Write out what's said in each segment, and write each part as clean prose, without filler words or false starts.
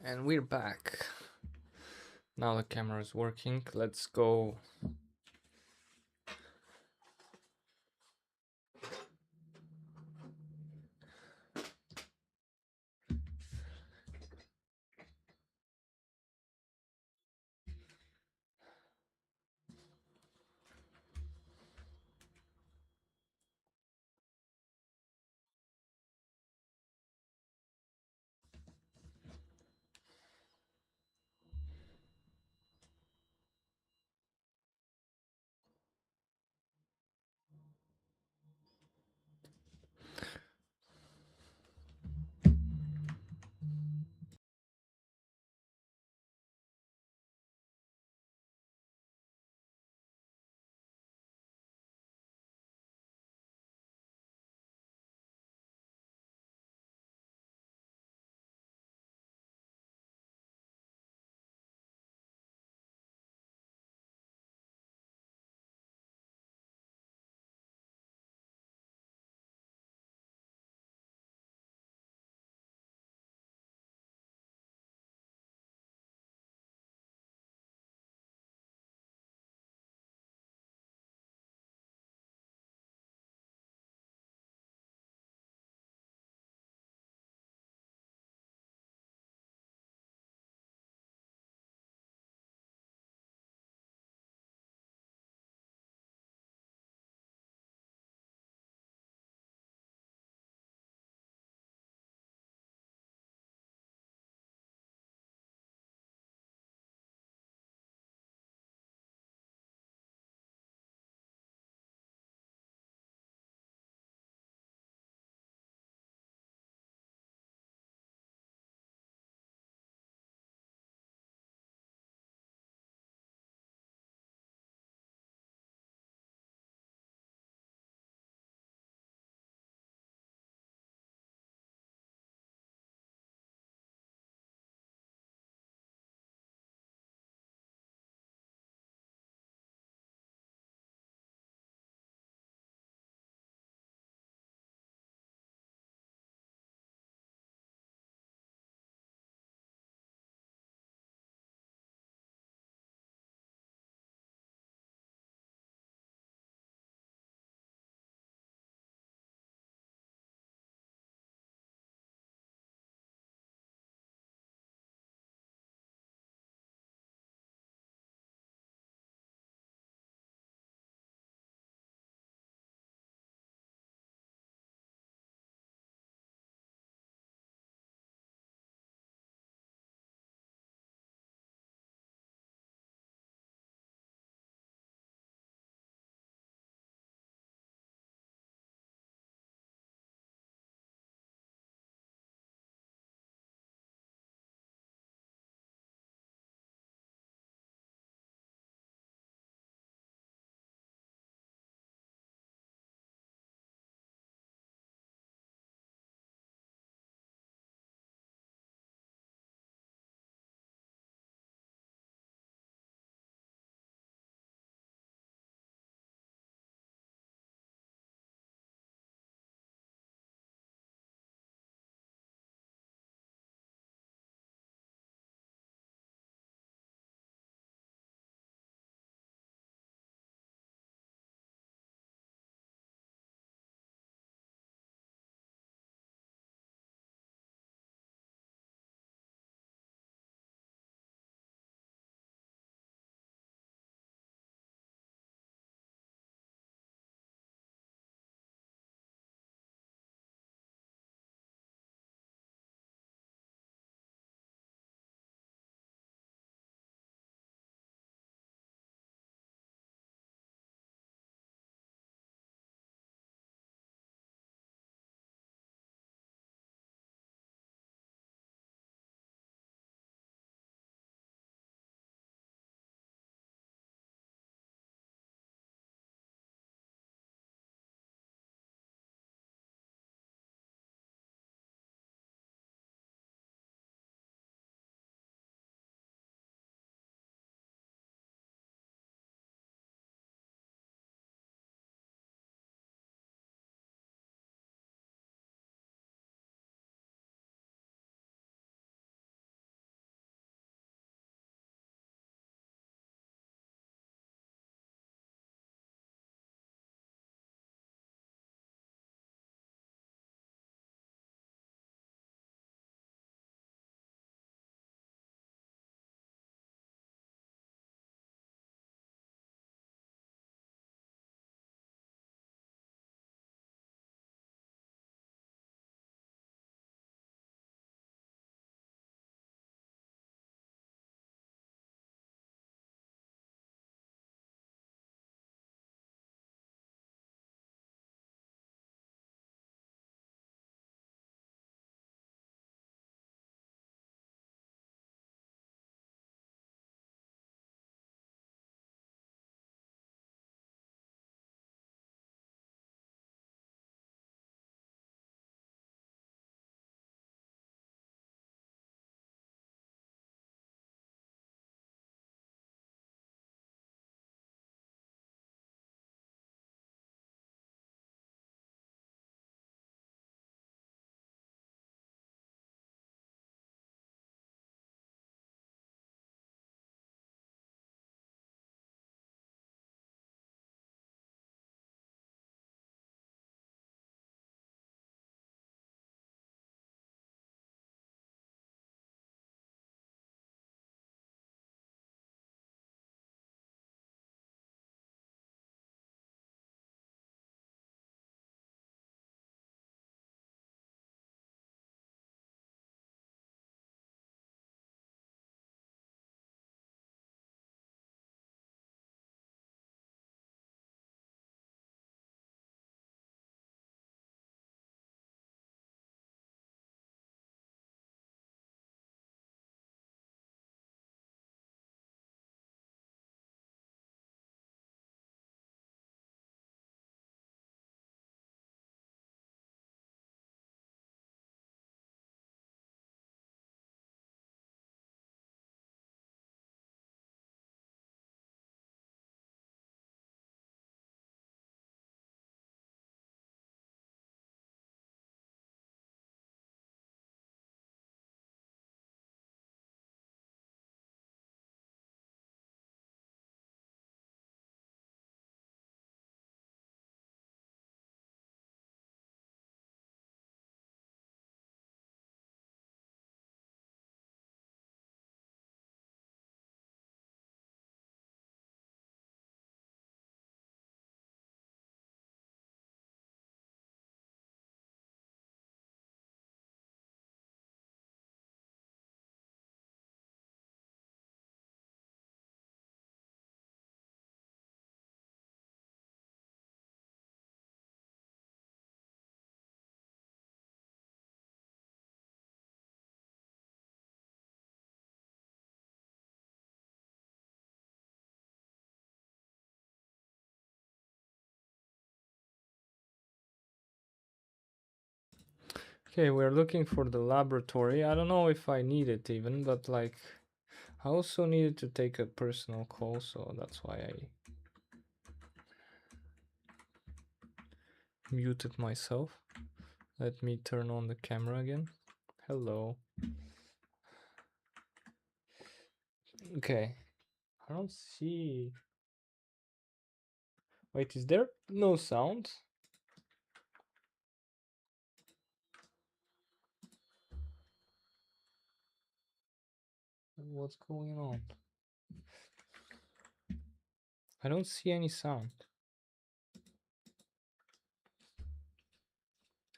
And we're back. Now the camera is working. Let's go. Okay, we're looking for the laboratory. I don't know if I need it even, but like I also needed to take a personal call, so that's why I muted myself. Let me turn on the camera again. Hello. Okay. I don't see. Wait, is there no sound? What's going on? I don't see any sound.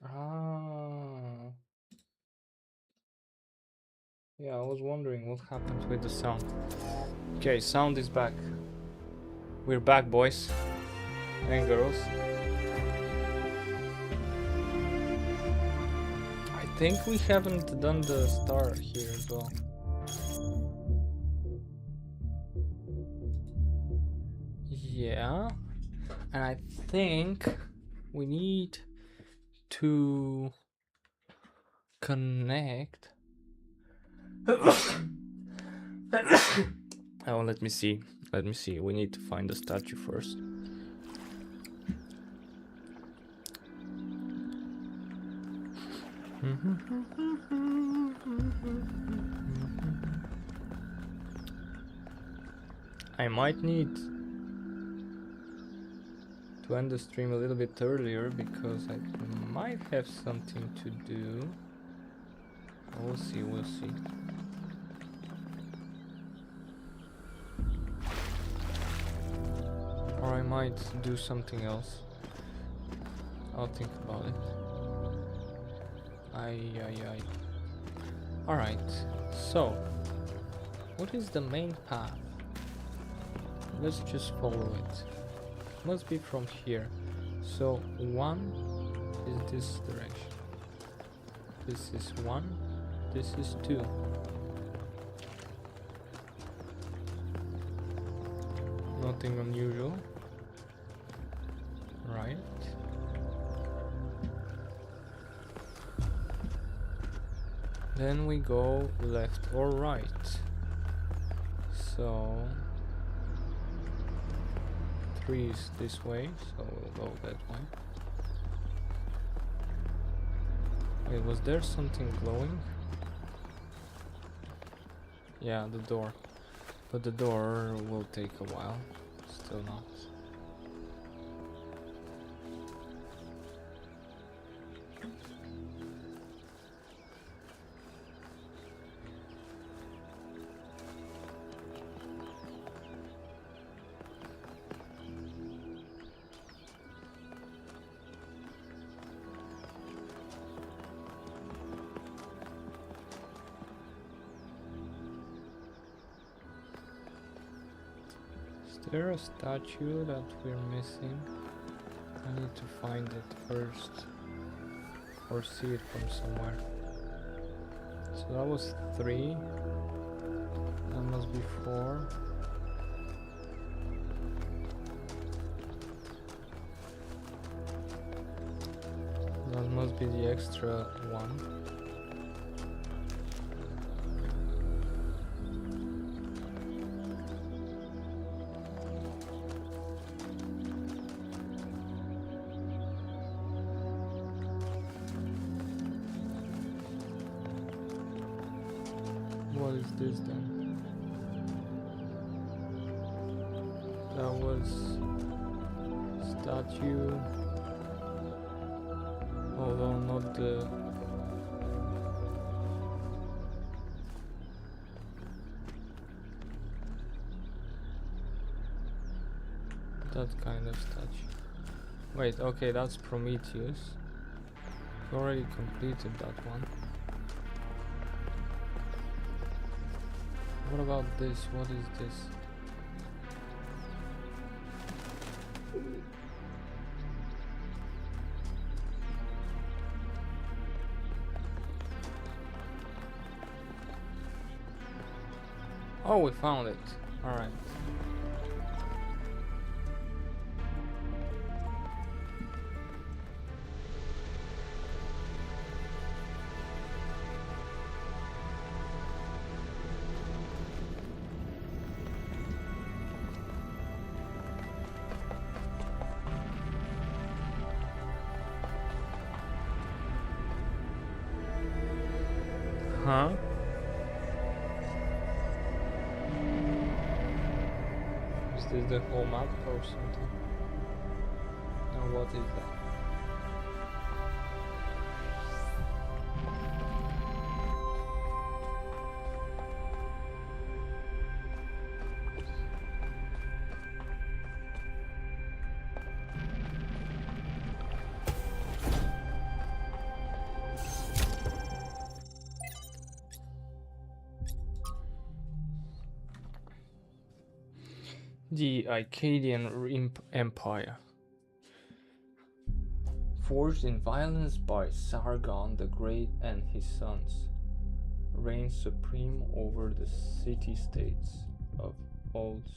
Ah. Yeah, I was wondering what happened with the sound. Okay, sound is back. We're back, boys and girls. I think we haven't done the star here as well. Yeah, and I think we need to connect. Oh, let me see. Let me see. We need to find the statue first. I might need to end the stream a little bit earlier because I might have something to do. We'll see, we'll see. Or I might do something else. I'll think about it. Aye. Alright, so what is the main path? Let's just follow it. Must be from here. So 1 is this direction. This is 1. This is 2. Nothing unusual. Right. Then we go left or right. So 3 is this way, so we'll go that way. Wait, was there something glowing? Yeah, the door. But the door will take a while. Still not. Is there a statue that we're missing? I need to find it first. Or see it from somewhere. So that was 3. That must be 4. That must be the extra 1. What is this then? That was statue. Although not the that kind of statue. Wait, okay, that's Prometheus. We already completed that one. What about this? What is this? Oh, we found it. All right. Huh? Is this the whole map or something? No, what is that? The Akkadian Empire. Forged in violence by Sargon the Great and his sons, reigned supreme over the city-states of Old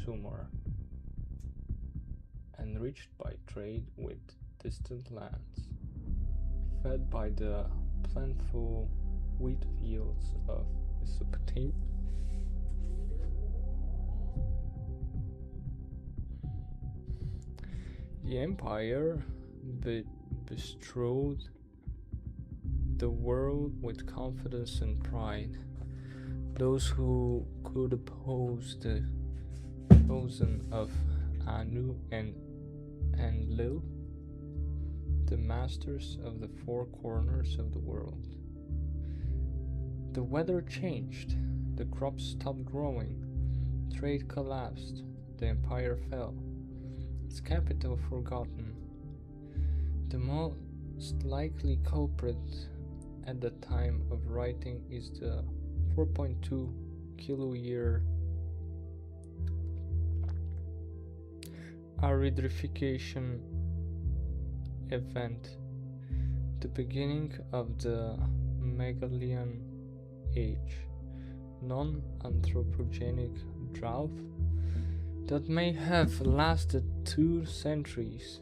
Sumer, enriched by trade with distant lands, fed by the plentiful wheat fields of Mesopotamia. The empire bestrode the world with confidence and pride. Those who could oppose the chosen of Anu and Enlil, the masters of the four corners of the world. The weather changed, the crops stopped growing, trade collapsed, the empire fell, its capital forgotten. The most likely culprit at the time of writing is the 4.2 kilo-year aridification event, the beginning of the Megalian age, non-anthropogenic drought that may have lasted 2 centuries,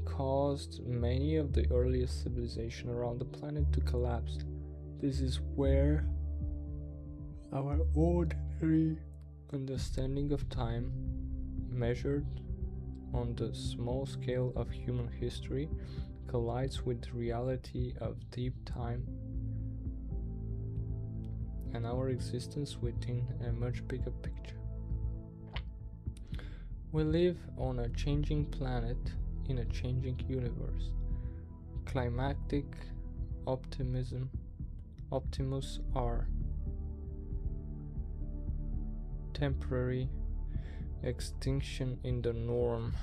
caused many of the earliest civilizations around the planet to collapse. This is where our ordinary understanding of time, measured on the small scale of human history, collides with the reality of deep time and our existence within a much bigger picture. We live on a changing planet in a changing universe. Climactic optimus are temporary, extinction in the norm.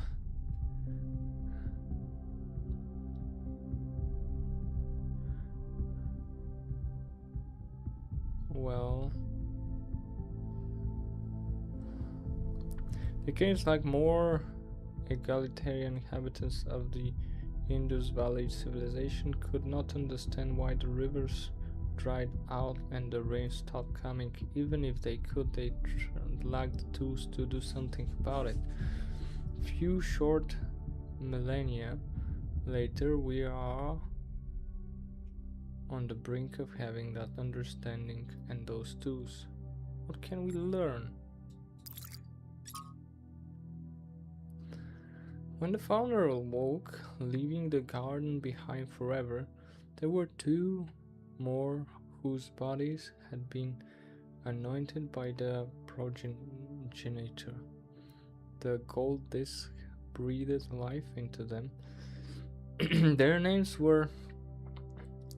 Well, the games like more egalitarian inhabitants of the Indus Valley civilization could not understand why the rivers dried out and the rain stopped coming. Even if they could, they lacked the tools to do something about it. Few short millennia later, we are on the brink of having that understanding and those tools. What can we learn? When the founder awoke, leaving the garden behind forever, there were 2 more whose bodies had been anointed by the progenitor. The gold disc breathed life into them. Their names were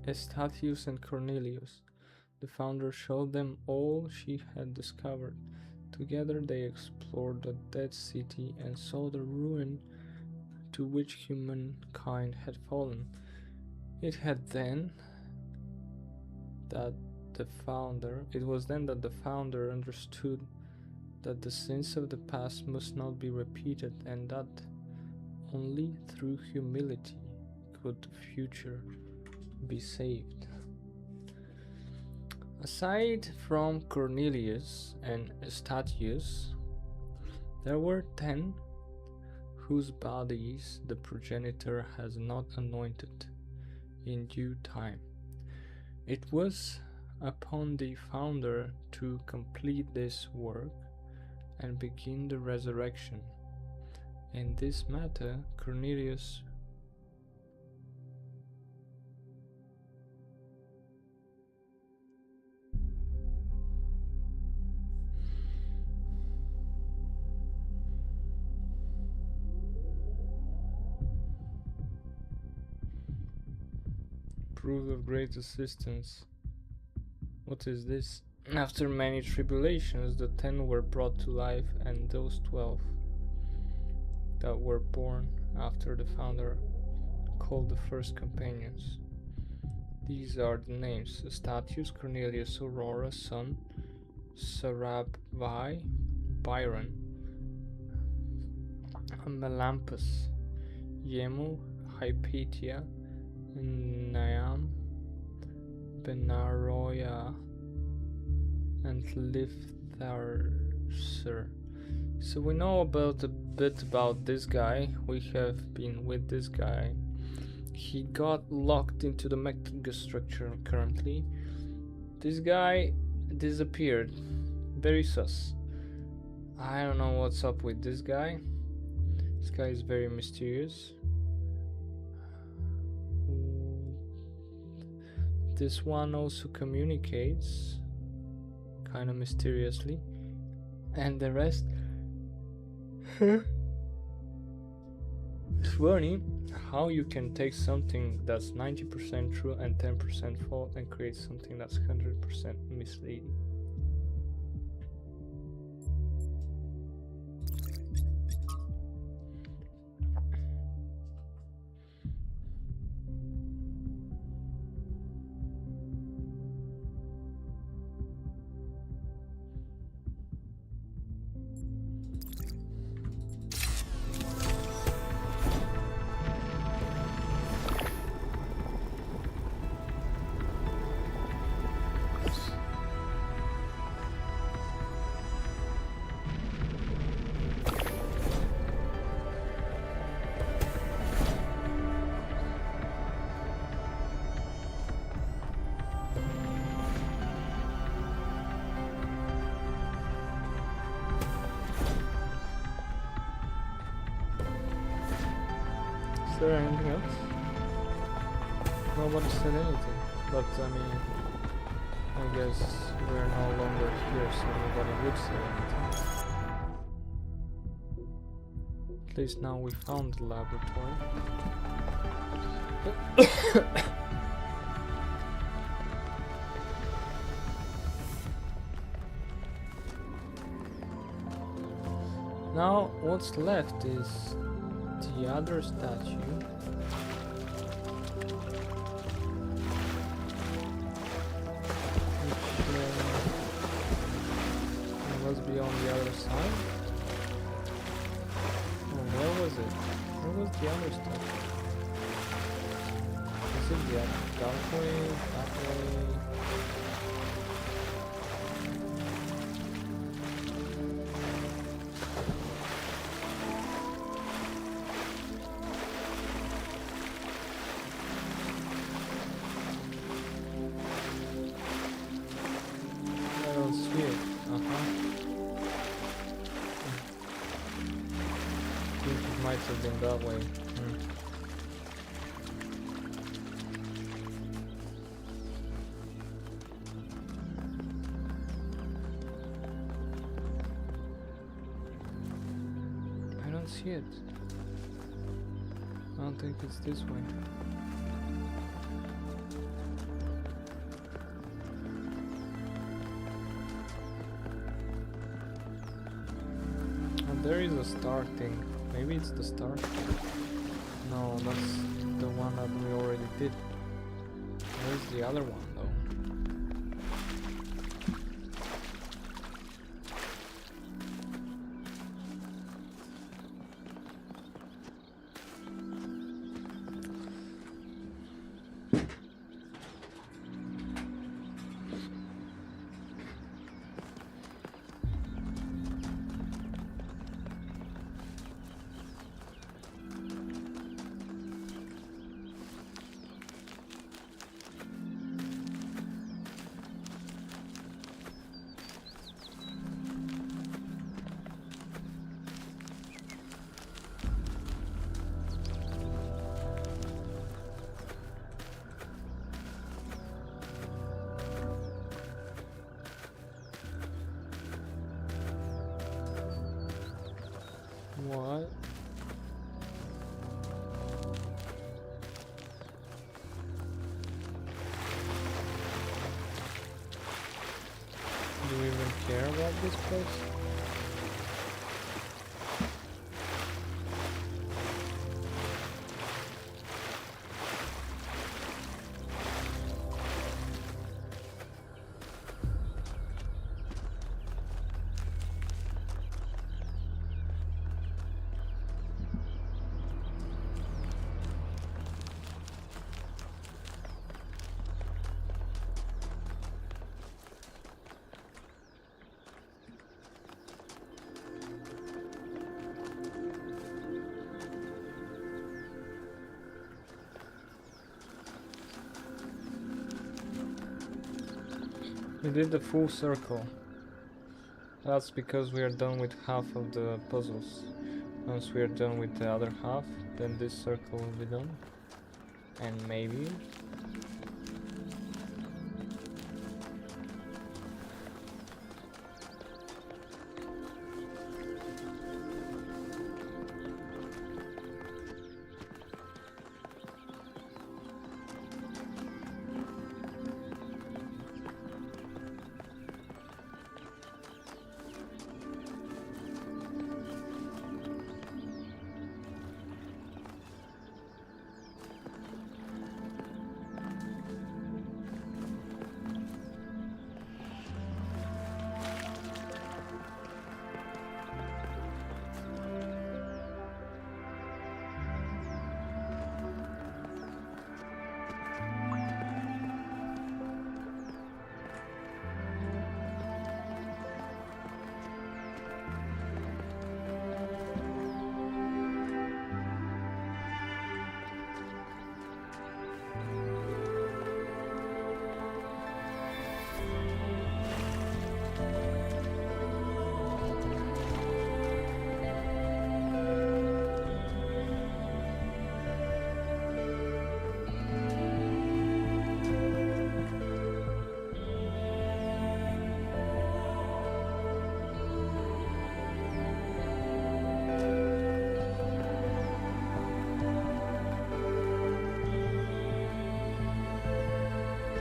Estatius and Cornelius. The founder showed them all she had discovered. Together they explored the dead city and saw the ruin to which humankind had fallen. It was then that the founder understood that the sins of the past must not be repeated, and that only through humility could the future be saved. Aside from Cornelius and Statius, there were 10 whose bodies the progenitor has not anointed in due time. It was upon the founder to complete this work and begin the resurrection. In this matter, Cornelius proved of great assistance. What is this? After many tribulations, the 10 were brought to life, and those 12 that were born after the founder, called the first companions. These are the names: Statius, Cornelius, Aurora, Sun, Sarabvi, Byron, Melampus, Yemu, Hypatia, Niam, Benaroya, and Liftharser. So we know about a bit about this guy. We have been with this guy. He got locked into the mega structure currently. This guy disappeared. Very sus. I don't know what's up with this guy. This guy is very mysterious. This one also communicates kind of mysteriously, and the rest it's funny how you can take something that's 90% true and 10% false and create something that's 100% misleading. Is there anything else? Nobody said anything, but I mean, I guess we're no longer here, so nobody would say anything. At least now we found the laboratory. Now what's left is the other statue. Which must be on the other side. Oh, where was it? Where was the other statue? Is it the other that way? That way? Have been that way. I don't see it. I don't think it's this way. And there is a star thing. Maybe it's the star. No, that's the one that we already did. Where's the other one though? What? Do we even care about this place? We did the full circle. That's because we are done with half of the puzzles. Once we are done with the other half, then this circle will be done. And maybe...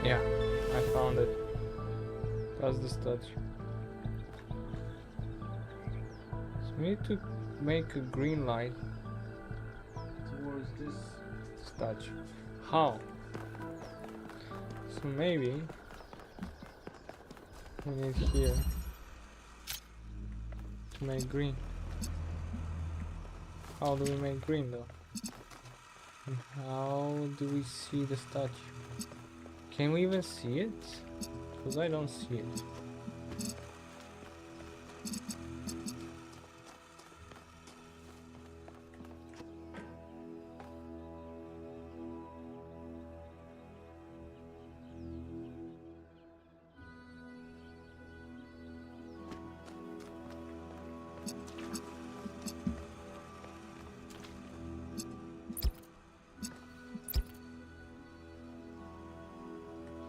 Yeah, I found it. That's the statue. So we need to make a green light towards this statue. How? So maybe we need here to make green. How do we make green though? And how do we see the statue? Can we even see it? Because I don't see it.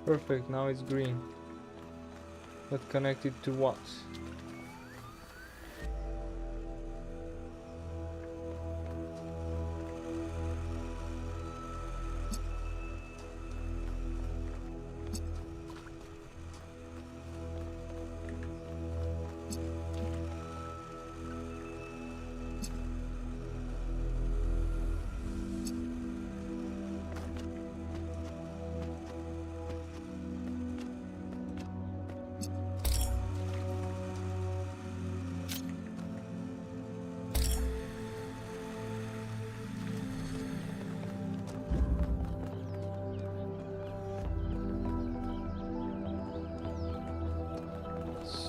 Perfect, now it's green. But connected to what?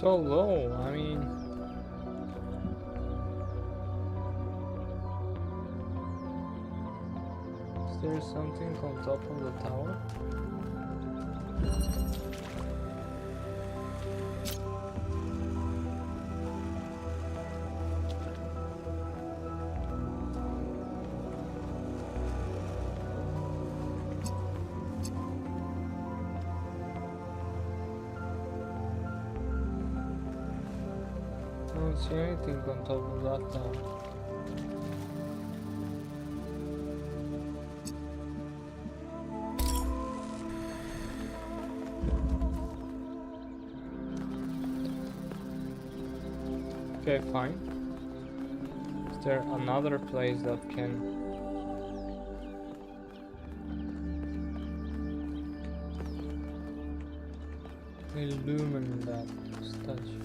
So low, I mean... Is there something on top of the tower? I don't see anything on top of that tower. Okay, fine. Is there another place that can illumine that statue?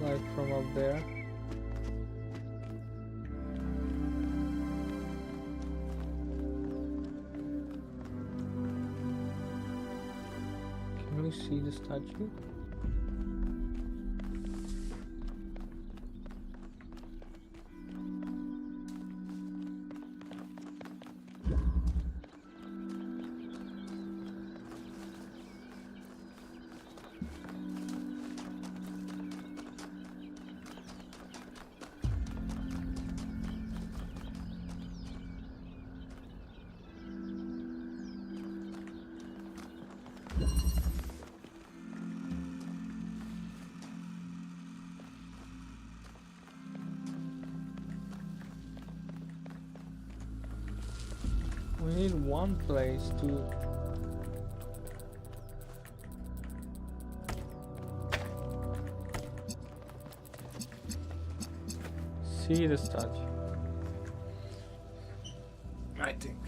Like from up there? Can we see the statue? We need one place to see the statue. I think.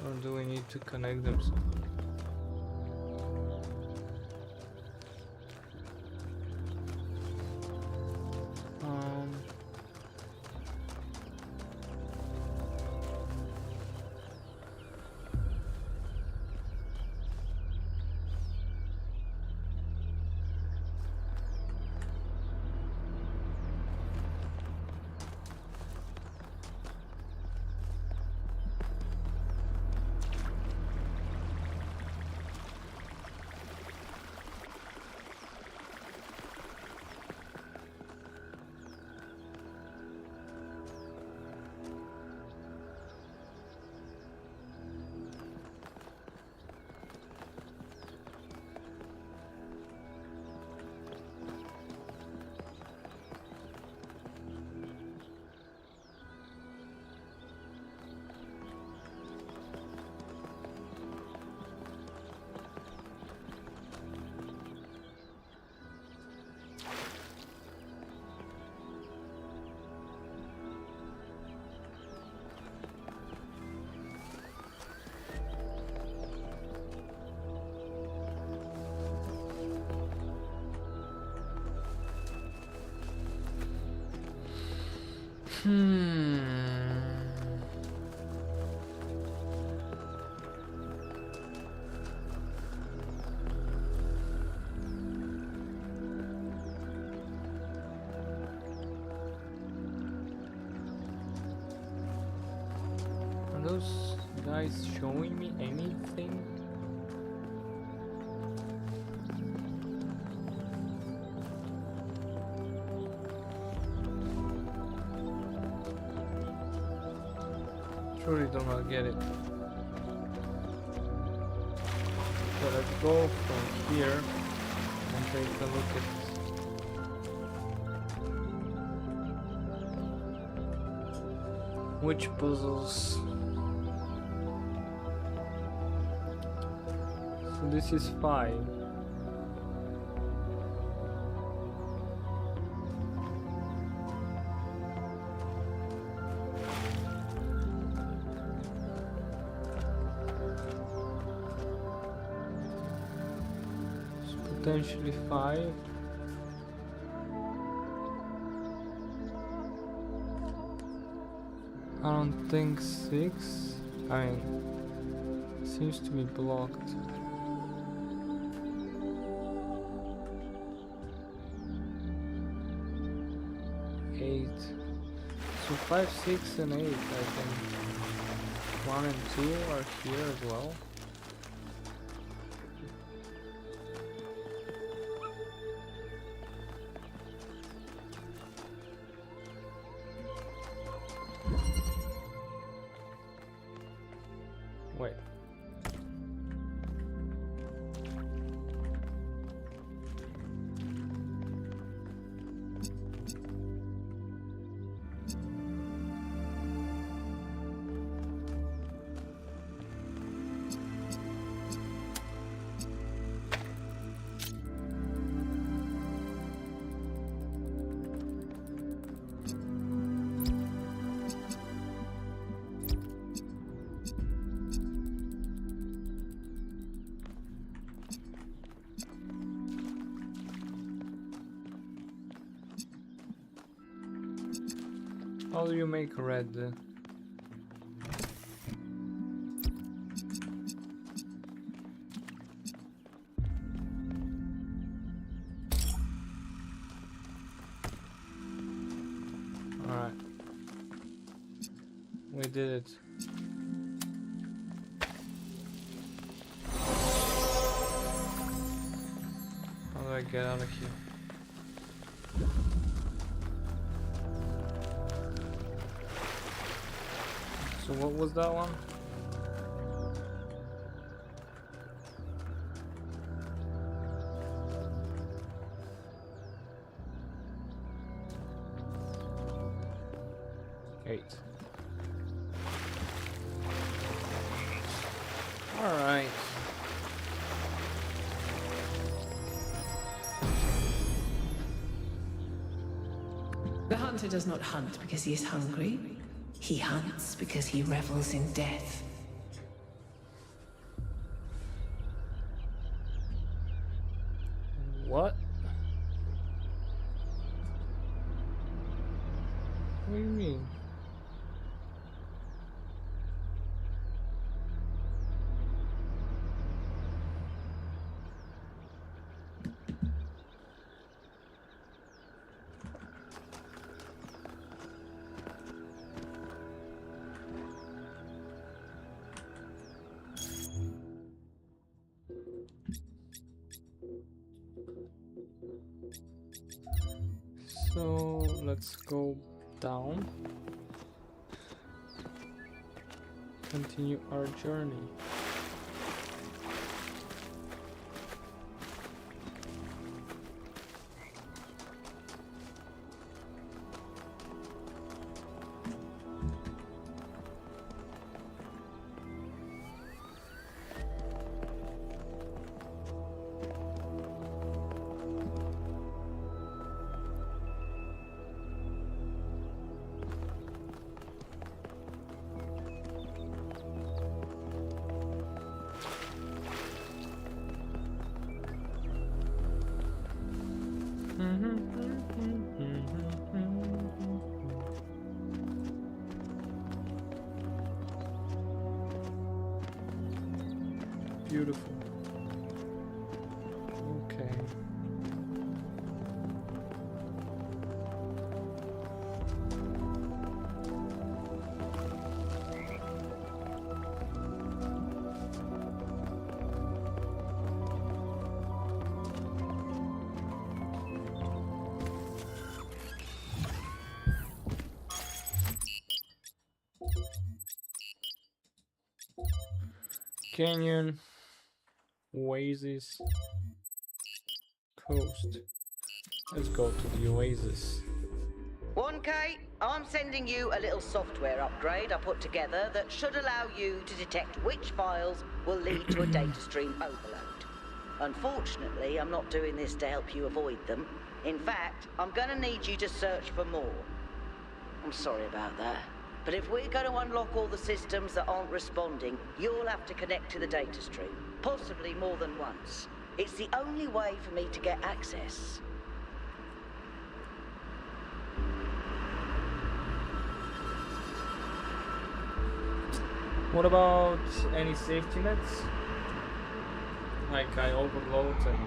Or do we need to connect them somehow? Are those guys showing me anything? Truly do not get it. So let's go from here and take a look at which puzzles. So this is 5. Potentially 5. I don't think 6. I mean, seems to be blocked. 8. So 5, 6, and 8. I think 1 and 2 are here as well. How do you make red? Alright. We did it. How do I get out of here? So what was that one? Eight. All right. The hunter does not hunt because he is hungry. He hunts because he revels in death. What? What do you mean? So let's go down. Continue our journey. Beautiful. Okay. Canyon, oasis, coast. Let's go to the oasis. 1K, I'm sending you a little software upgrade I put together that should allow you to detect which files will lead to a data stream overload. Unfortunately, I'm not doing this to help you avoid them. In fact, I'm gonna need you to search for more. I'm sorry about that. But if we're going to unlock all the systems that aren't responding, you'll have to connect to the data stream, possibly more than once. It's the only way for me to get access. What about any safety nets? Like I overload and...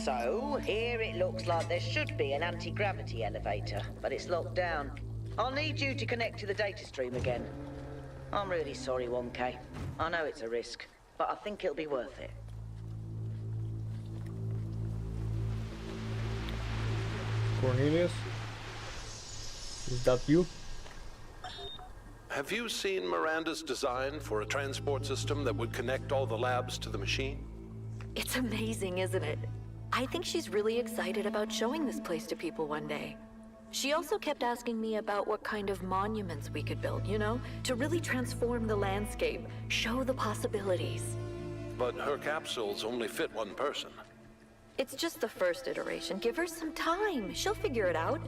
So, here it looks like there should be an anti-gravity elevator, but it's locked down. I'll need you to connect to the data stream again. I'm really sorry, 1K. I know it's a risk, but I think it'll be worth it. Cornelius? Is that you? Have you seen Miranda's design for a transport system that would connect all the labs to the machine? It's amazing, isn't it? I think she's really excited about showing this place to people one day. She also kept asking me about what kind of monuments we could build, you know? To really transform the landscape, show the possibilities. But her capsules only fit one person. It's just the first iteration. Give her some time. She'll figure it out.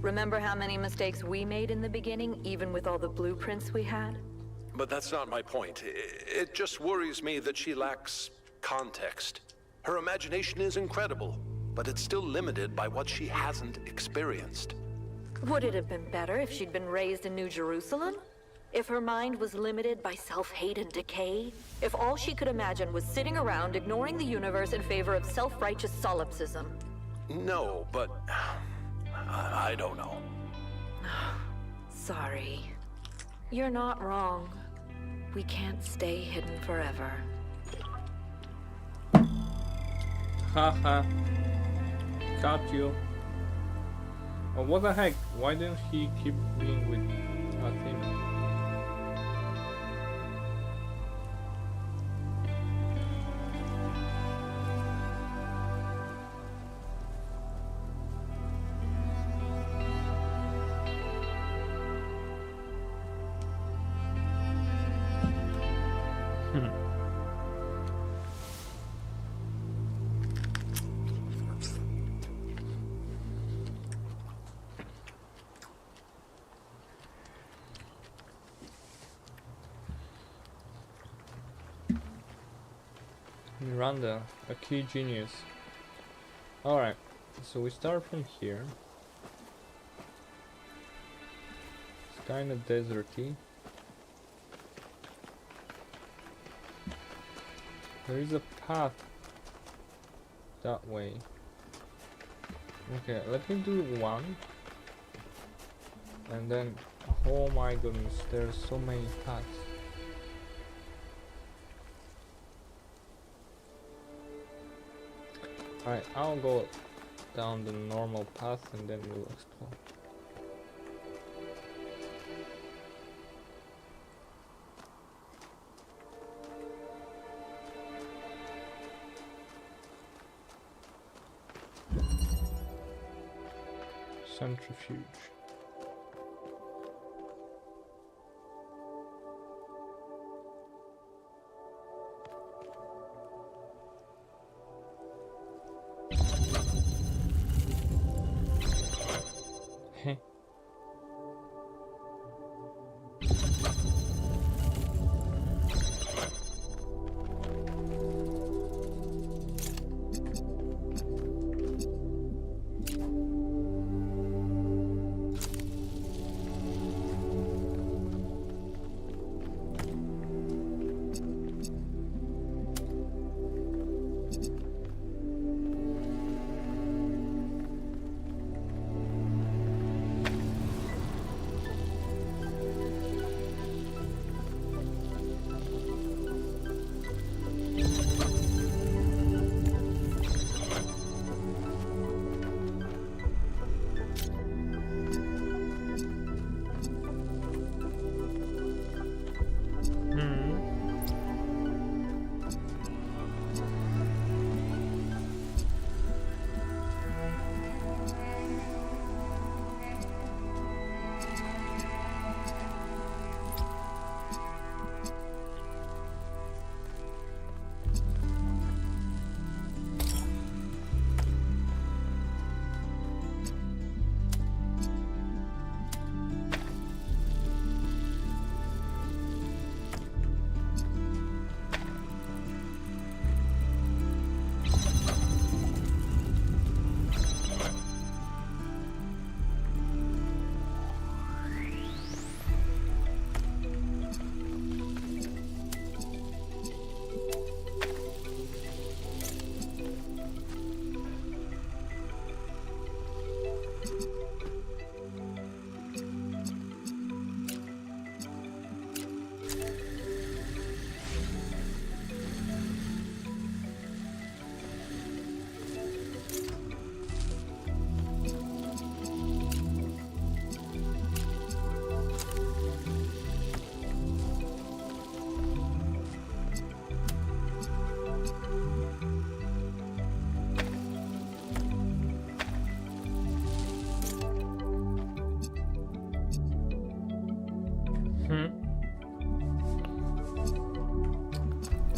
Remember how many mistakes we made in the beginning, even with all the blueprints we had? But that's not my point. It just worries me that she lacks context. Her imagination is incredible, but it's still limited by what she hasn't experienced. Would it have been better if she'd been raised in New Jerusalem? If her mind was limited by self-hate and decay? If all she could imagine was sitting around ignoring the universe in favor of self-righteous solipsism? No, but I don't know. Sorry. You're not wrong. We can't stay hidden forever. Haha. Got you. Oh, what the heck? Why didn't he keep being with Athena? Miranda, a key genius. Alright, so we start from here. It's kinda deserty. There is a path that way. Okay, let me do one. And then, oh my goodness, there's so many paths. Alright, I'll go down the normal path and then we'll explore. Centrifuge. Heh.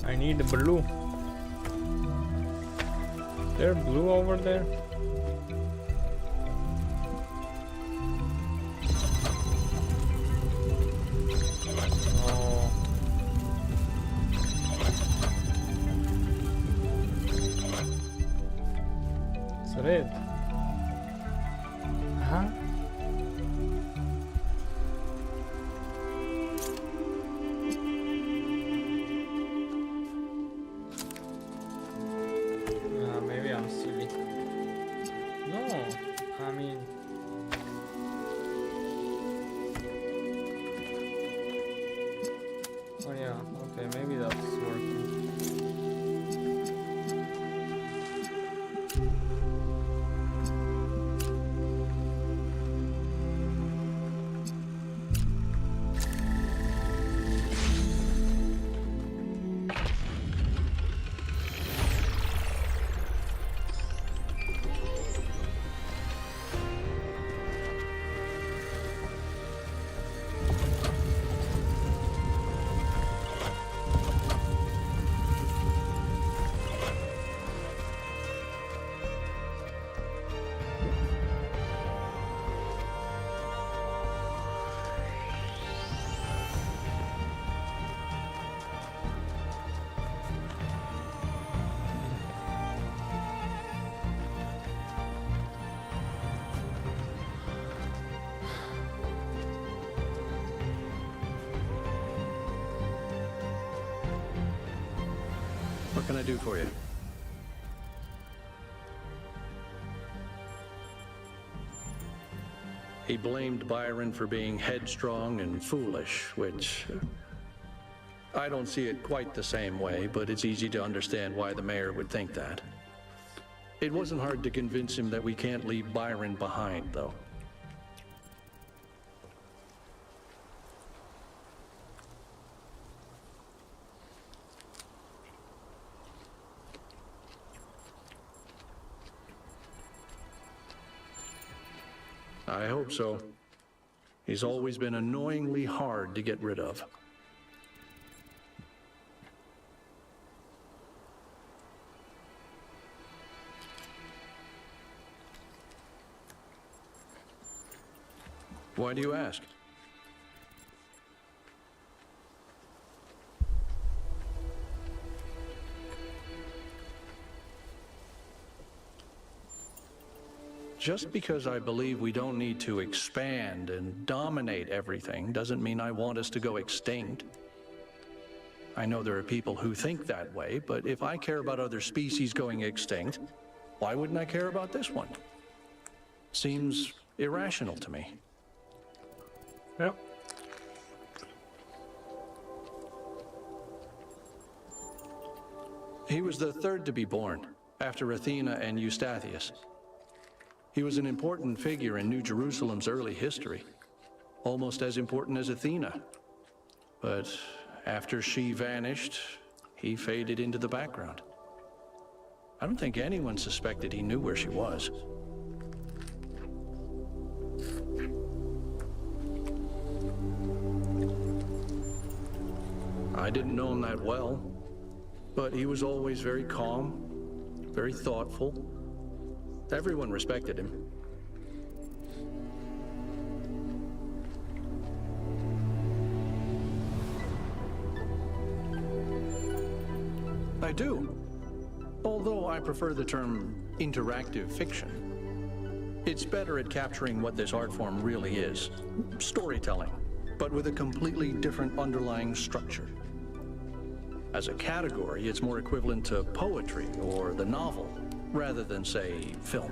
I need the blue. There blue over there? Oh. Red. Aha. Maybe I'm silly. No, I mean... Oh yeah, okay, maybe that's working. What can I do for you? He blamed Byron for being headstrong and foolish, which I don't see it quite the same way, but it's easy to understand why the mayor would think that. It wasn't hard to convince him that we can't leave Byron behind, though. I hope so. He's always been annoyingly hard to get rid of. Why do you ask? Just because I believe we don't need to expand and dominate everything doesn't mean I want us to go extinct. I know there are people who think that way, but if I care about other species going extinct, why wouldn't I care about this one? Seems irrational to me. Yep. He was the third to be born, after Athena and Eustathius. He was an important figure in New Jerusalem's early history, almost as important as Athena. But after she vanished, he faded into the background. I don't think anyone suspected he knew where she was. I didn't know him that well, but he was always very calm, very thoughtful. Everyone respected him. I do. Although I prefer the term interactive fiction. It's better at capturing what this art form really is. Storytelling, but with a completely different underlying structure. As a category, it's more equivalent to poetry or the novel, rather than, say, film.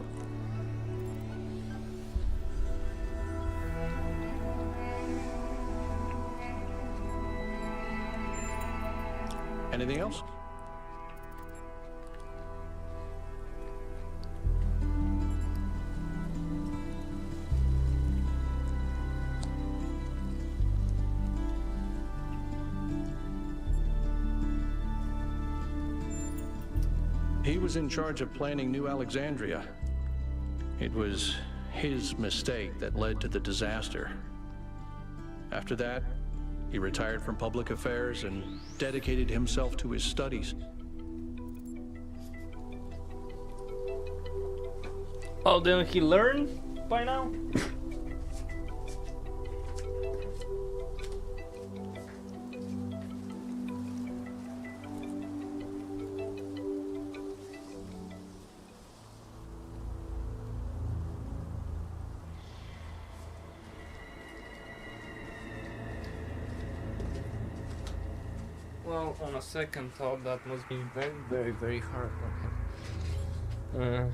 Anything else? He was in charge of planning New Alexandria. It was his mistake that led to the disaster. After that, he retired from public affairs and dedicated himself to his studies. Oh, didn't he learn by now? Well, on a second thought, that must be very, very, very hard on him.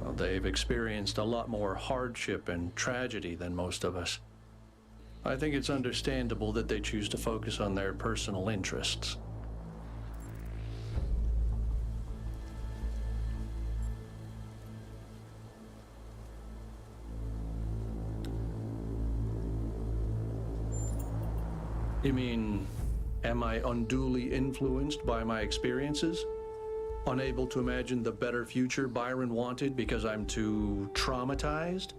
Well, they've experienced a lot more hardship and tragedy than most of us. I think it's understandable that they choose to focus on their personal interests. You mean, am I unduly influenced by my experiences? Unable to imagine the better future Byron wanted because I'm too traumatized?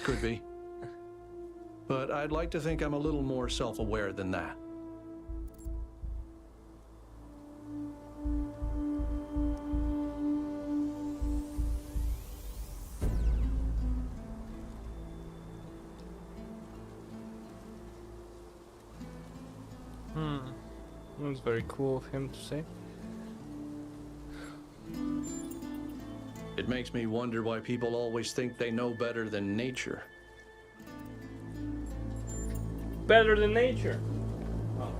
Could be. But I'd like to think I'm a little more self-aware than that. It was very cool of him to say. It makes me wonder why people always think they know better than nature. Better than nature. Oh.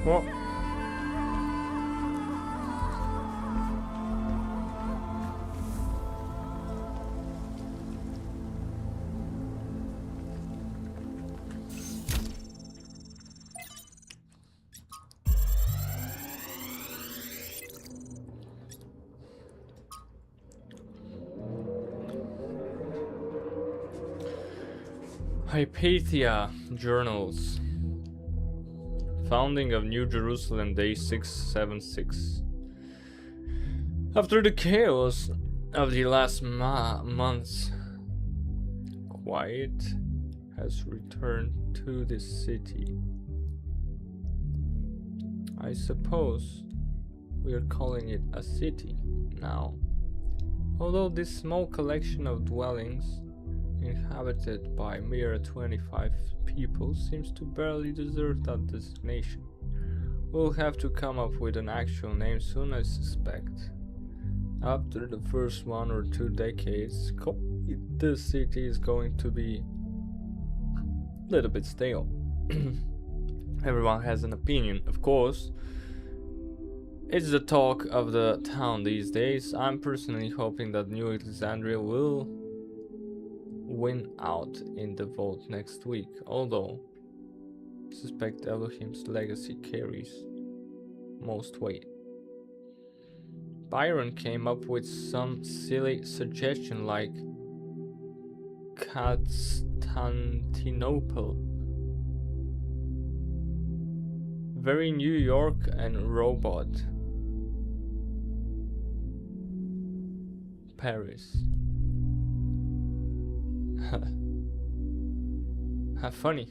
Well, Hypatia Journals. Founding of New Jerusalem, Day 676. After the chaos of the last months, quiet has returned to the city. I suppose we are calling it a city now. Although this small collection of dwellings, inhabited by mere 25 people, seems to barely deserve that designation. We'll have to come up with an actual name soon, I suspect. After the first 1 or 2 decades, this city is going to be a little bit stale. Everyone has an opinion, of course. It's the talk of the town these days. I'm personally hoping that New Alexandria will win out in the vote next week, although I suspect Elohim's legacy carries most weight. Byron came up with some silly suggestion like Constantinople, very New York and robot. Paris. Funny.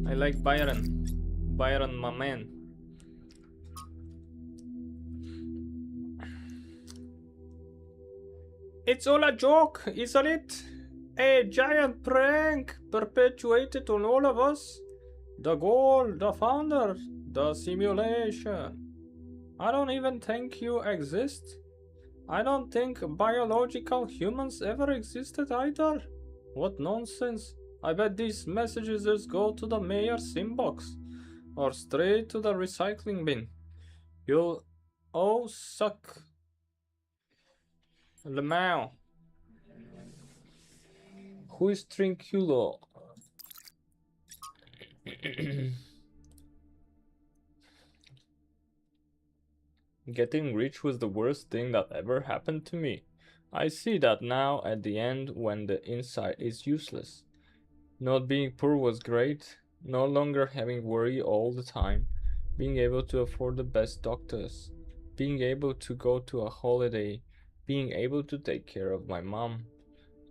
I like Byron. Byron, my man. It's all a joke, isn't it? A giant prank perpetuated on all of us. The goal, the founder, the simulation. I don't even think you exist. I don't think biological humans ever existed either. What nonsense. I bet these messages just go to the mayor's inbox. Or straight to the recycling bin. You'll all suck. Lemao. Who is Trinculo? Getting rich was the worst thing that ever happened to me. I see that now at the end when the insight is useless. Not being poor was great, no longer having worry all the time, being able to afford the best doctors, being able to go to a holiday, being able to take care of my mom.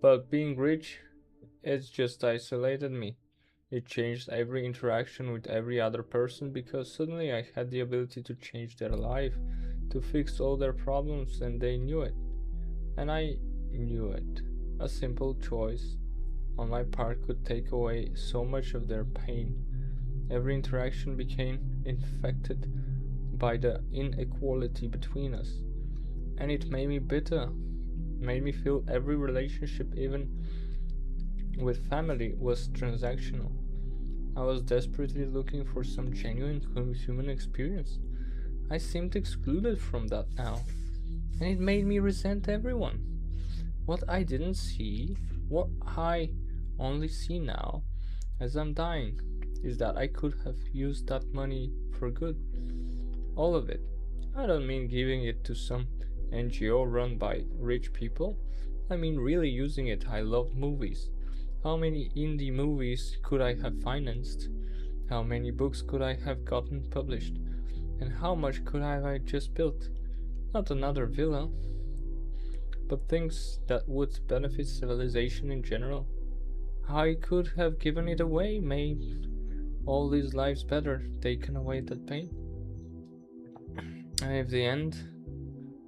But being rich, it's just isolated me. It changed every interaction with every other person because suddenly I had the ability to change their life, to fix all their problems, and they knew it. And I knew it. A simple choice on my part could take away so much of their pain. Every interaction became infected by the inequality between us. And it made me bitter, made me feel every relationship, even with family, was transactional. I was desperately looking for some genuine human experience. I seemed excluded from that now, and it made me resent everyone. What I didn't see, what I only see now as I'm dying, is that I could have used that money for good. All of it. I don't mean giving it to some NGO run by rich people. I mean really using it. I love movies. How many indie movies could I have financed? How many books could I have gotten published? And how much could I have just built? Not another villa, but things that would benefit civilization in general. I could have given it away, made all these lives better, taken away that pain. And at the end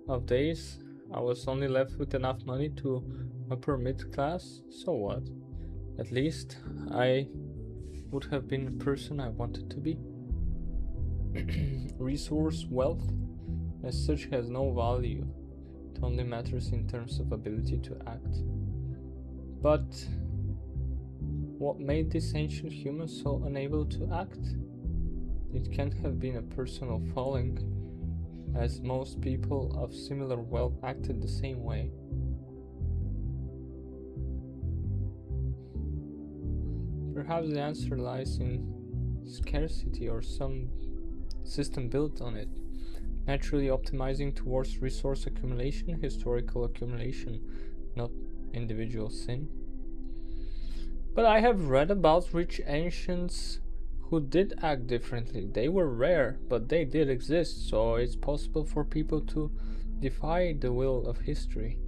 of days, I was only left with enough money to upper mid class, so what? At least I would have been the person I wanted to be. Resource wealth as such has no value. It only matters in terms of ability to act. But what made this ancient human so unable to act? It can't have been a personal falling, as most people of similar wealth acted the same way. Perhaps the answer lies in scarcity or some system built on it, naturally optimizing towards resource accumulation, historical accumulation, not individual sin. But I have read about rich ancients who did act differently. They were rare, but they did exist, so it's possible for people to defy the will of history.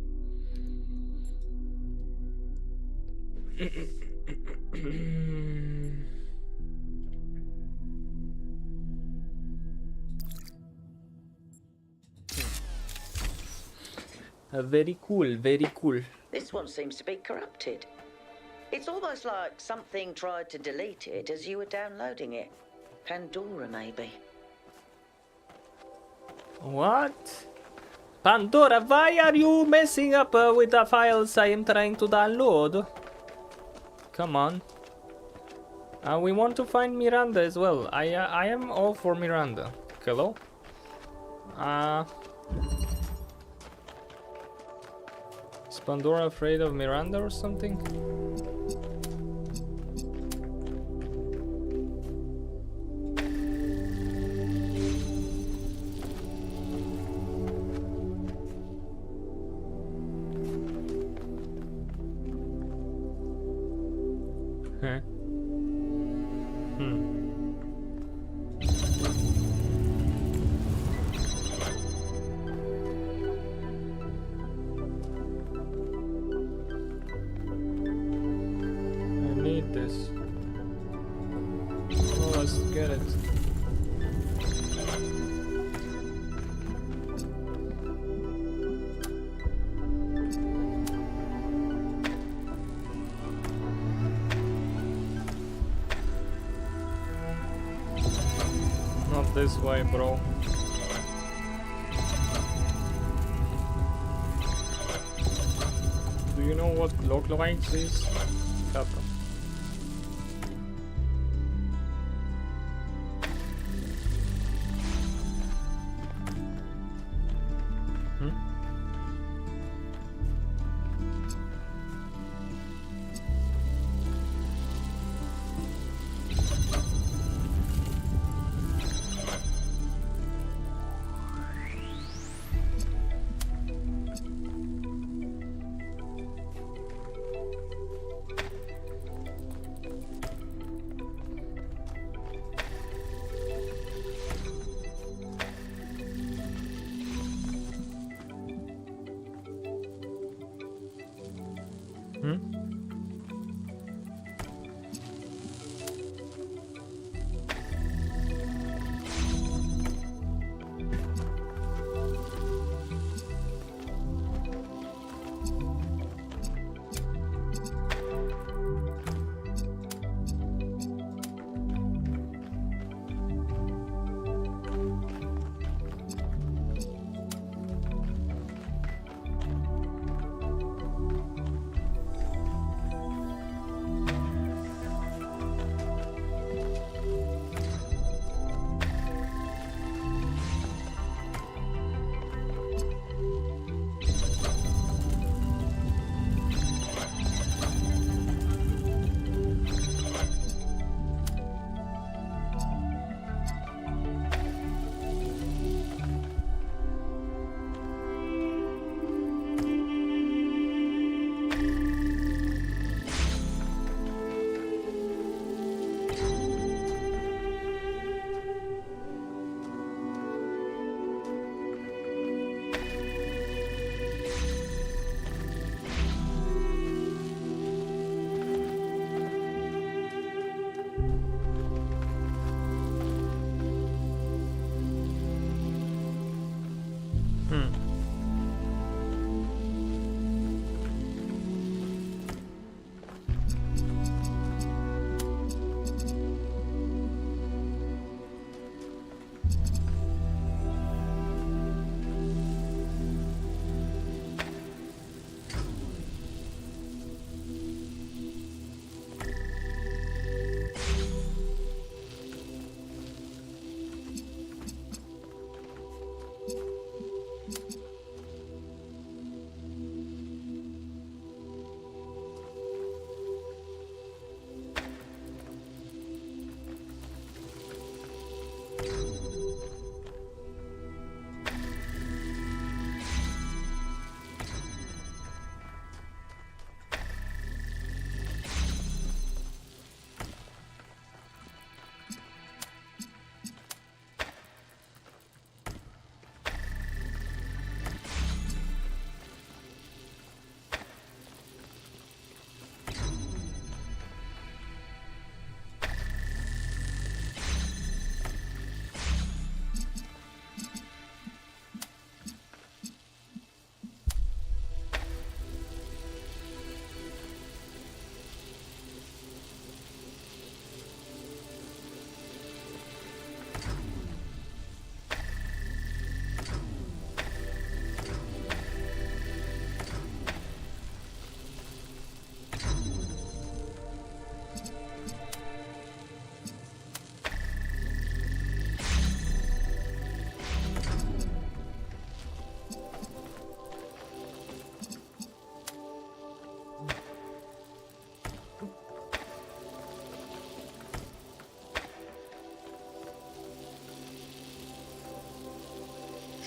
Very cool, very cool. This one seems to be corrupted. It's almost like something tried to delete it as you were downloading it. Pandora, maybe. What? Pandora, why are you messing up with the files I am trying to download? Come on. We want to find Miranda as well. I am all for Miranda. Hello? Is Pandora afraid of Miranda or something? Huh? I need this. Oh, let's get it. Not this way, bro. Do you know what clockwise is? Kappa.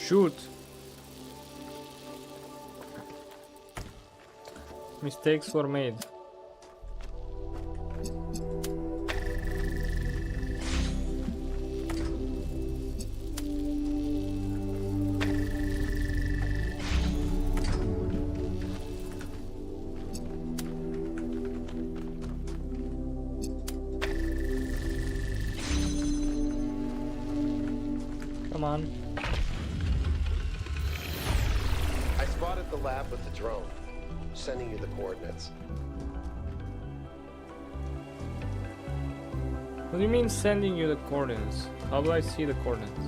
Shoot! Mistakes were made. Come on. I spotted the lab with the drone. Sending you the coordinates. What do you mean sending you the coordinates? How do I see the coordinates?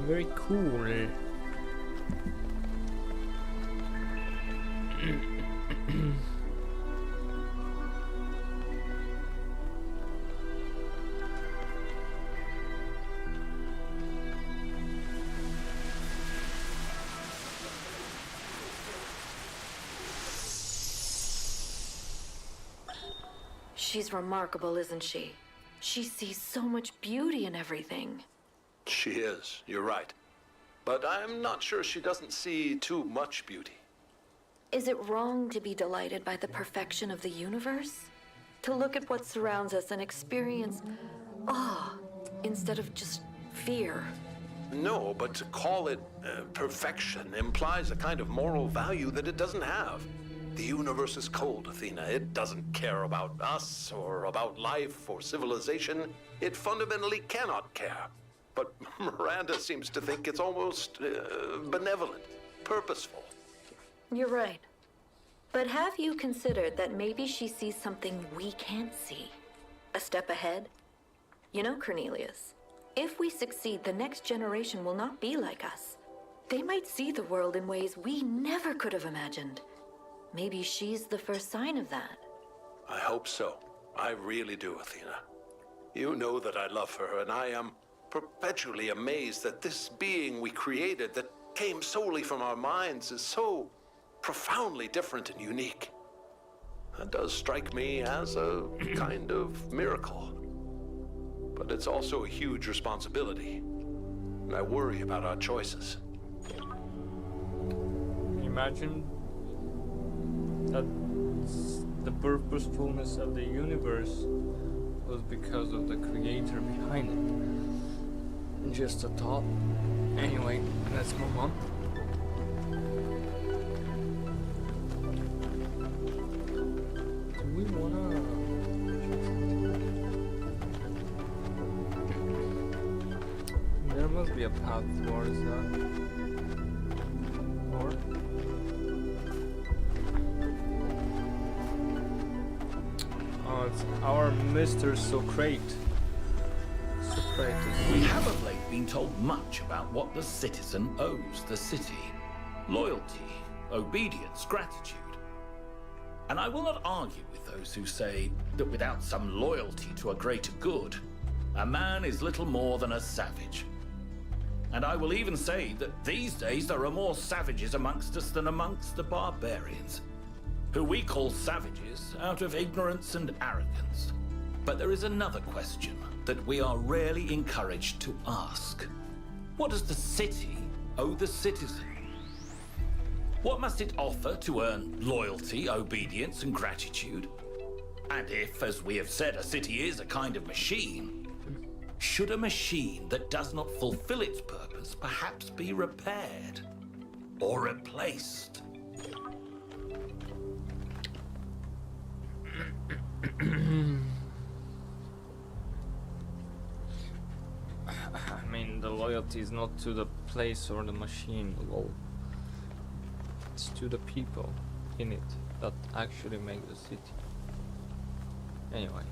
Very cool. She's remarkable, isn't she? She sees so much beauty in everything. She is, you're right. But I'm not sure she doesn't see too much beauty. Is it wrong to be delighted by the perfection of the universe? To look at what surrounds us and experience awe instead of just fear? No, but to call it perfection implies a kind of moral value that it doesn't have. The universe is cold, Athena. It doesn't care about us or about life or civilization. It fundamentally cannot care. But Miranda seems to think it's almost benevolent, purposeful. You're right. But have you considered that maybe she sees something we can't see? A step ahead? You know, Cornelius, if we succeed, the next generation will not be like us. They might see the world in ways we never could have imagined. Maybe she's the first sign of that. I hope so. I really do, Athena. You know that I love her, and I am perpetually amazed that this being we created that came solely from our minds is so profoundly different and unique. That does strike me as a kind of miracle. But it's also a huge responsibility. And I worry about our choices. Imagine that the purposefulness of the universe was because of the creator behind it. Just a thought. Anyway, let's move on. Do we wanna... There must be a path towards that. Or... Oh, it's our Mr. Socrates. We have of late been told much about what the citizen owes the city. Loyalty, obedience, gratitude. And I will not argue with those who say that without some loyalty to a greater good, a man is little more than a savage. And I will even say that these days there are more savages amongst us than amongst the barbarians, who we call savages out of ignorance and arrogance. But there is another question that we are rarely encouraged to ask. What does the city owe the citizen? What must it offer to earn loyalty, obedience, and gratitude? And if, as we have said, a city is a kind of machine, should a machine that does not fulfill its purpose perhaps be repaired or replaced? I mean, the loyalty is not to the place or the machine, lol. It's to the people in it that actually make the city. Anyway.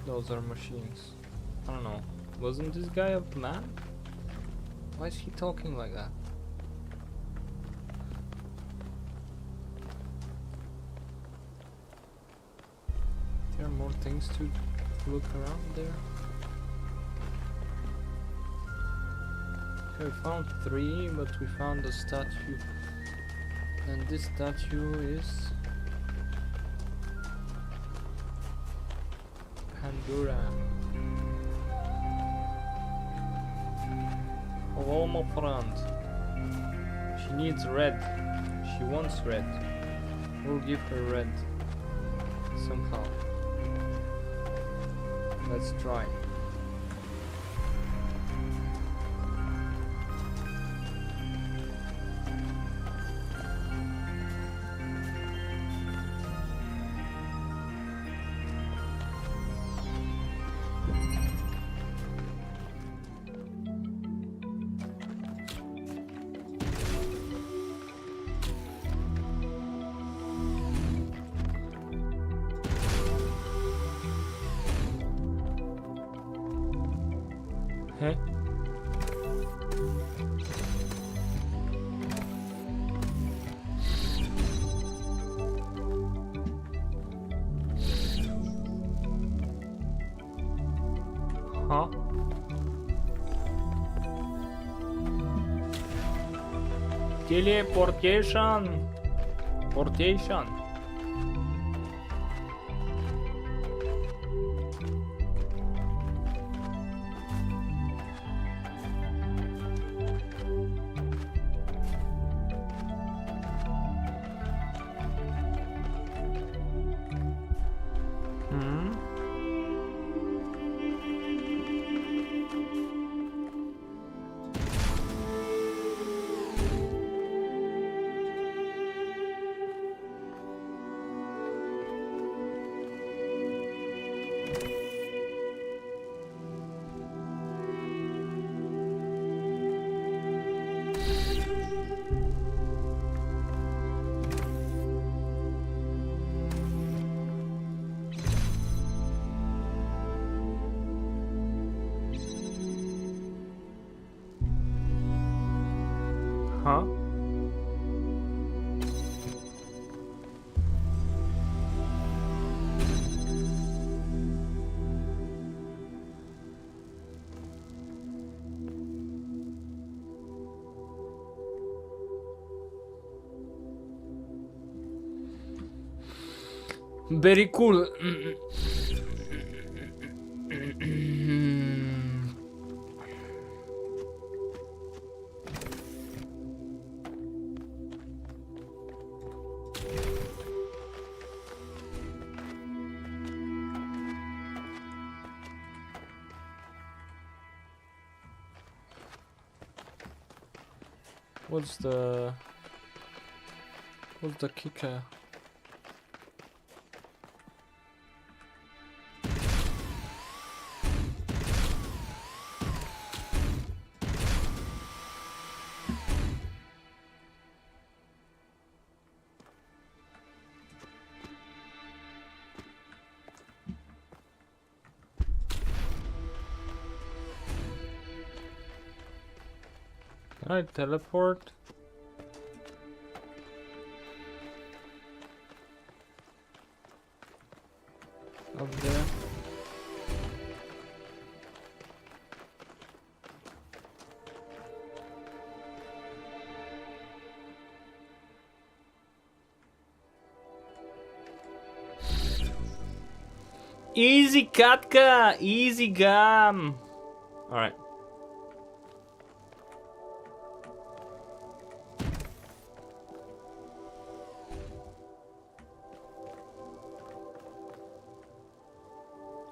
Those are machines. I don't know. Wasn't this guy a man? Why is he talking like that? There are more things to look around there. Okay, we found 3, but we found a statue. And this statue is Pandora. Hello, my friend. She needs red. She wants red. We'll give her red. Somehow. Let's try. Huh? Huh? Teleportation. Portation. Huh? Very cool. What's the kicker? Can I teleport? Up there. Easy, Katka! Easy, Gam! Alright.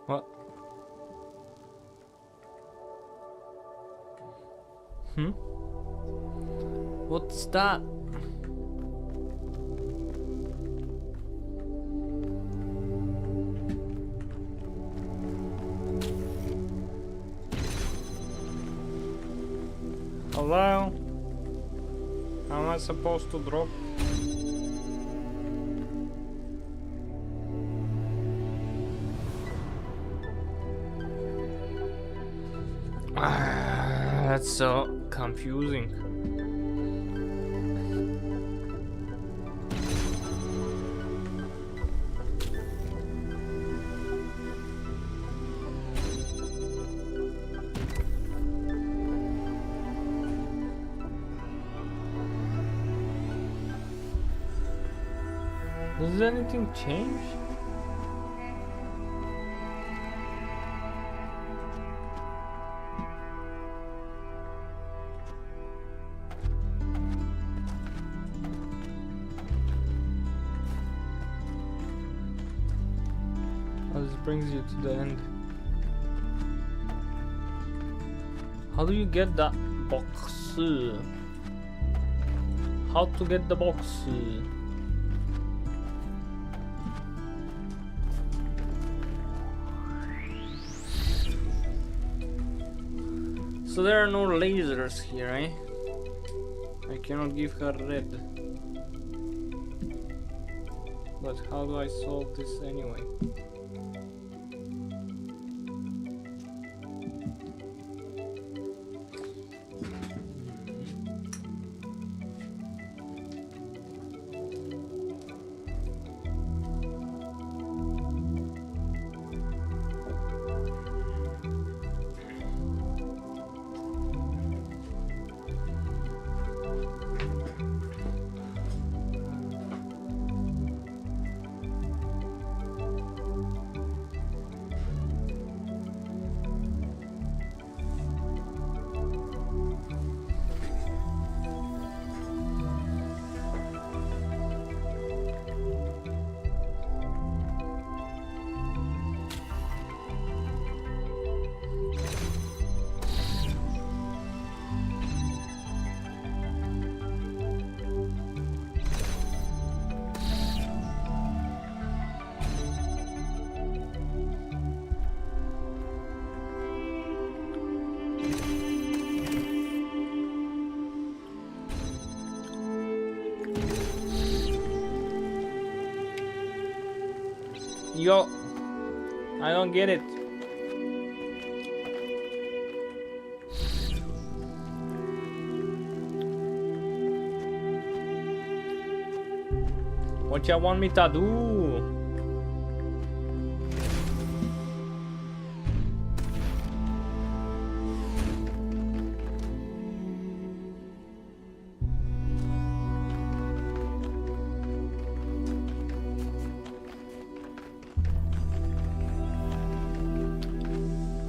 What? What's that? Hello? How am I supposed to drop? That's so confusing. Does anything change? Oh, this brings you to the end. How do you get that box? How to get the box? So there are no lasers here, eh? I cannot give her red. But how do I solve this anyway? Yo, I don't get it. What you want me to do?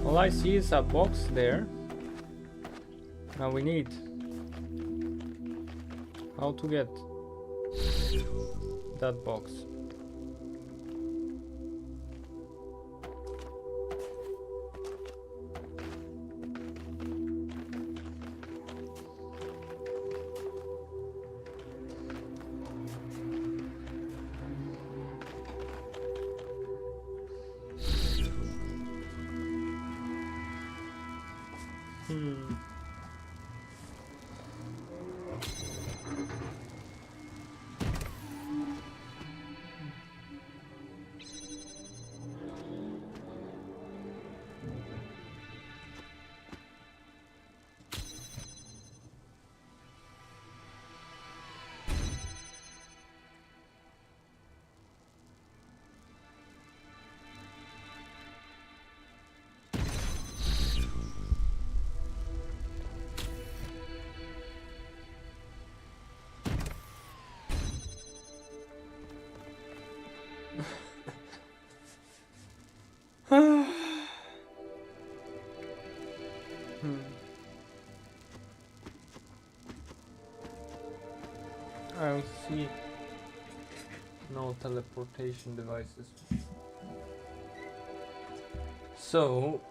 All I see is a box there. Now we need how to get that box. I don't see no teleportation devices. So,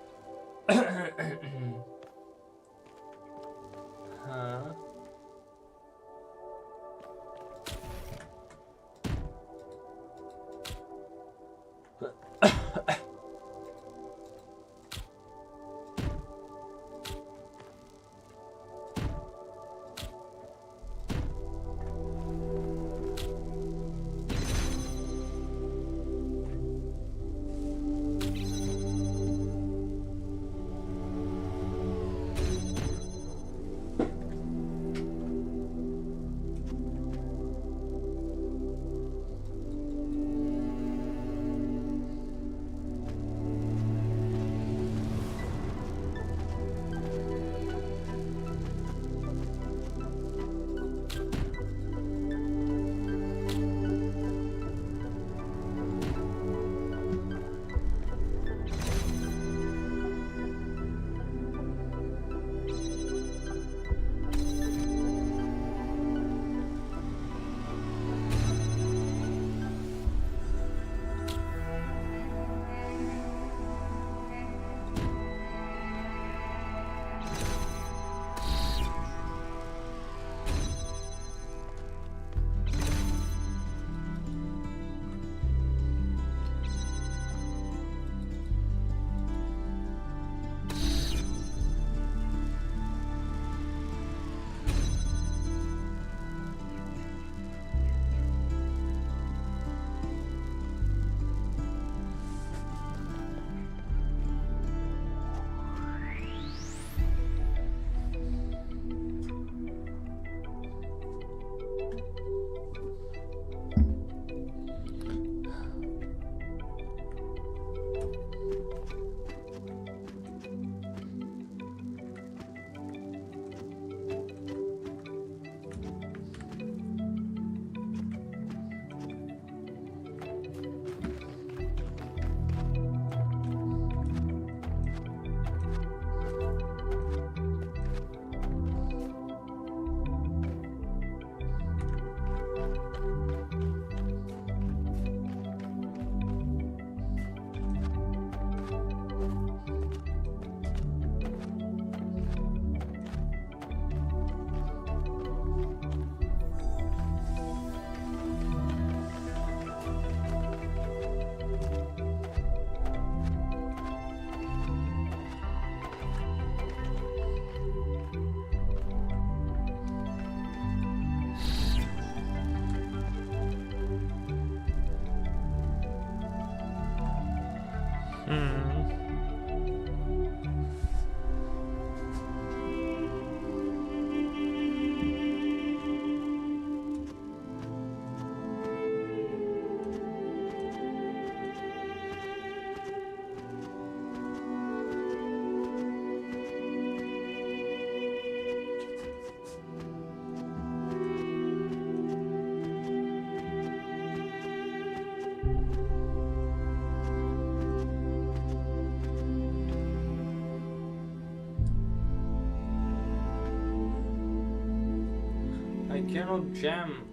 I cannot jam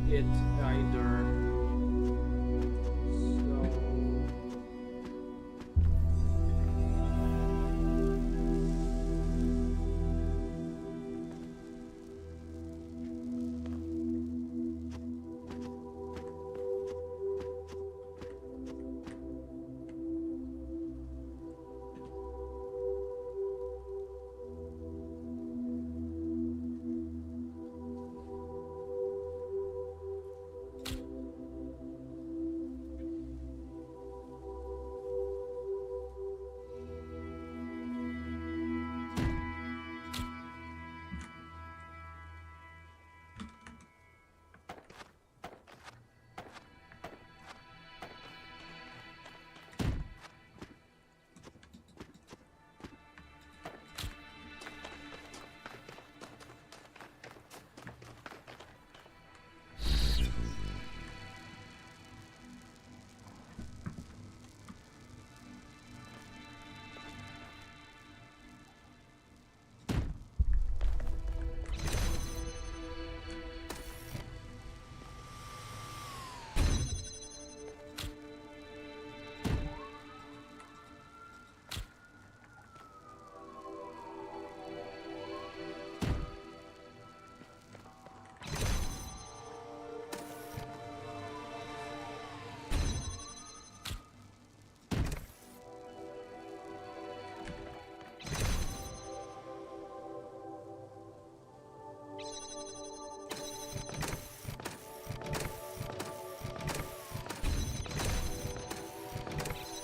it either.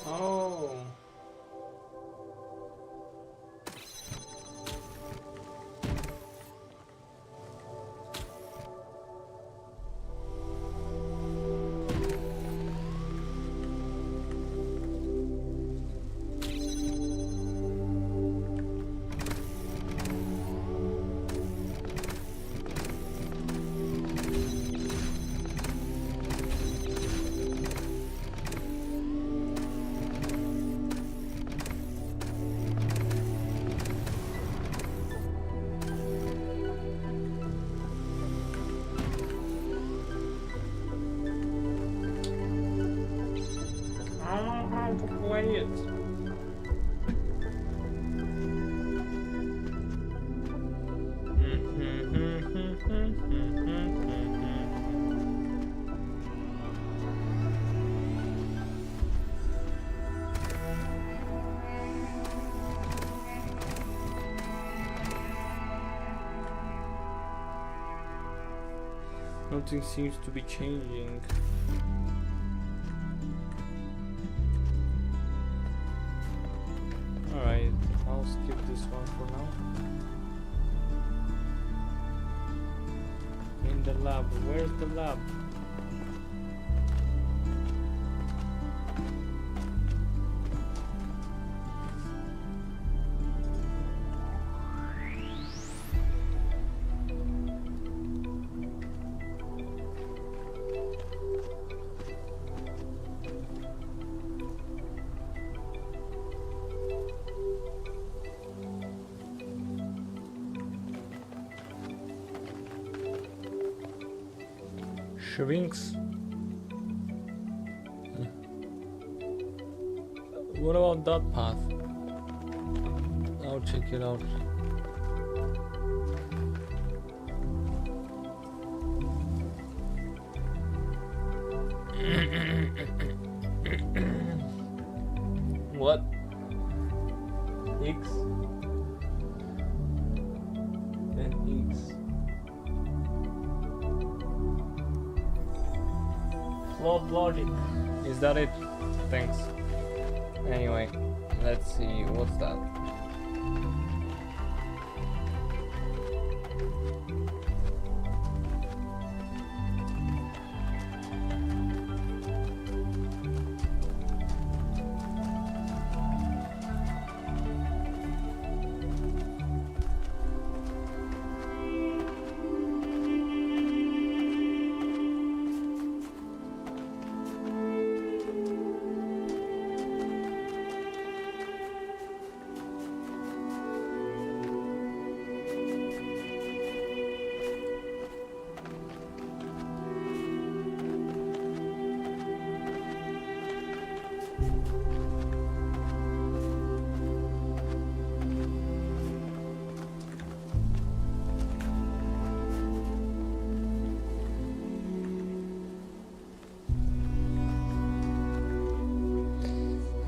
So oh. I don't know how to play it. Nothing seems to be changing. Alright, I'll skip this one for now. In the lab, where's the lab? Shrinks. What about that path? I'll check it out. What? X and X. Flawed logic. Is that it? Thanks. Anyway, let's see, what's that?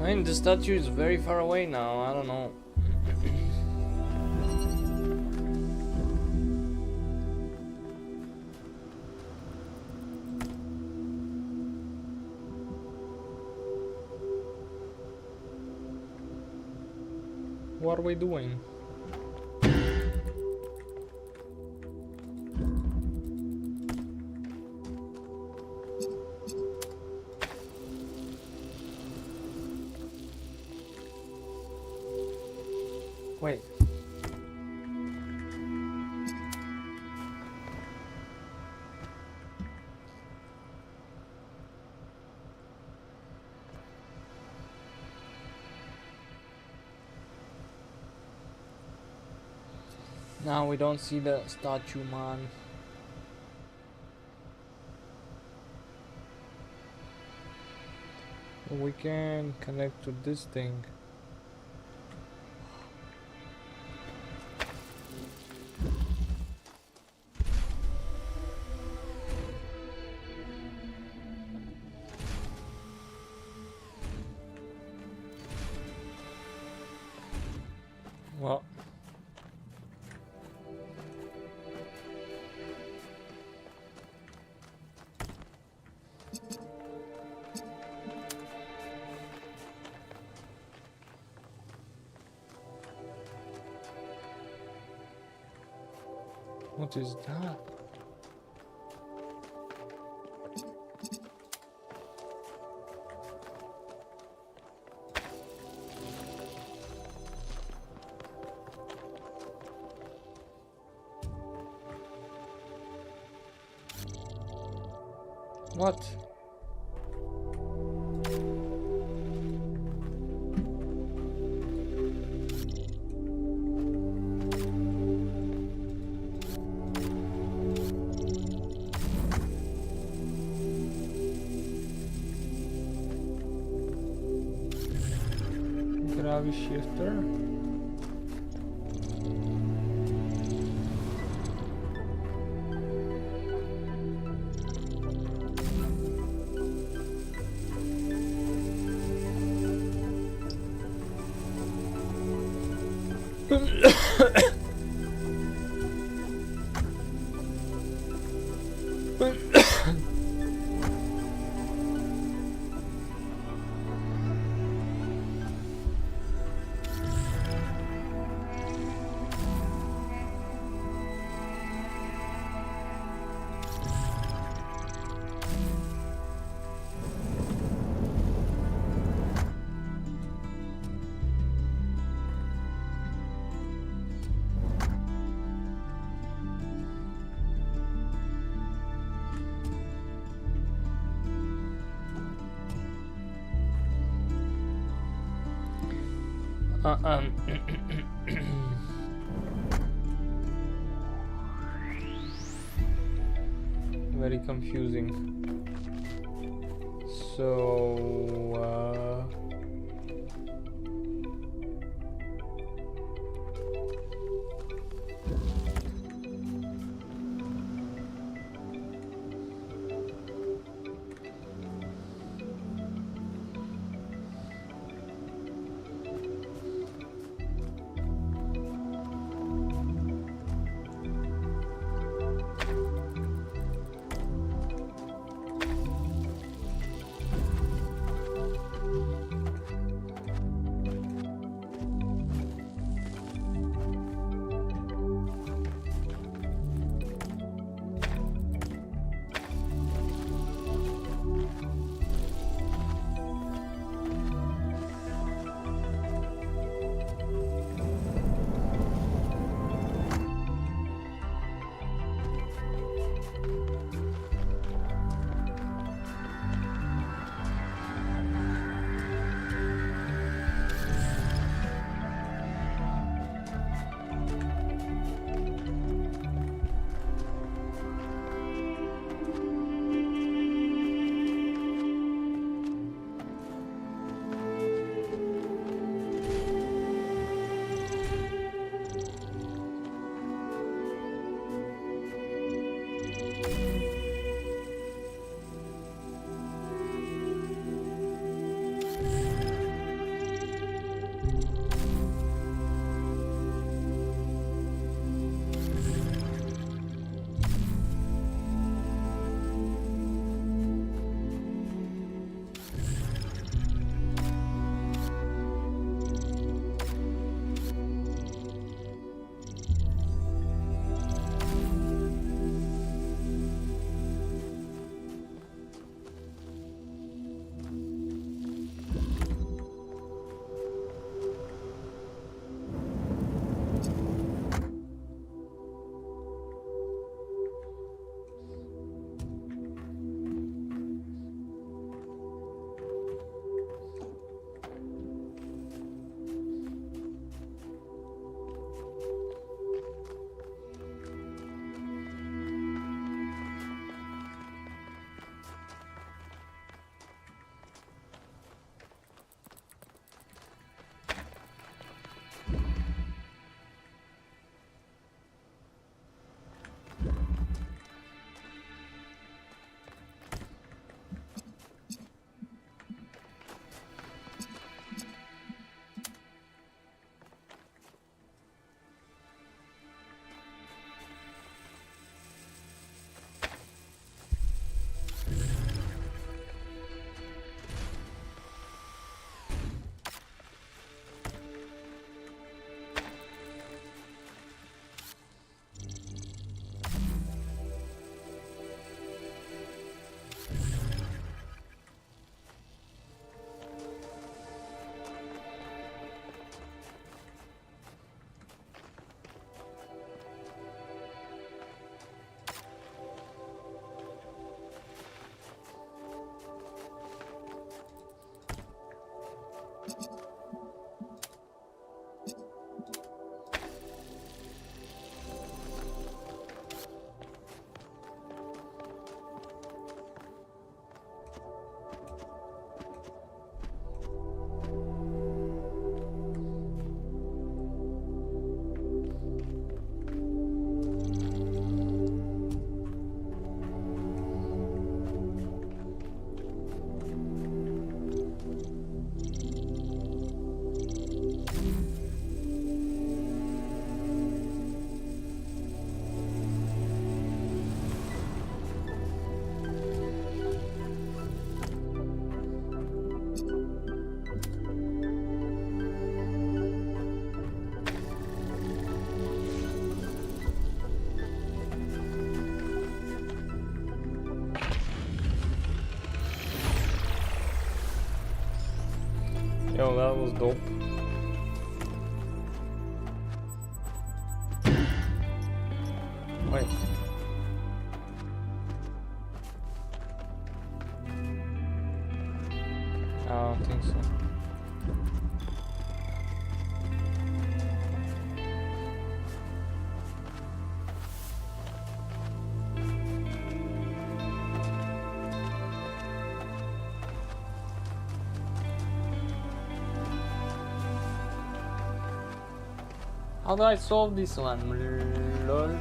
I mean, the statue is very far away now, I don't know. What are we doing? Wait. Now we don't see the statue, man. We can connect to this thing. Well, what is that? What? Gravity shifter. Very confusing. So Yo, that was dope. Wait. I don't think so. How do I solve this one? Lol.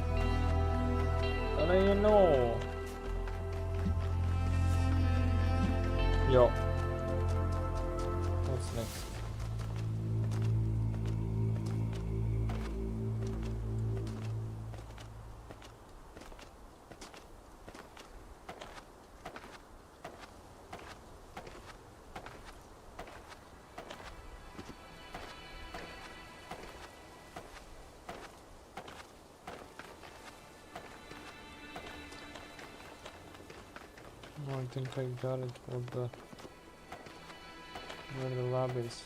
How do you know? Yo. What's next? Oh, I think I got it. Where the lab is.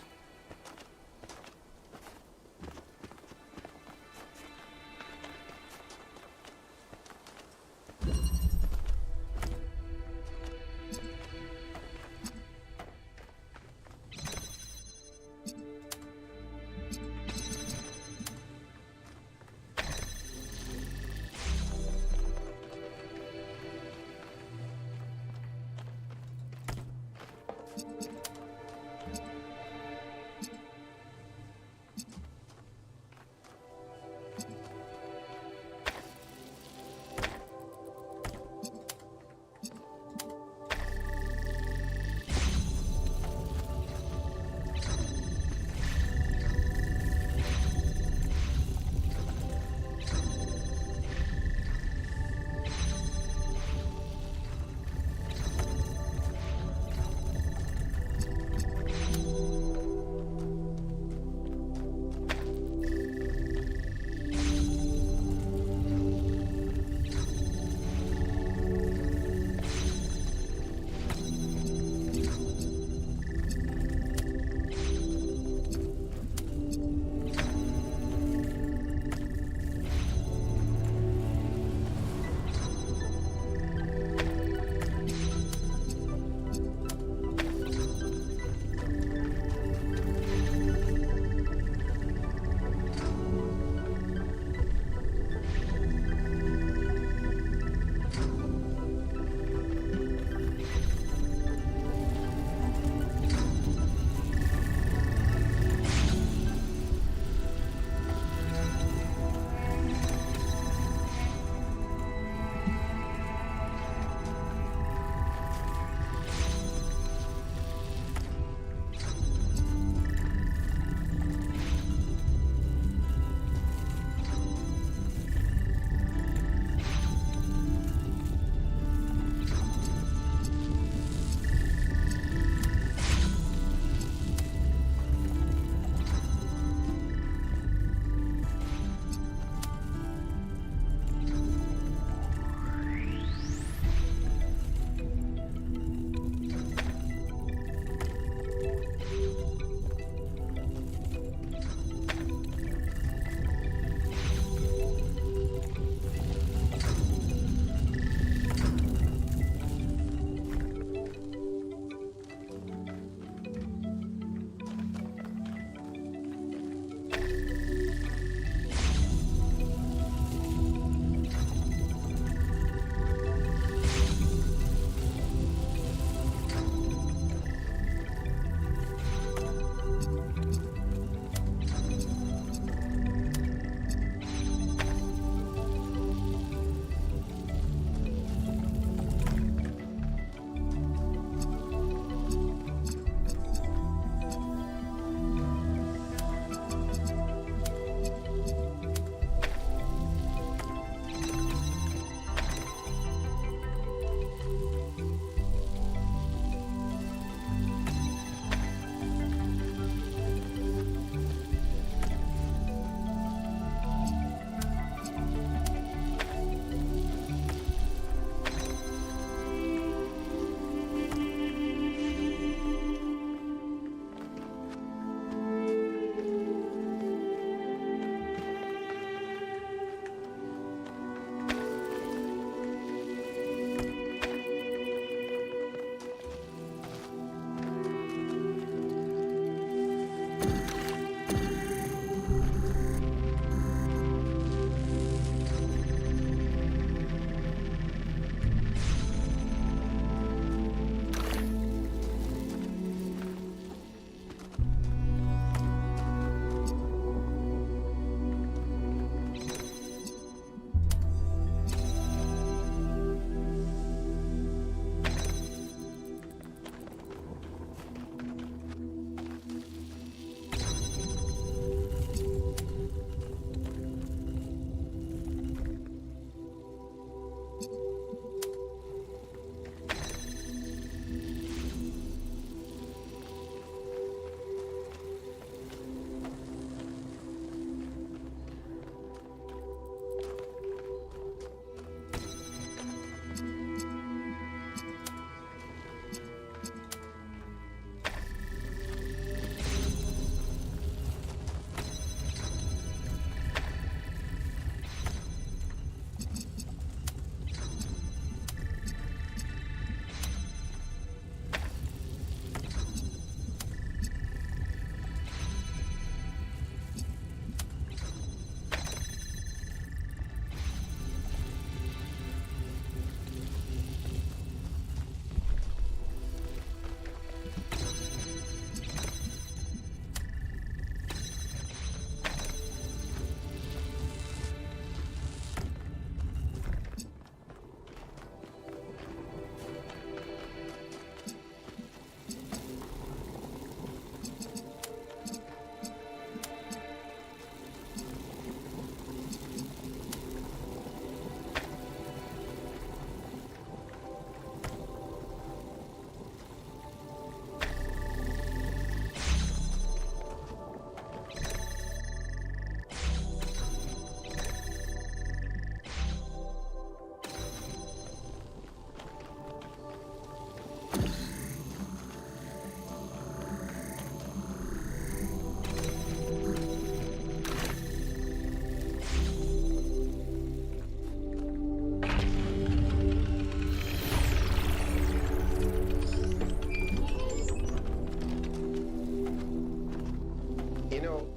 know,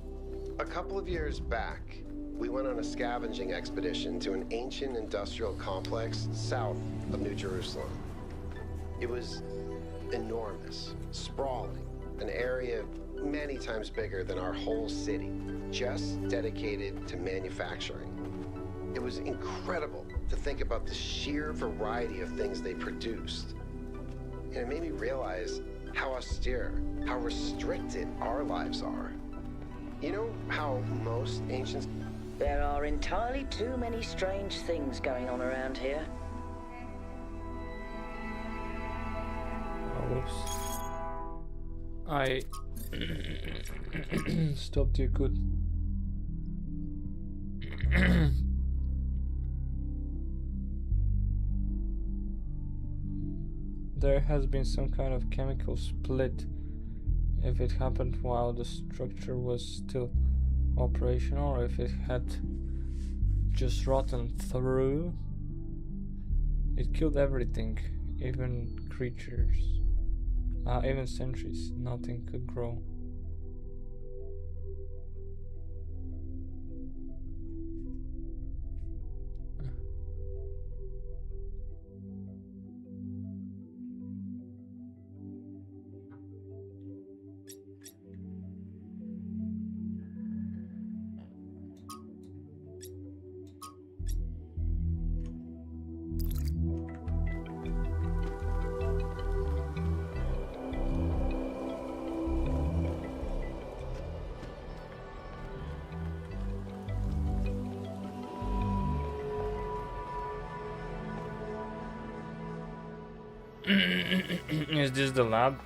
a couple of years back, we went on a scavenging expedition to an ancient industrial complex south of New Jerusalem. It was enormous, sprawling, an area many times bigger than our whole city, just dedicated to manufacturing. It was incredible to think about the sheer variety of things they produced. And it made me realize how austere, how restricted our lives are. You know how most ancient... There are entirely too many strange things going on around here. Oh, whoops. I stopped you good. There has been some kind of chemical split. If it happened while the structure was still operational, or if it had just rotten through. It killed everything, even creatures, even sentries. Nothing could grow. Is this the lab?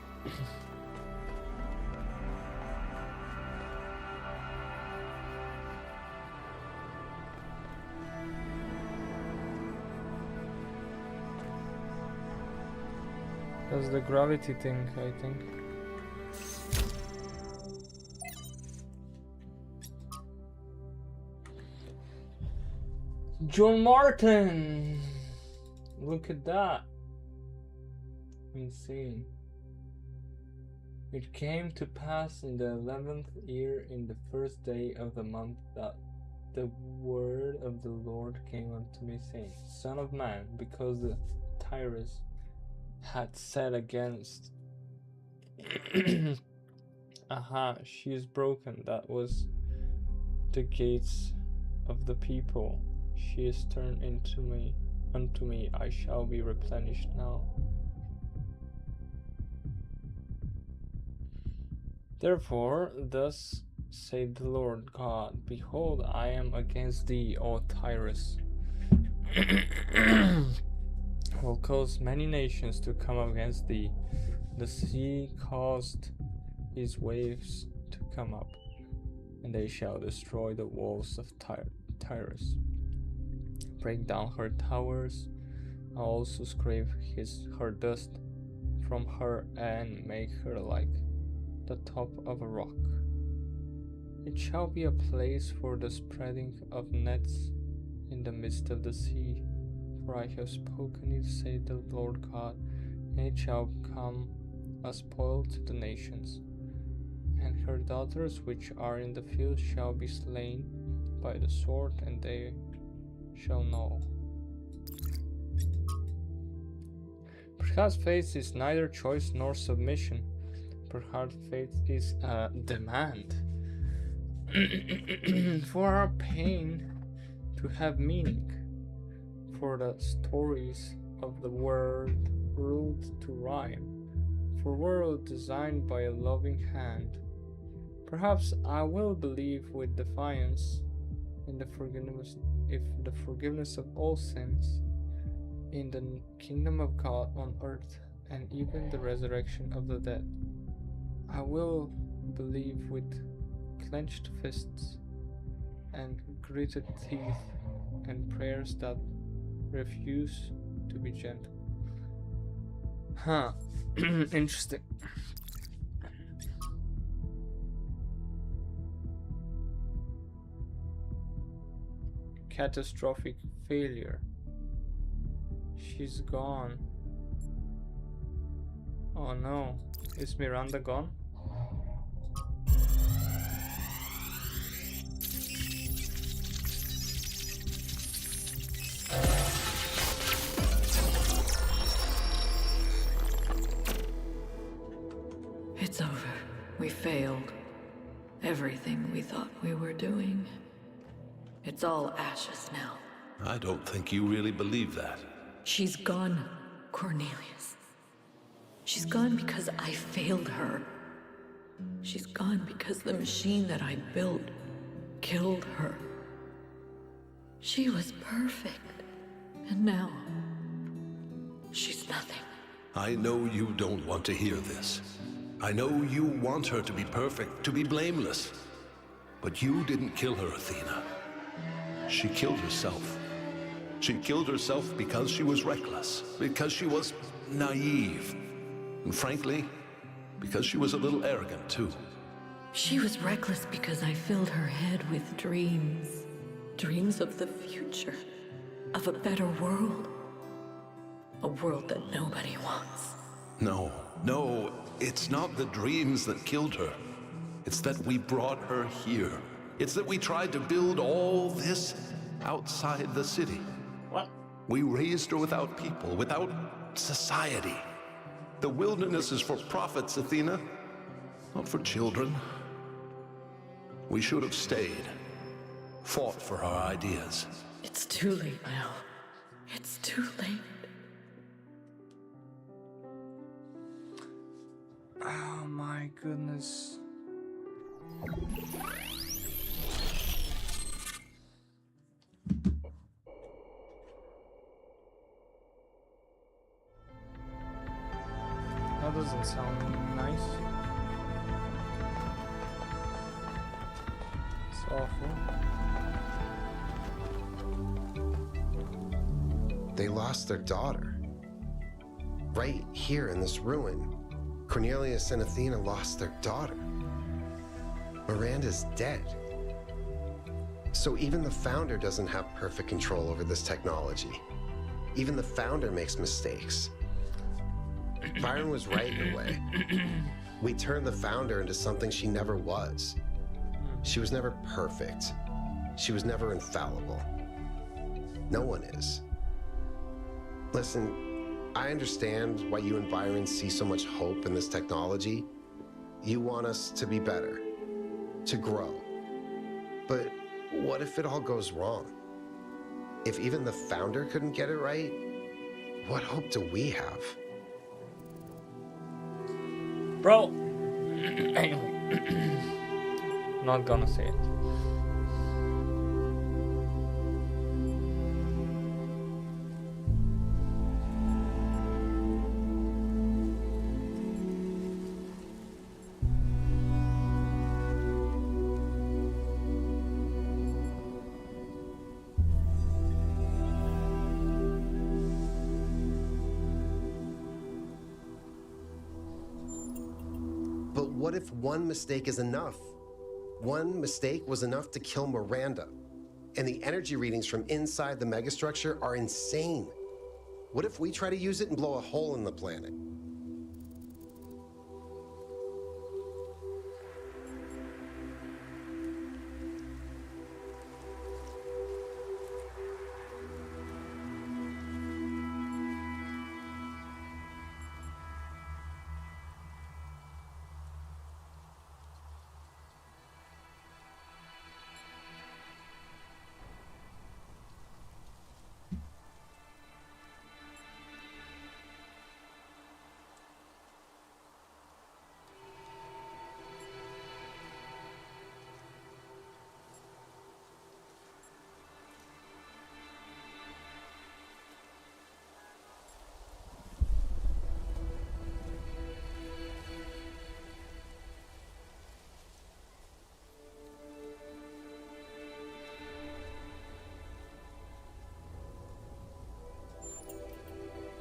That's the gravity thing, I think. John Martin! Look at that. Insane. It came to pass in the 11th year, in the first day of the month, that the word of the Lord came unto me, saying, Son of man, because the Tyrus had said against aha, she is broken, that was the gates of the people. She is turned unto me, I shall be replenished now. Therefore, thus saith the Lord God, Behold, I am against thee, O Tyrus. Will cause many nations to come against thee. The sea caused his waves to come up, and they shall destroy the walls of Tyrus, break down her towers, and also scrape her dust from her, and make her like the top of a rock. It shall be a place for the spreading of nets in the midst of the sea. For I have spoken it, saith the Lord God, and it shall become a spoil to the nations. And her daughters which are in the field shall be slain by the sword, and they shall know. Perhaps faith is neither choice nor submission. Perhaps faith is a demand for our pain to have meaning, for the stories of the world to rhyme, for world designed by a loving hand. Perhaps I will believe with defiance in the forgiveness of all sins, in the kingdom of God on earth, and even the resurrection of the dead. I will believe with clenched fists and gritted teeth and prayers that refuse to be gentle. Huh. Interesting. Catastrophic failure. She's gone. Oh no. Is Miranda gone? It's over. We failed. Everything we thought we were doing. It's all ashes now. I don't think you really believe that. She's gone, Cornelius. She's gone because I failed her. She's gone because the machine that I built killed her. She was perfect. And now, she's nothing. I know you don't want to hear this. I know you want her to be perfect, to be blameless. But you didn't kill her, Athena. She killed herself. She killed herself because she was reckless, because she was naive, and frankly, because she was a little arrogant, too. She was reckless because I filled her head with dreams. Dreams of the future. Of a better world. A world that nobody wants. No, it's not the dreams that killed her. It's that we brought her here. It's that we tried to build all this outside the city. What? We raised her without people, without society. The wilderness is for prophets, Athena, not for children. We should have stayed, fought for our ideas. It's too late now. It's too late. Oh my goodness. That doesn't sound nice. It's awful. They lost their daughter. Right here in this ruin, Cornelius and Athena lost their daughter. Miranda's dead. So even the founder doesn't have perfect control over this technology. Even the founder makes mistakes. Byron was right in a way. We turned the founder into something she never was. She was never perfect. She was never infallible. No one is. Listen, I understand why you and Byron see so much hope in this technology. You want us to be better, to grow. But what if it all goes wrong? If even the founder couldn't get it right, what hope do we have? Bro! Anyway. Not gonna say it. But what if one mistake is enough? One mistake was enough to kill Miranda. And the energy readings from inside the megastructure are insane. What if we try to use it and blow a hole in the planet?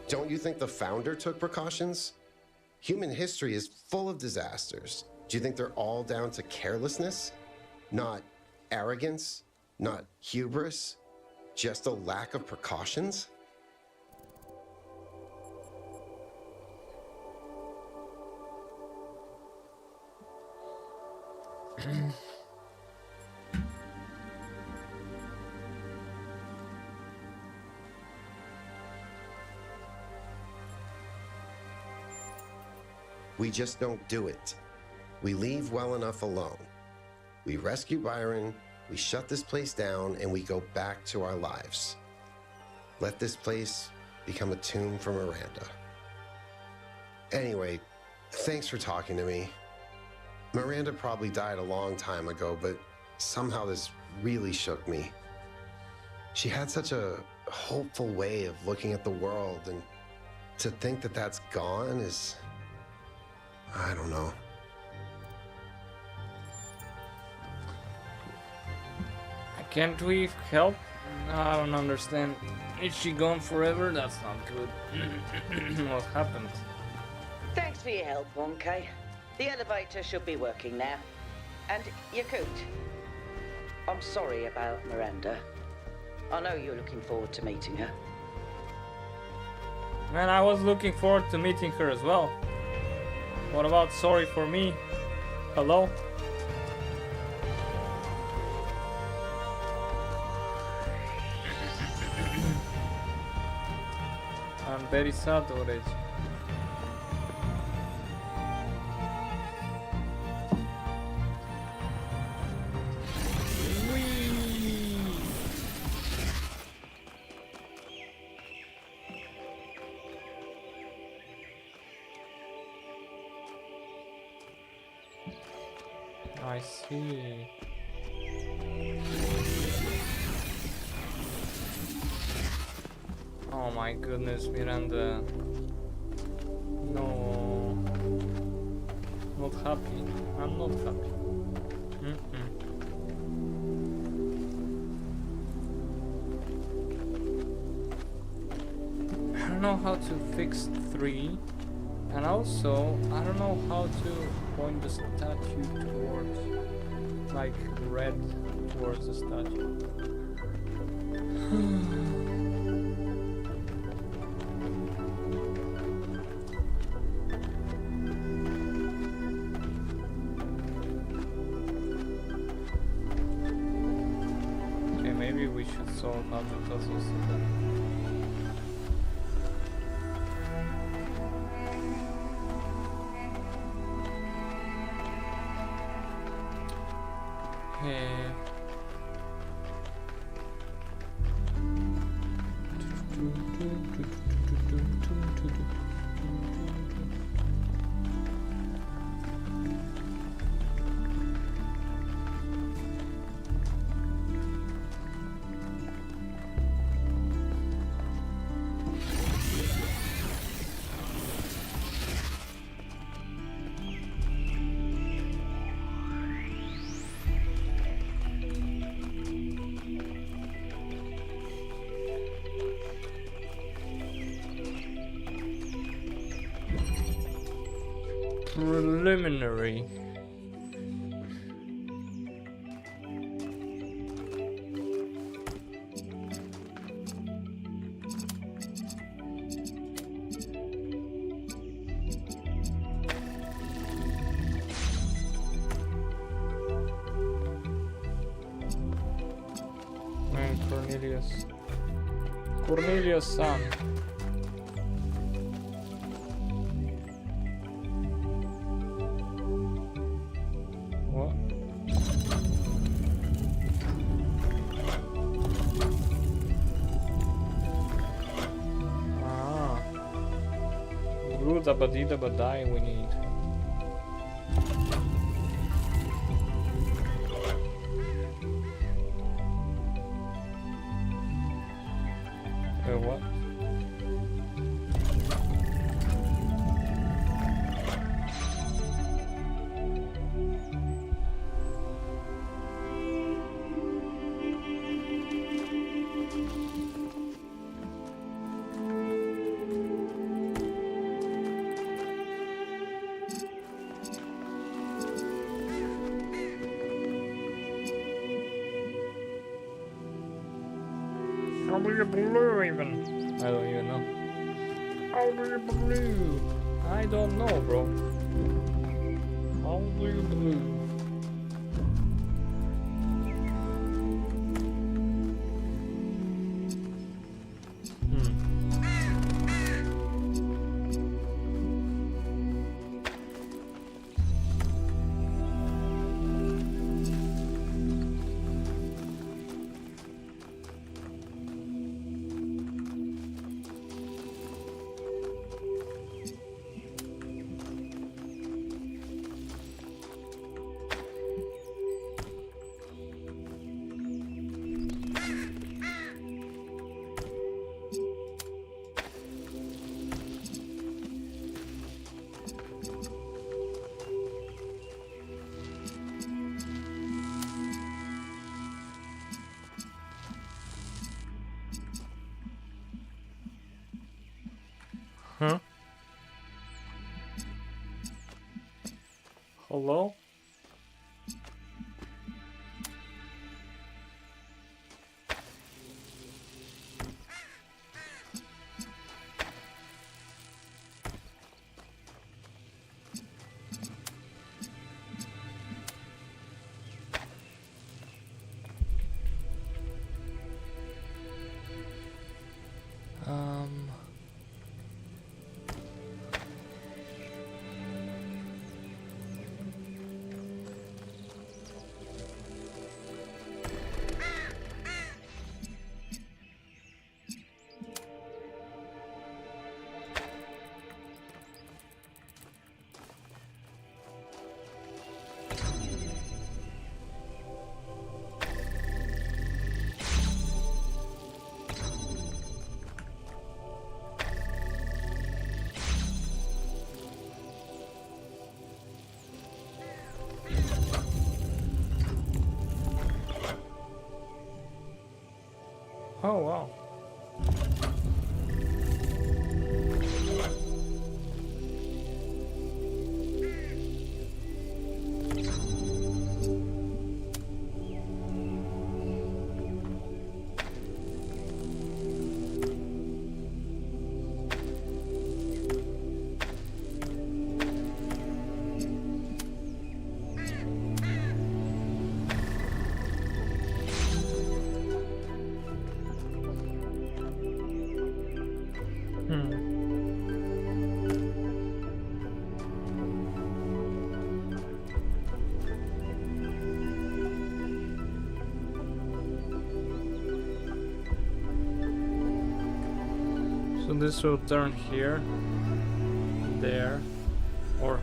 Don't you think the founder took precautions? Human history is full of disasters. Do you think they're all down to carelessness? Not arrogance? Not hubris? Just a lack of precautions? We just don't do it. We leave well enough alone. We rescue Byron, we shut this place down, and we go back to our lives. Let this place become a tomb for Miranda. Anyway, thanks for talking to me. Miranda probably died a long time ago, but somehow this really shook me. She had such a hopeful way of looking at the world, and to think that that's gone is... I don't know. Can't we help? I don't understand. Is she gone forever? That's not good. What happened? Thanks for your help, 1K. The elevator should be working now. And Yakut, I'm sorry about Miranda. I know you're looking forward to meeting her. Man, I was looking forward to meeting her as well. What about sorry for me? Hello? I'm very sad already. I see. Oh my goodness, Miranda. No. Not happy. I'm not happy. I don't know how to fix 3. And also, I don't know how to point the statue towards, like, red towards the statue. Okay, maybe we should solve how to puzzles then. Preliminary. And Cornelius' son. Badida badai we need. What? I'll be blue even. I don't even know. I'll be blue. I don't know, bro. I'll be blue. Hello? Oh wow. So this will turn here, there, or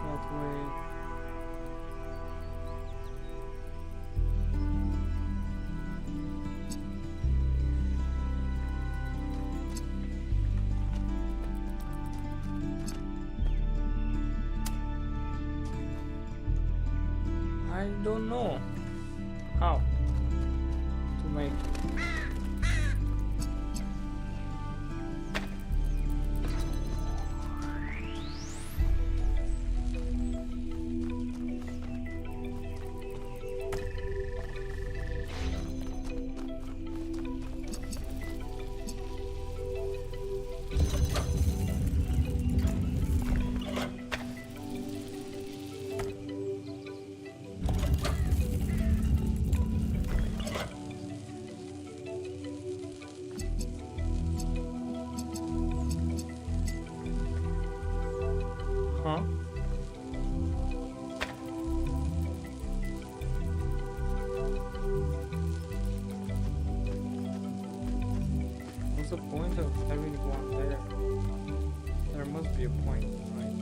that way. I don't know how to make it. Huh? What's the point of having one there? There must be a point, right?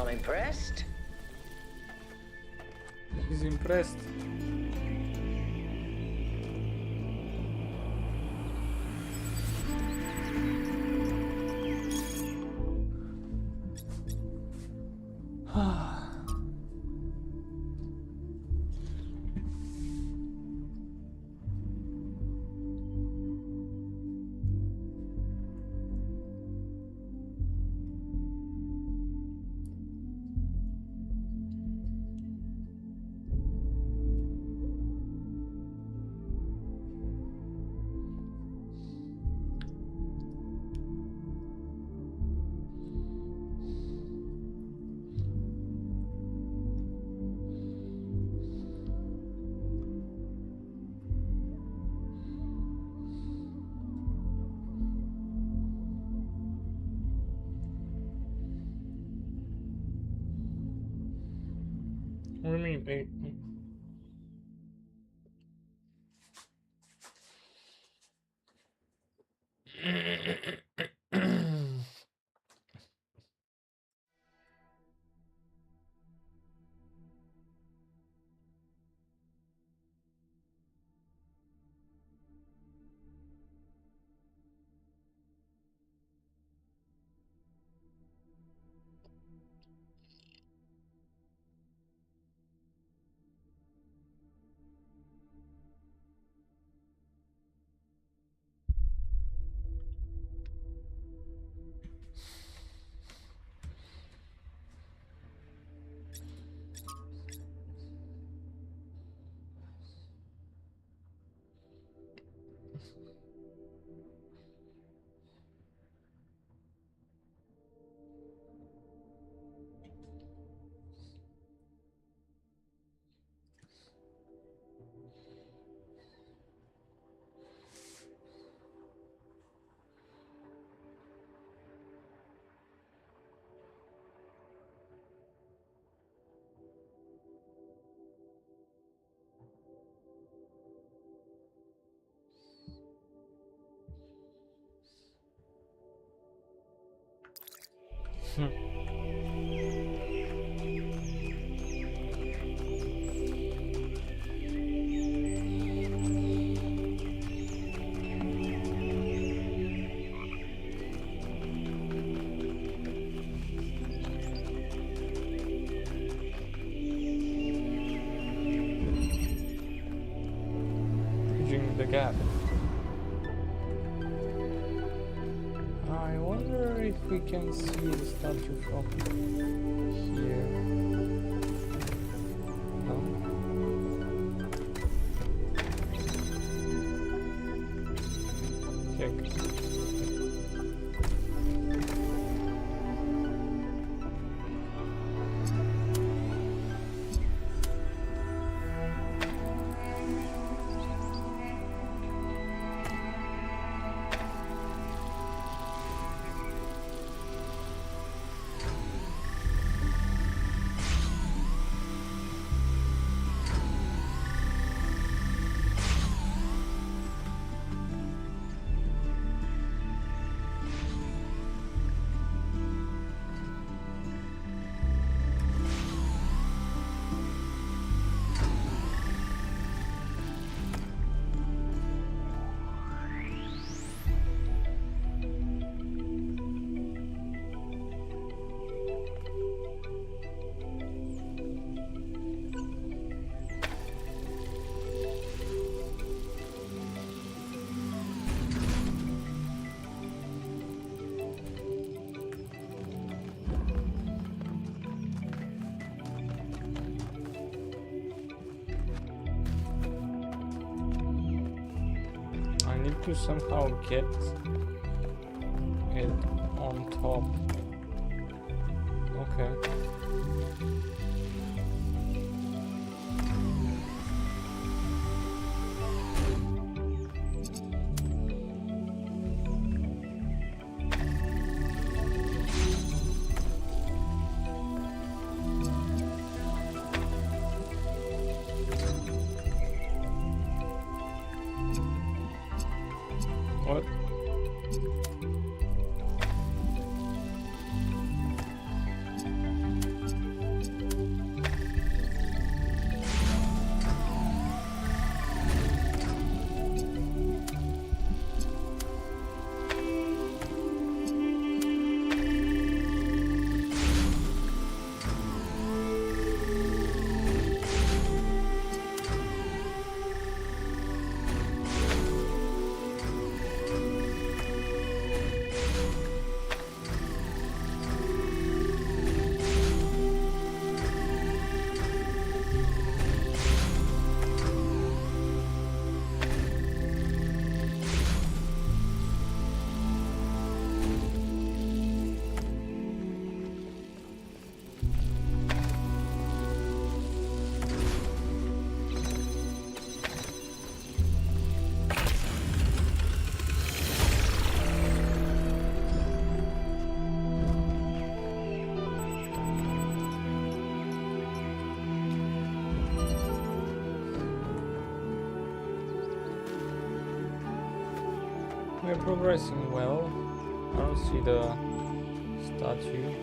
I'm impressed. He's impressed. What do you mean, babe? Bridging the gap. I wonder if we can see the statue from here. No? Check. To somehow get it on top. Okay. What? We're progressing well. I don't see the statue.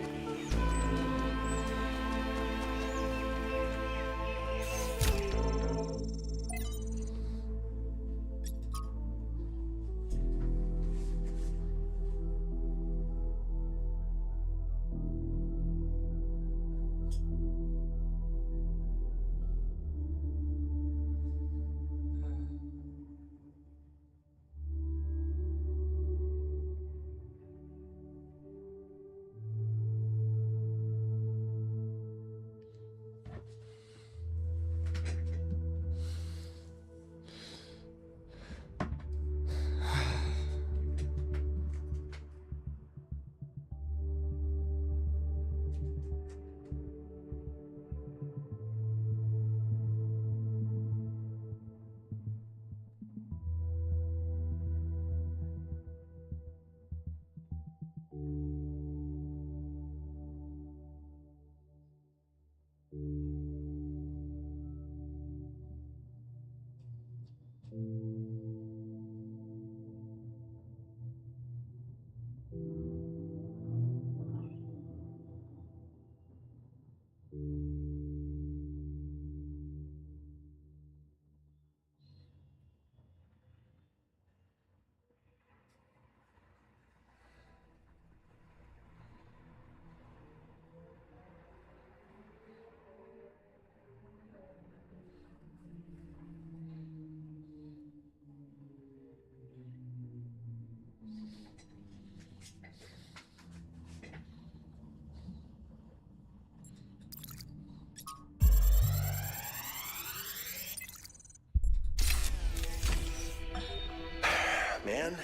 Man,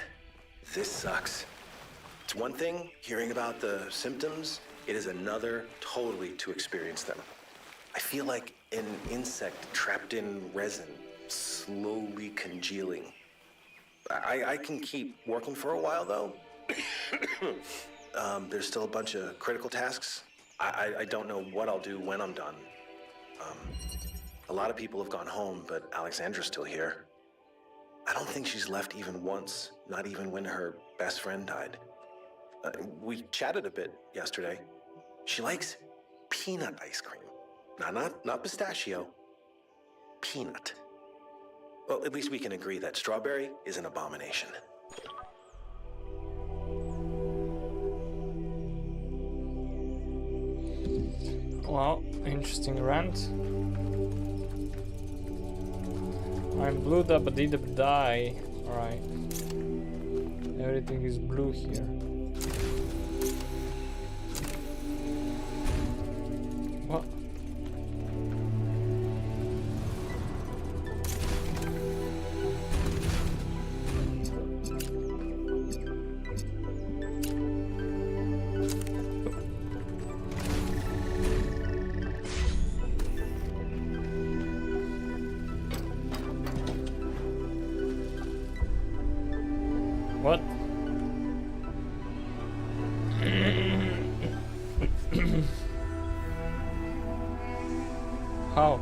this sucks. It's one thing hearing about the symptoms, it is another totally to experience them. I feel like an insect trapped in resin, slowly congealing. I can keep working for a while though. There's still a bunch of critical tasks. I don't know what I'll do when I'm done. A lot of people have gone home, but Alexandra's still here. I don't think she's left even once, not even when her best friend died. We chatted a bit yesterday. She likes peanut ice cream. Not pistachio. Peanut. Well, at least we can agree that strawberry is an abomination. Well, interesting rant. I'm blue da ba dee da ba die. Alright. Everything is blue here. What? What? How?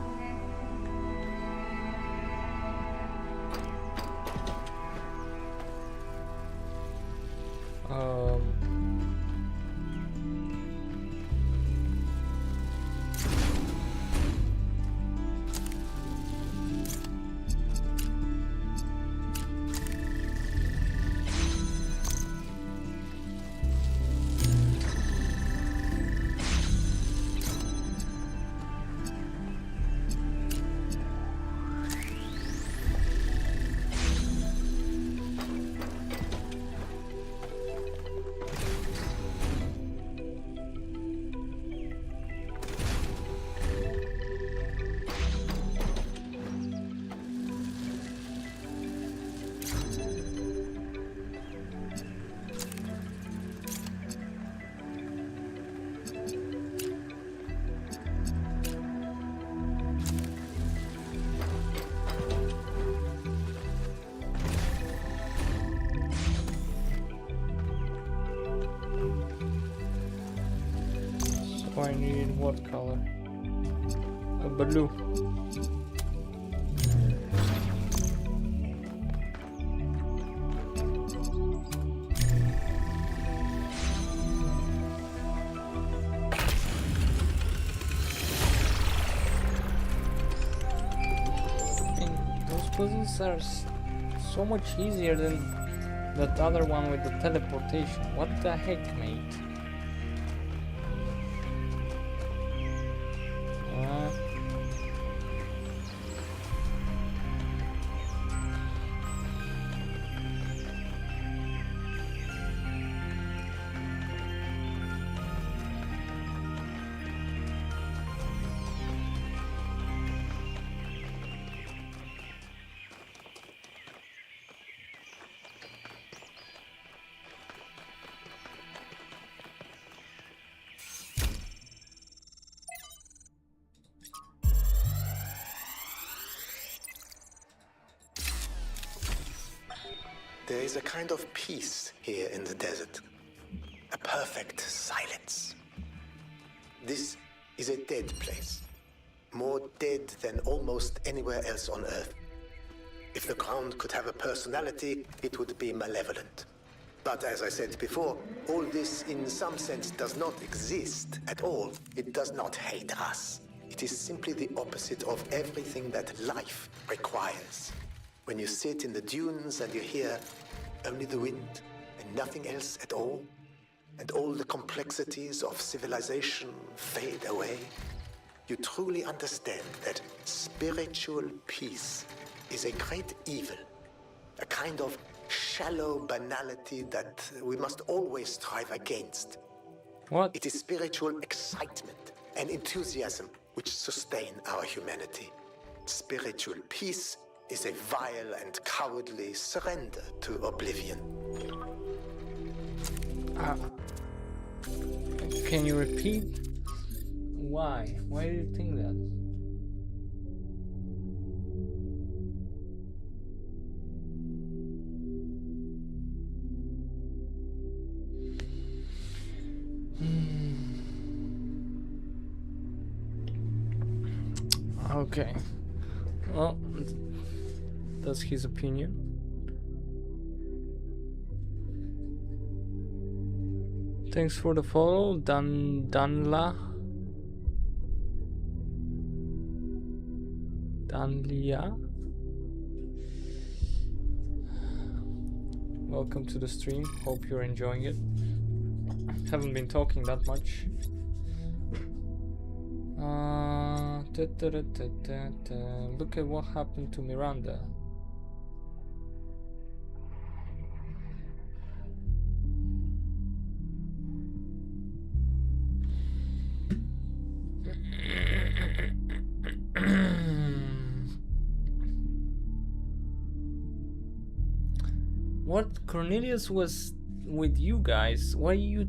I need what color? A blue. puzzles are so much easier than that other one with the teleportation. What the heck, mate? There is a kind of peace here in the desert. A perfect silence. This is a dead place. More dead than almost anywhere else on Earth. If the ground could have a personality, it would be malevolent. But as I said before, all this in some sense does not exist at all. It does not hate us. It is simply the opposite of everything that life requires. When you sit in the dunes and you hear only the wind and nothing else at all, and all the complexities of civilization fade away, you truly understand that spiritual peace is a great evil, a kind of shallow banality that we must always strive against. What? It is spiritual excitement and enthusiasm which sustain our humanity. Spiritual peace is a vile and cowardly surrender to oblivion. Can you repeat? Why? Why do you think that? Okay. Well, that's his opinion. Thanks for the follow, Danlia. Welcome to the stream. Hope you're enjoying it. Haven't been talking that much. Look at what happened to Miranda. What? Cornelius was with you guys? Why you...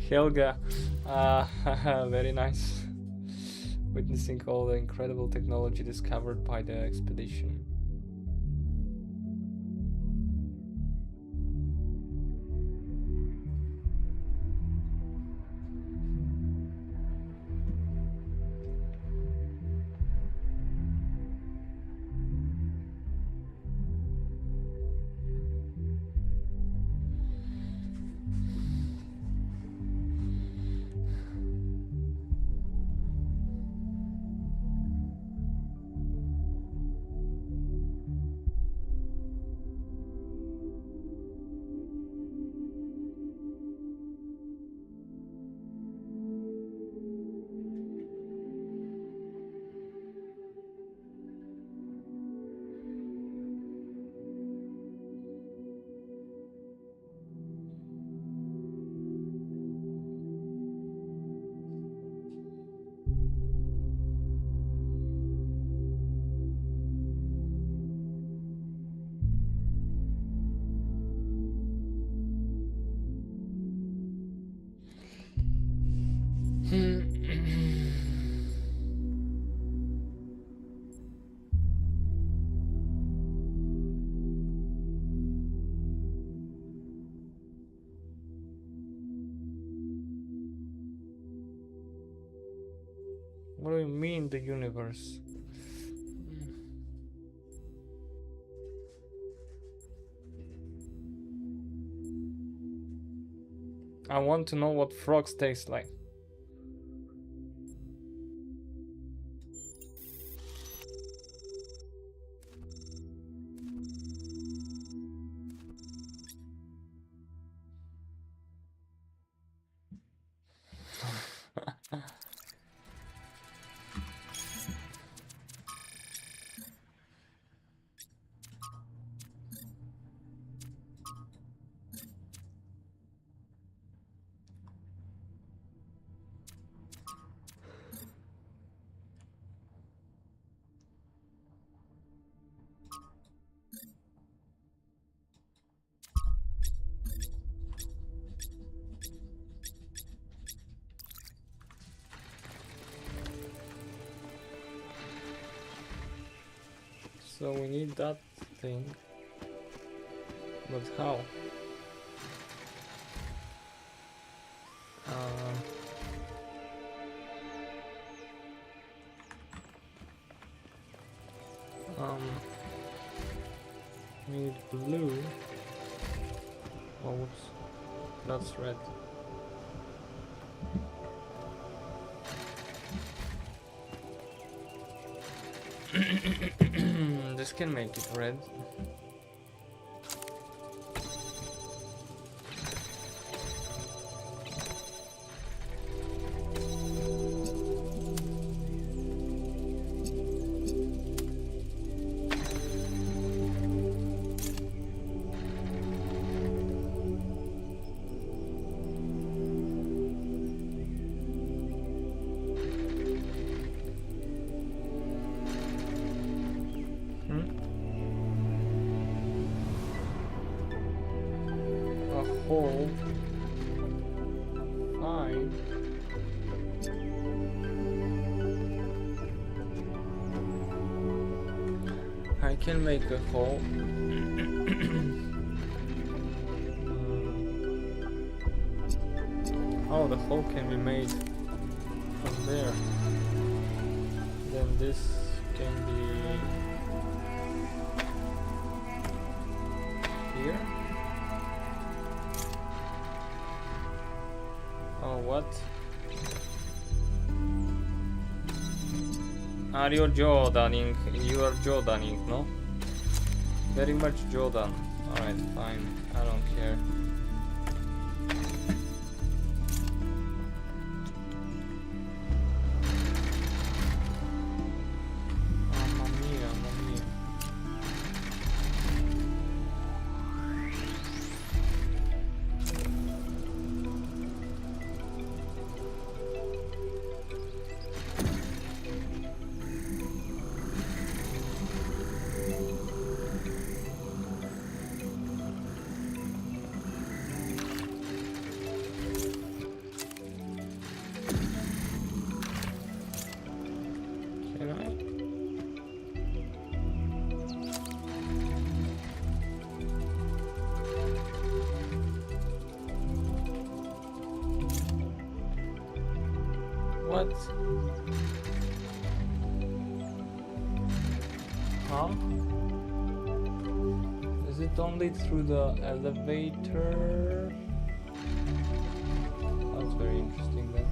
Helga, very nice. Witnessing all the incredible technology discovered by the expedition. What do you mean the universe? I want to know what frogs taste like. So we need that thing, but how? We need blue. Oh, whoops, that's red. This can make it red. Hole. Fine. I can make a hole. Oh, the hole can be made from there. Then this can be here. Oh, what? Are you Jordaning? You are Jordaning, no? Very much Jordan. Alright, fine. I don't care. Mamma mia, mamma mia. What? Huh? Is it only through the elevator? That's very interesting then.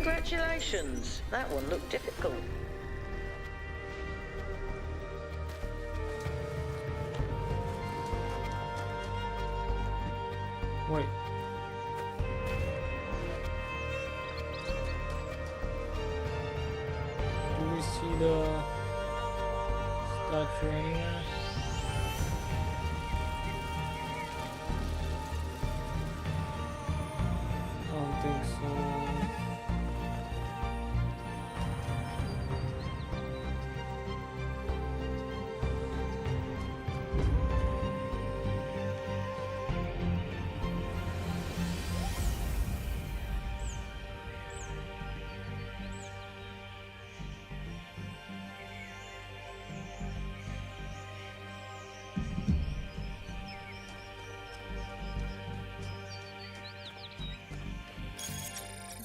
Congratulations. That one looked difficult. Wait. Do we see the statue anywhere? I don't think so.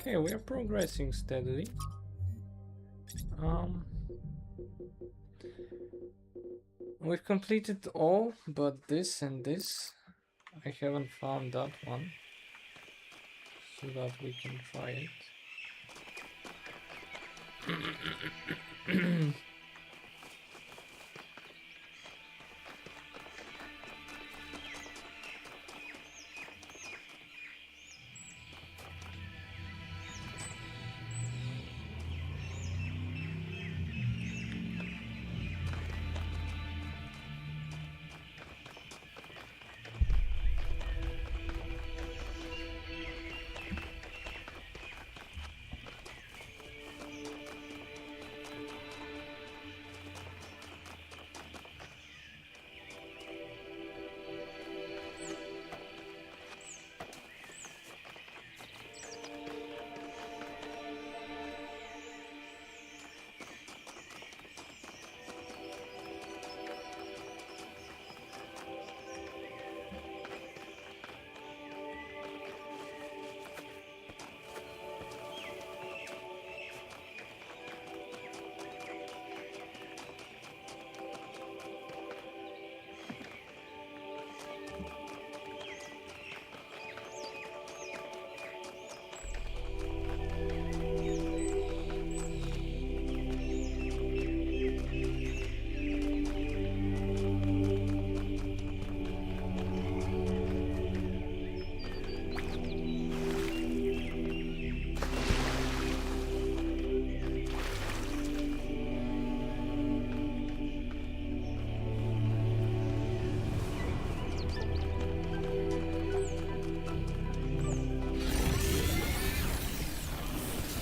Okay, we are progressing steadily. We've completed all but this and this. I haven't found that one, so that we can try it.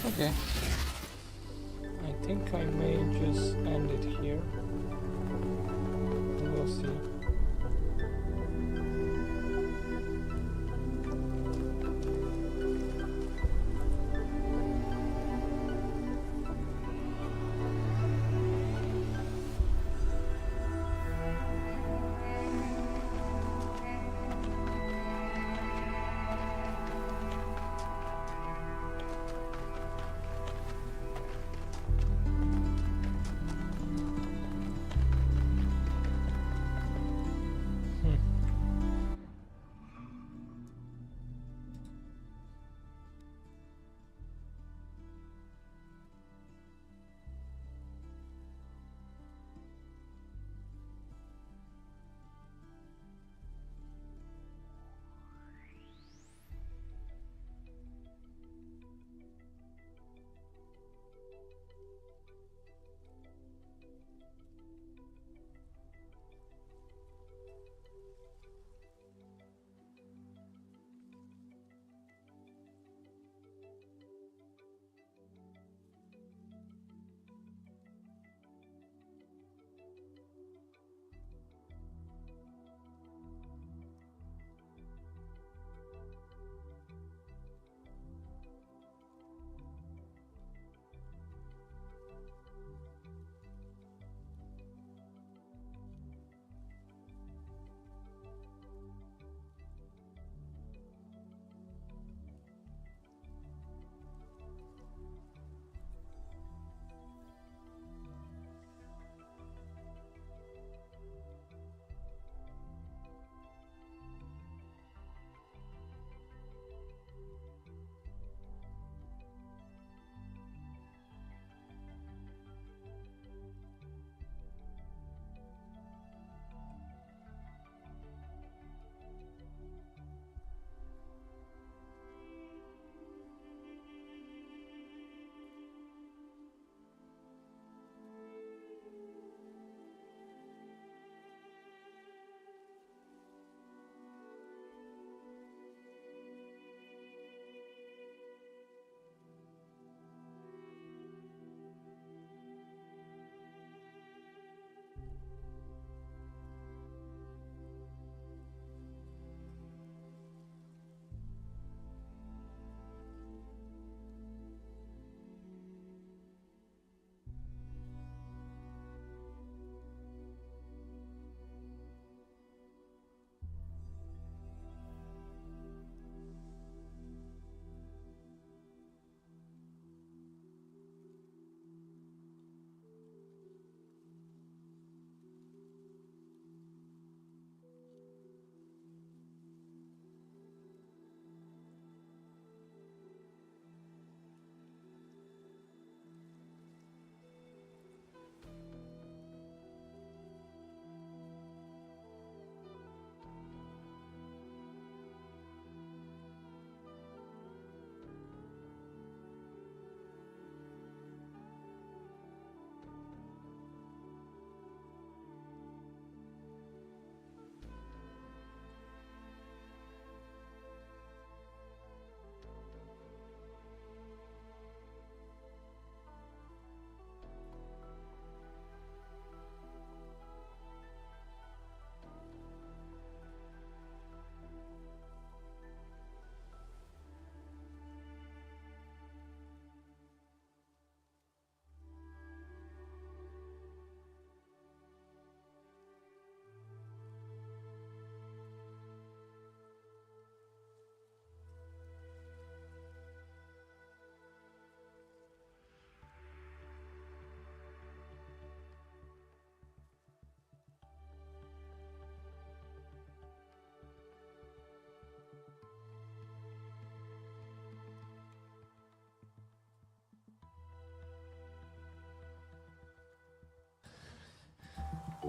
Okay. I think I may just end it here. We'll see.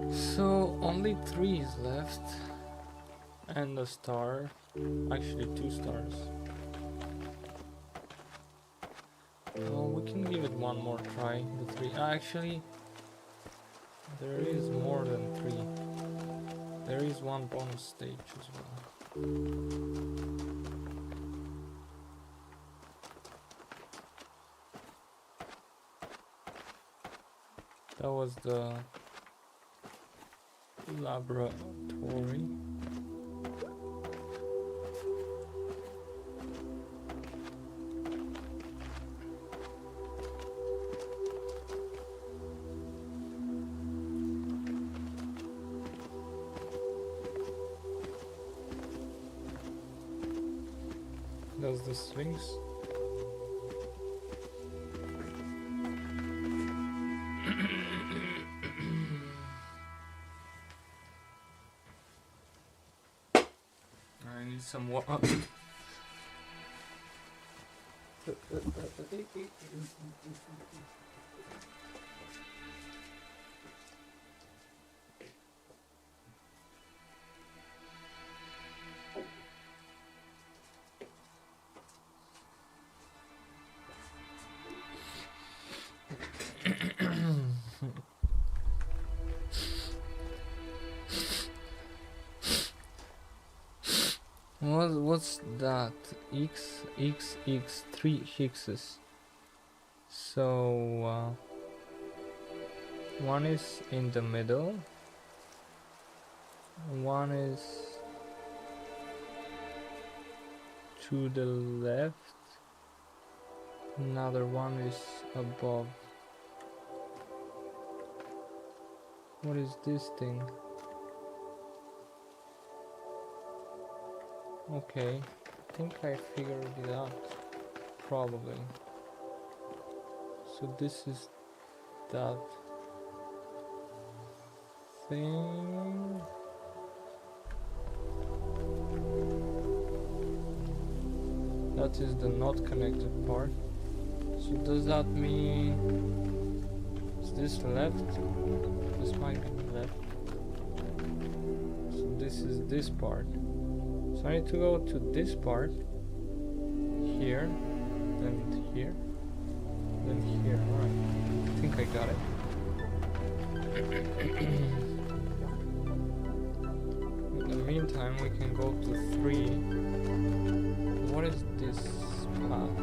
So only 3 is left, and a star, actually 2 stars. Oh, we can give it one more try, the 3. Actually, there is more than 3. There is one bonus stage as well. That was the laboratory. That's the Sphinx. I need some water. What's that? X 3 hexes. So one is in the middle, one is to the left, another one is above. What is this thing? Okay, I think I figured it out, probably. So this is that thing. That is the not connected part. So does that mean, is this left? This might be left. So this is this part. So I need to go to this part, here, then here, then here. Alright, I think I got it. In the meantime, we can go to 3. What is this path?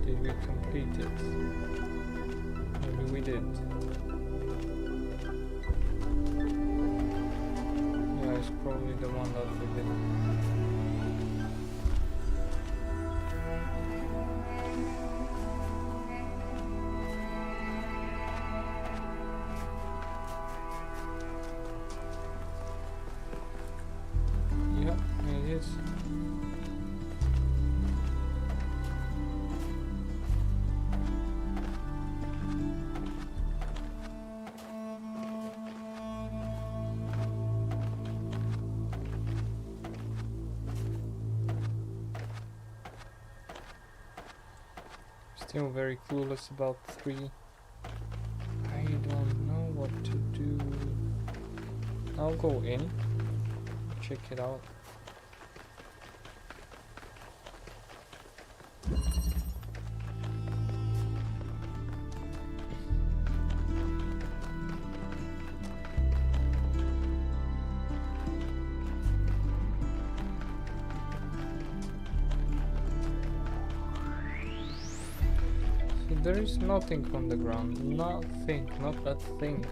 Did we complete it? Maybe we did. It's probably the one that we did. Yeah, it is. Still very clueless about 3. I don't know what to do. I'll go in, check it out. There is nothing on the ground. Nothing, not a thing.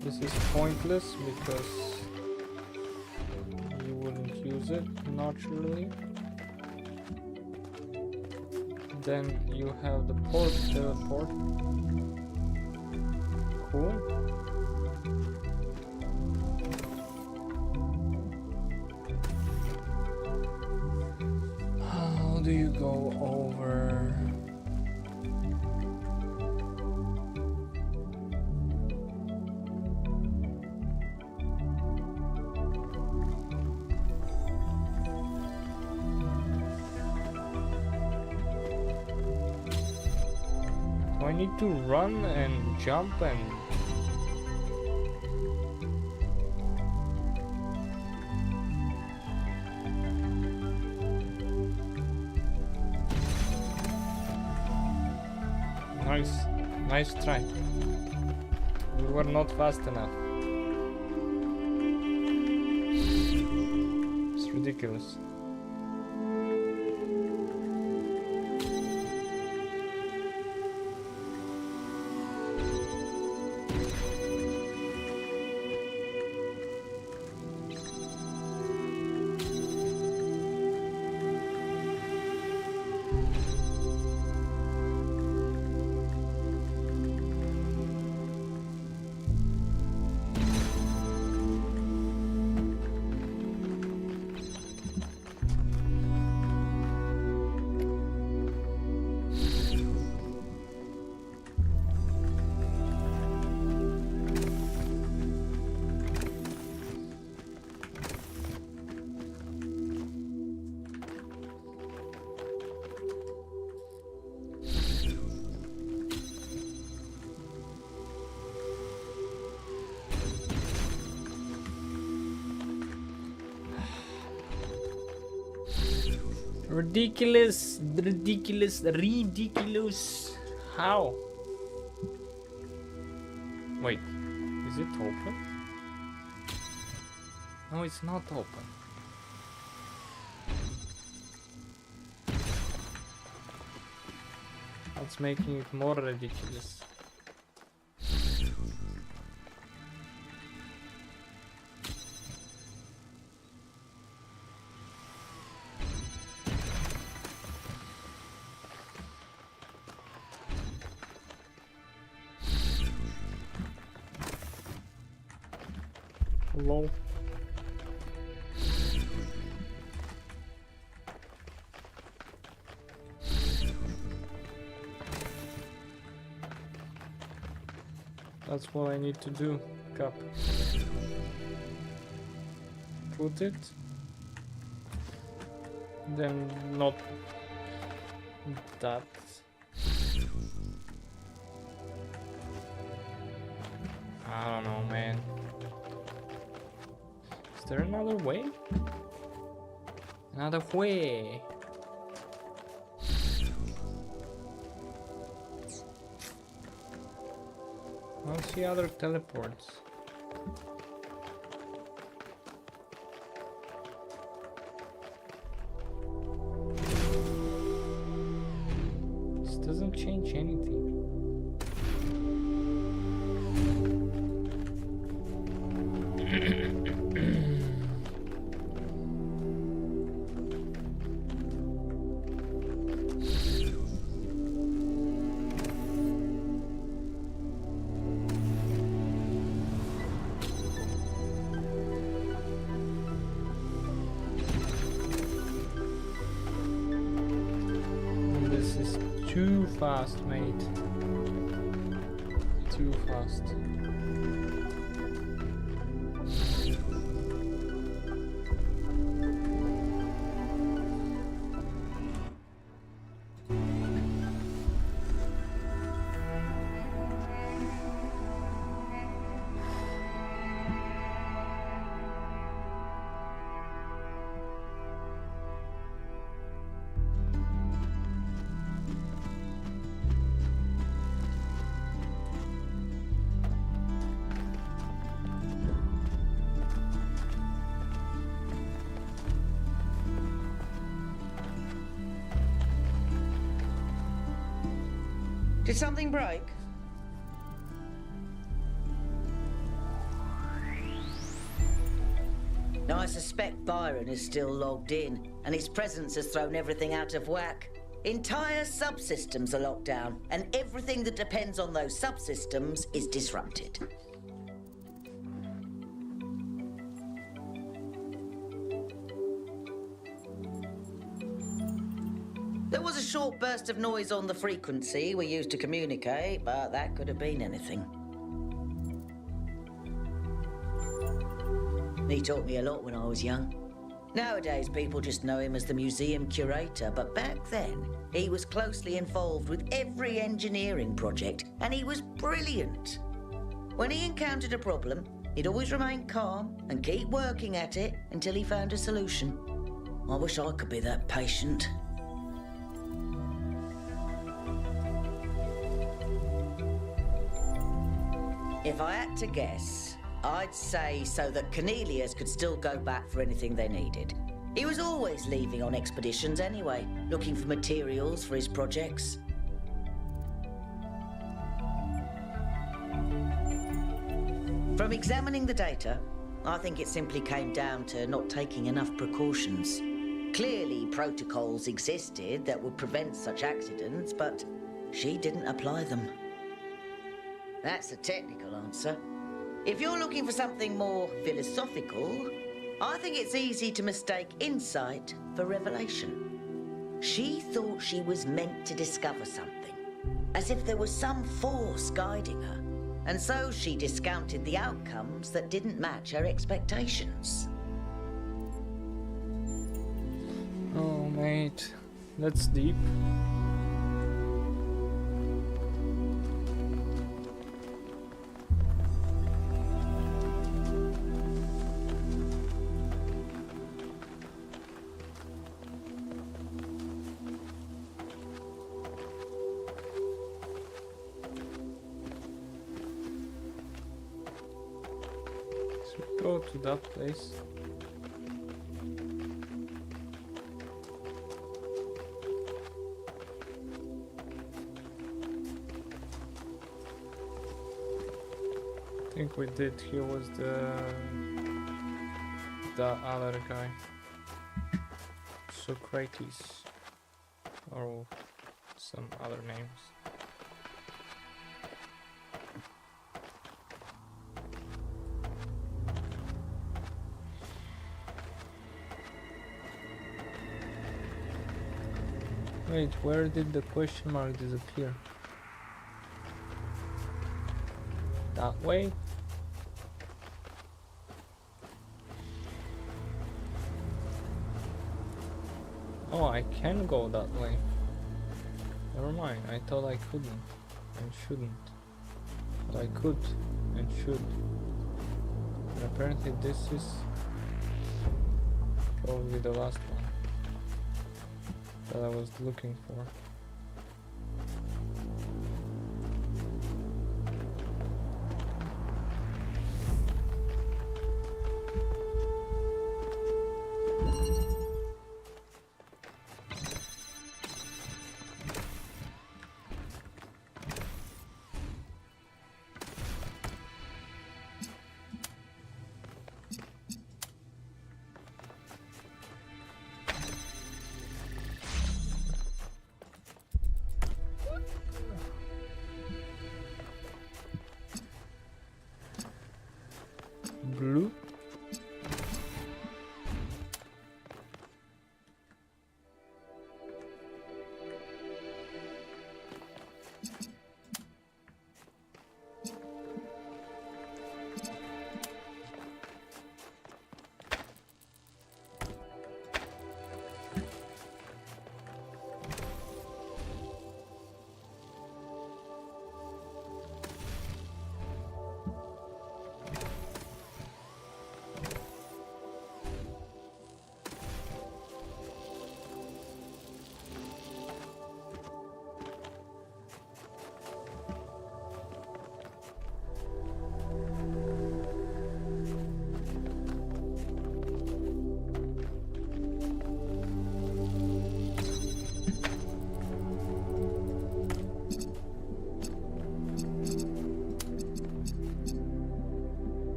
This is pointless because you wouldn't use it naturally. Then you have the port teleport. Cool. How do you go over? I need to run and jump and... Nice try. We were not fast enough. It's ridiculous. Ridiculous. How? Wait, is it open? No, it's not open. That's making it more ridiculous. Lol. That's what I need to do, Cup. Put it. Then not that. I don't know, man. Is there another way? Another way. I don't see other teleports. This doesn't change anything. Too fast, mate. Too fast. Did something break? Now, I suspect Byron is still logged in, and his presence has thrown everything out of whack. Entire subsystems are locked down, and everything that depends on those subsystems is disrupted. There was a short burst of noise on the frequency we used to communicate, but that could have been anything. He taught me a lot when I was young. Nowadays, people just know him as the museum curator, but back then, he was closely involved with every engineering project, and he was brilliant. When he encountered a problem, he'd always remain calm and keep working at it until he found a solution. I wish I could be that patient. If I had to guess, I'd say so that Cornelius could still go back for anything they needed. He was always leaving on expeditions anyway, looking for materials for his projects. From examining the data, I think it simply came down to not taking enough precautions. Clearly, protocols existed that would prevent such accidents, but she didn't apply them. That's a technical answer. If you're looking for something more philosophical, I think it's easy to mistake insight for revelation. She thought she was meant to discover something, as if there was some force guiding her, and so she discounted the outcomes that didn't match her expectations. Oh, mate, that's deep. Go to that place. I think we did. Here was the other guy, Socrates, or some other names. Wait, where did the question mark disappear? That way? Oh, I can go that way. Never mind, I thought I couldn't and shouldn't. But I could and should. And apparently this is probably the last one that I was looking for.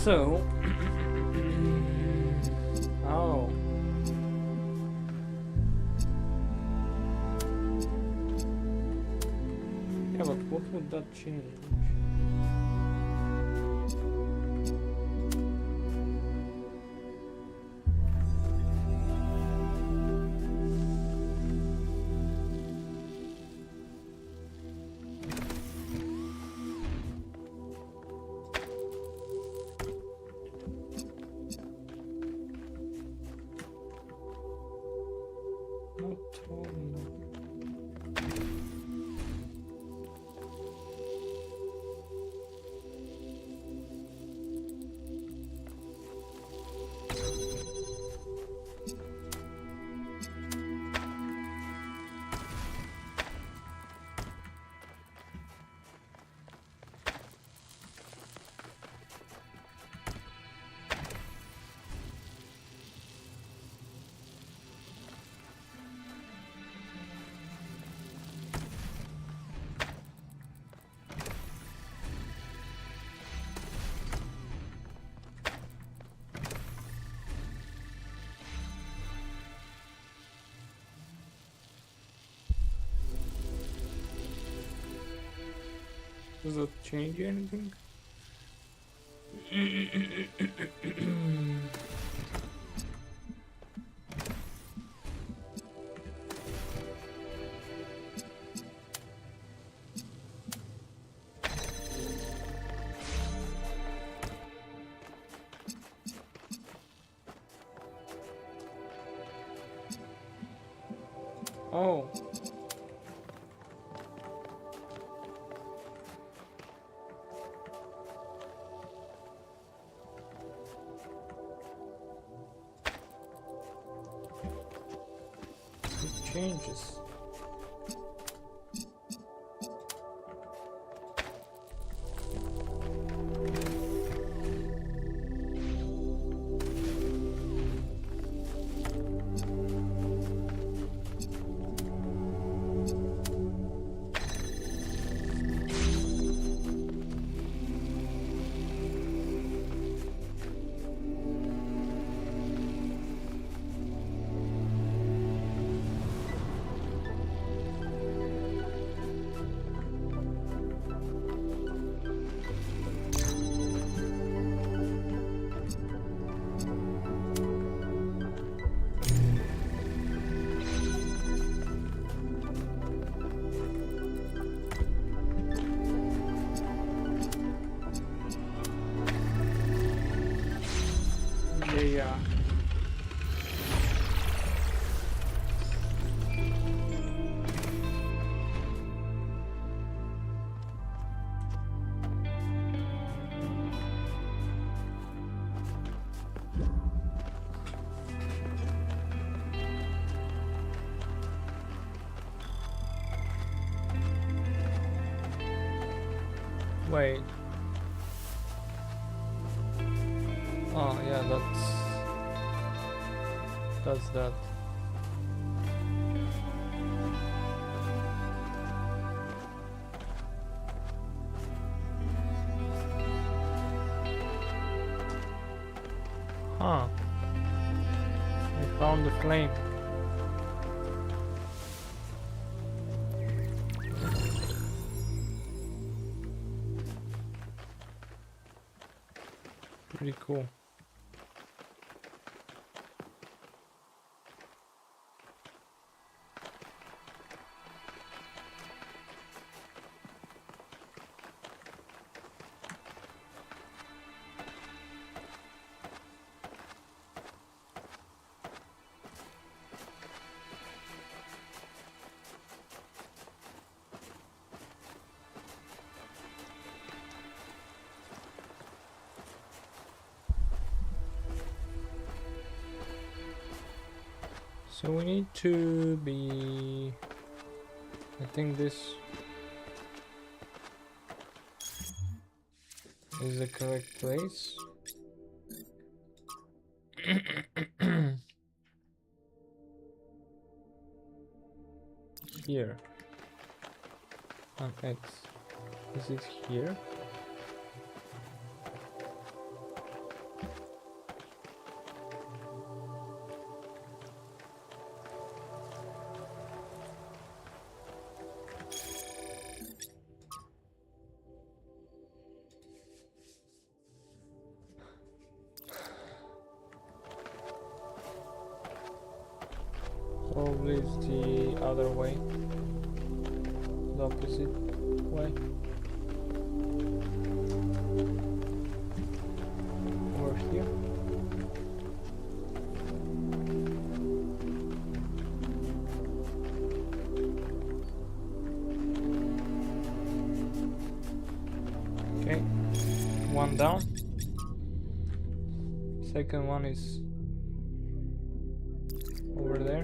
So, oh, yeah, but what would that change? Not totally. Does that change anything? Oh. It changes. Yeah. Wait. Oh yeah, that's that. Huh. I found the flame. Pretty cool. So we need to be, I think this is the correct place. Here on X. Is it here? Probably it's the other way. The opposite way. Over here. Okay, one down. Second one is over there.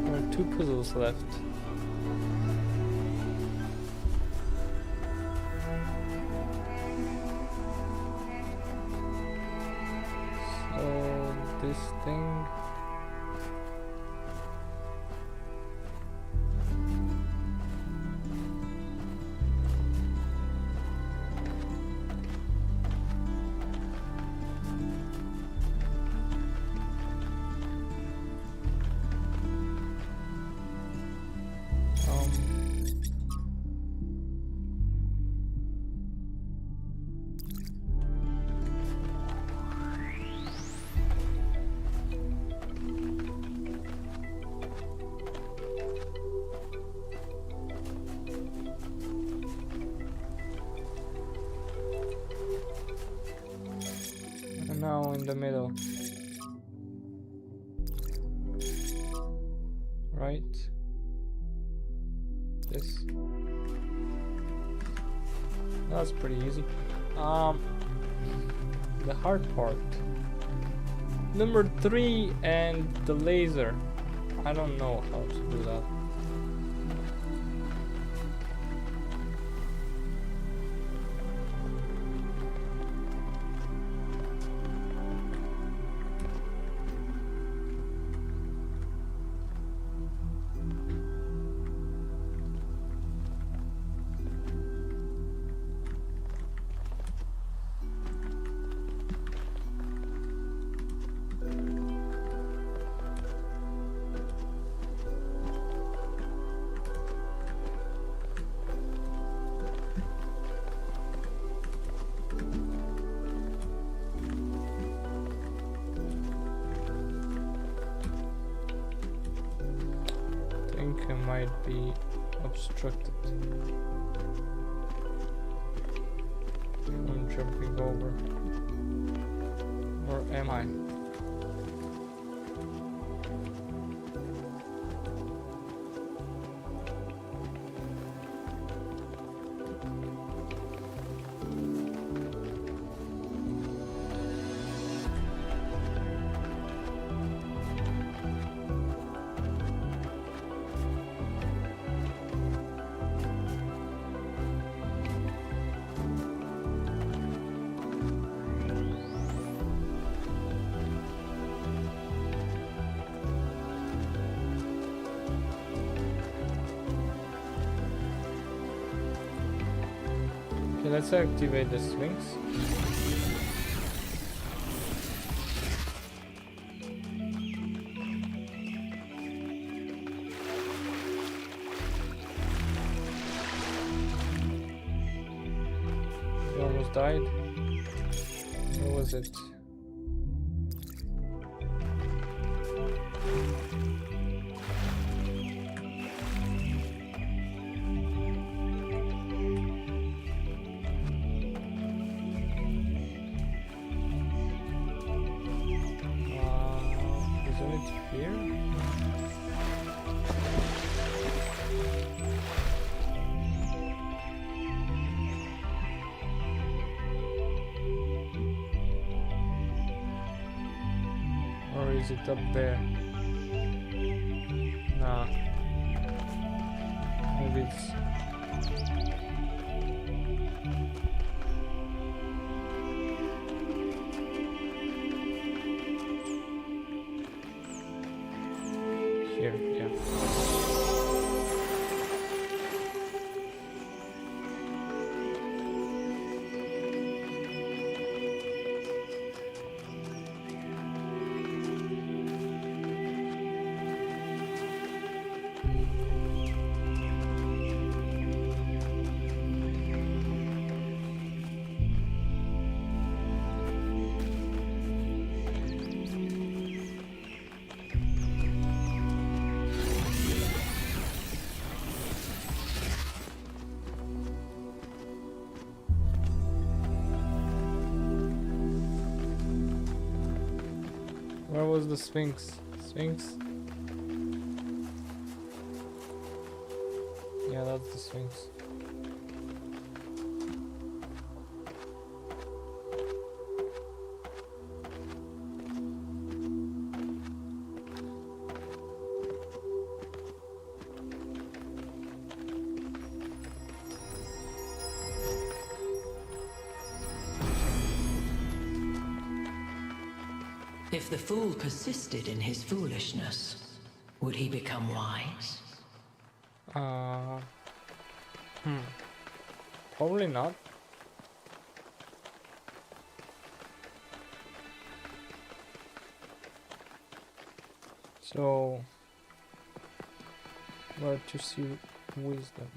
There are two puzzles left. So this thing. And now in the middle. Right. This. That's pretty easy. The hard part. Number 3 and the laser. I don't know how to do that. I think I might be obstructed from jumping over. Or am I? Okay, let's activate the swings. You almost died. Where was it? Isn't it here? Or is it up there? Nah. Maybe it's... here, yeah. Where was the Sphinx? Sphinx? Yeah, that's the Sphinx. If the fool persisted in his foolishness, would he become wise? Probably not. So, where to see wisdom?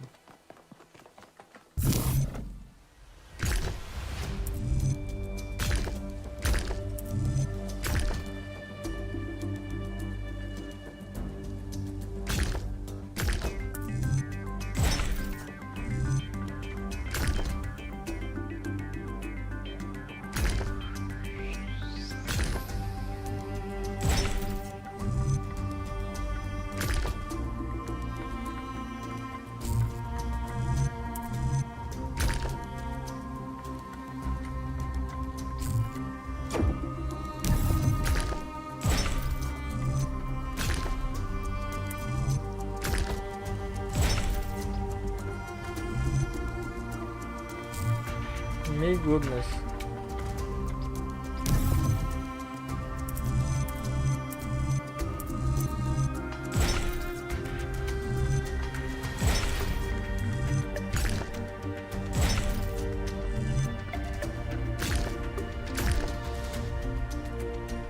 Me goodness.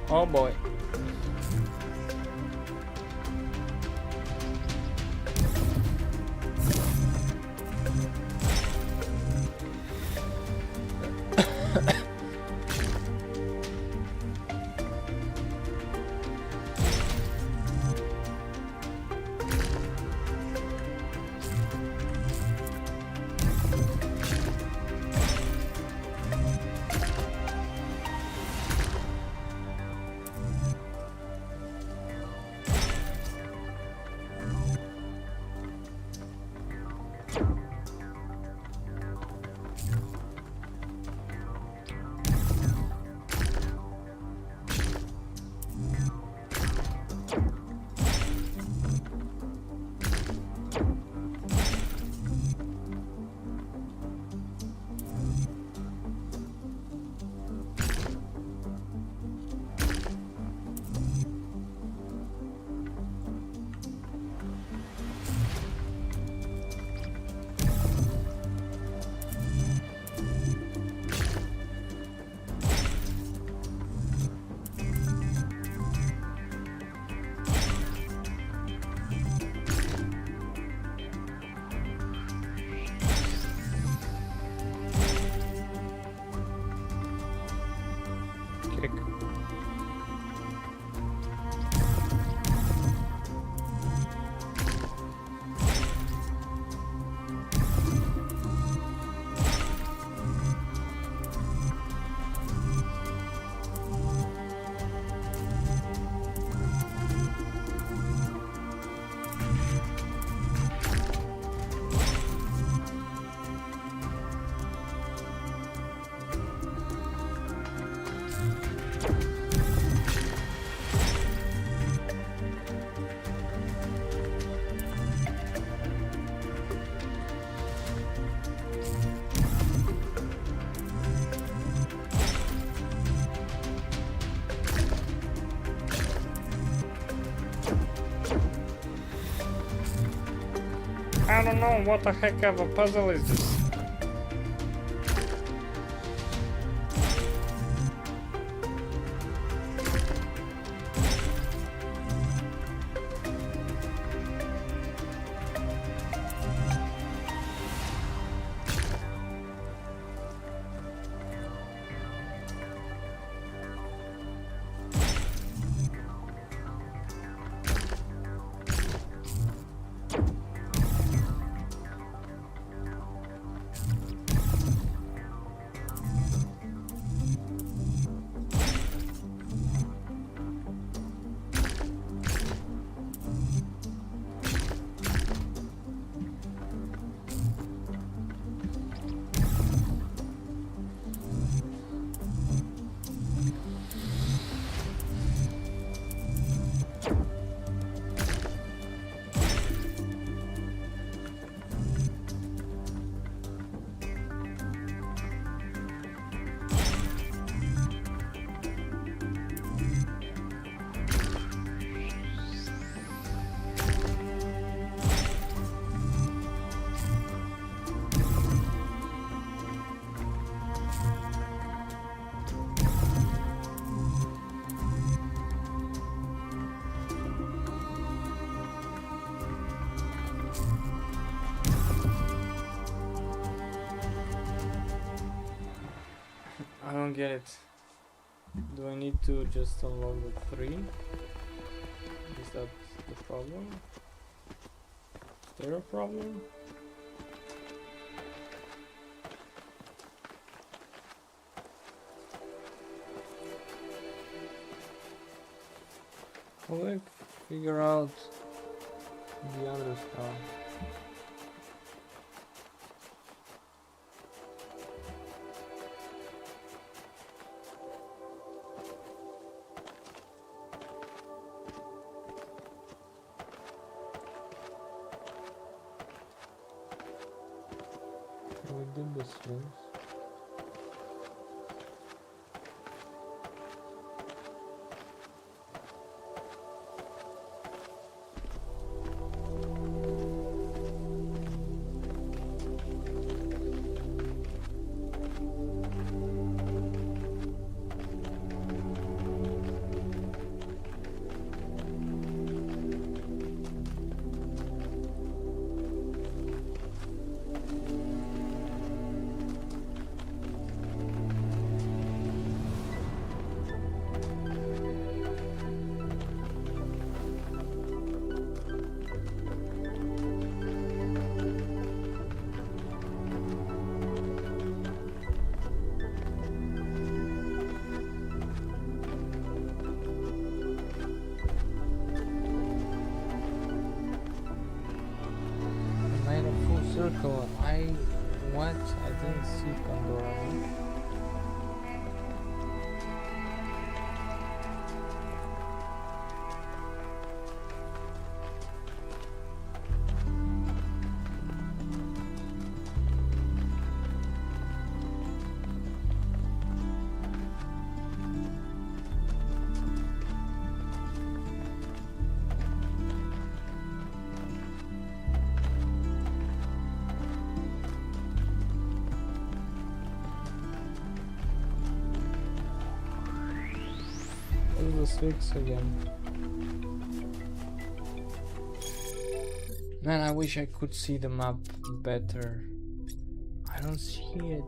Oh boy. Kick. I don't know what the heck of a puzzle is this. get it. Do I need to just unlock the 3? Is that the problem? Is there a problem? How do I figure out the other stuff? We did this once. Circle. What? I didn't see Pandora. The 6 again. Man, I wish I could see the map better. I don't see it.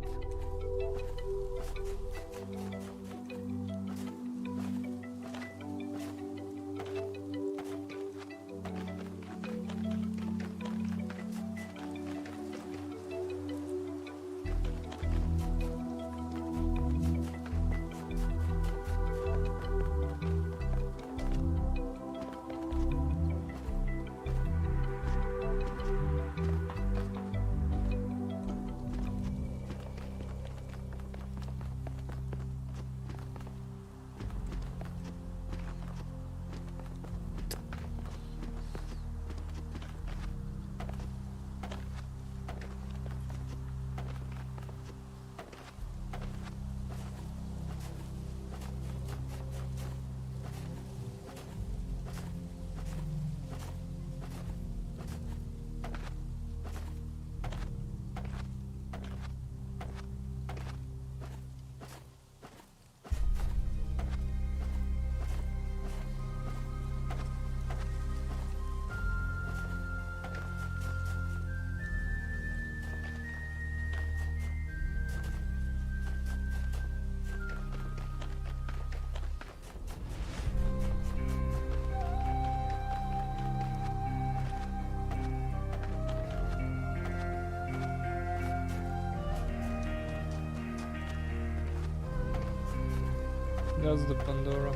That's the Pandora.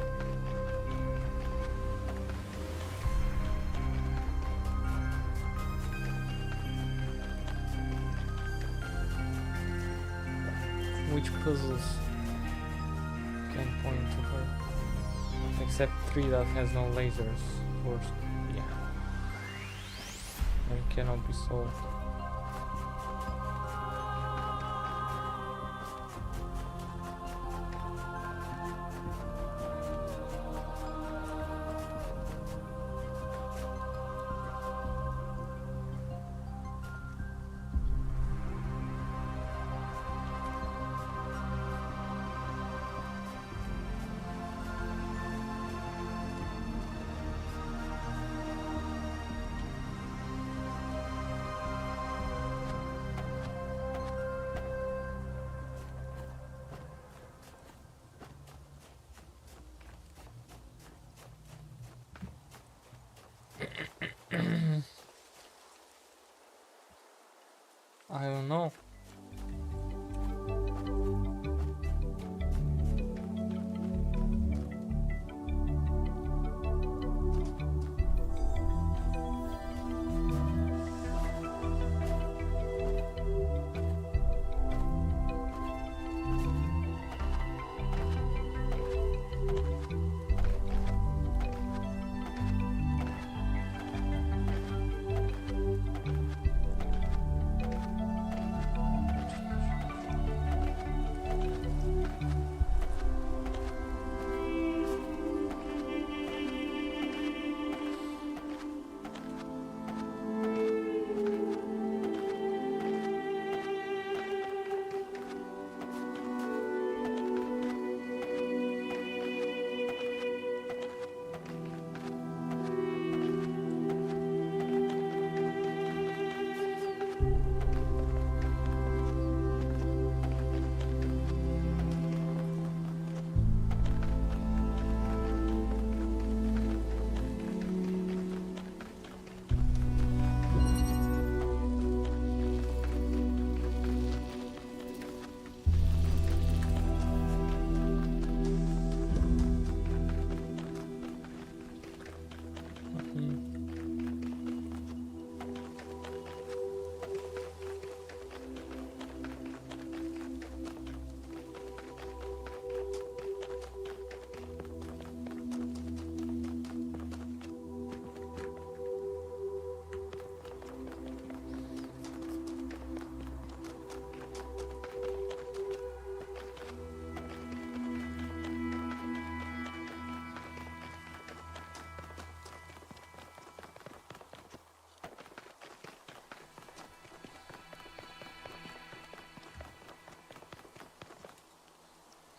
Which puzzles can point to her? Except 3 that has no lasers. Or yeah, and cannot be solved. I don't know.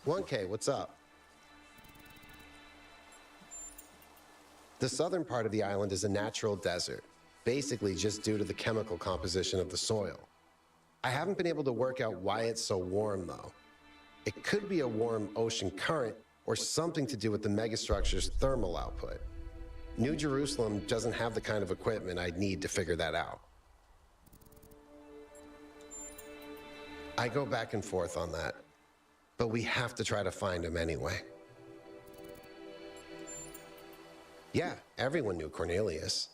One K, what's up? The southern part of the island is a natural desert, basically just due to the chemical composition of the soil. I haven't been able to work out why it's so warm, though. It could be a warm ocean current or something to do with the megastructure's thermal output. New Jerusalem doesn't have the kind of equipment I'd need to figure that out. I go back and forth on that, but we have to try to find him anyway. Yeah, everyone knew Cornelius.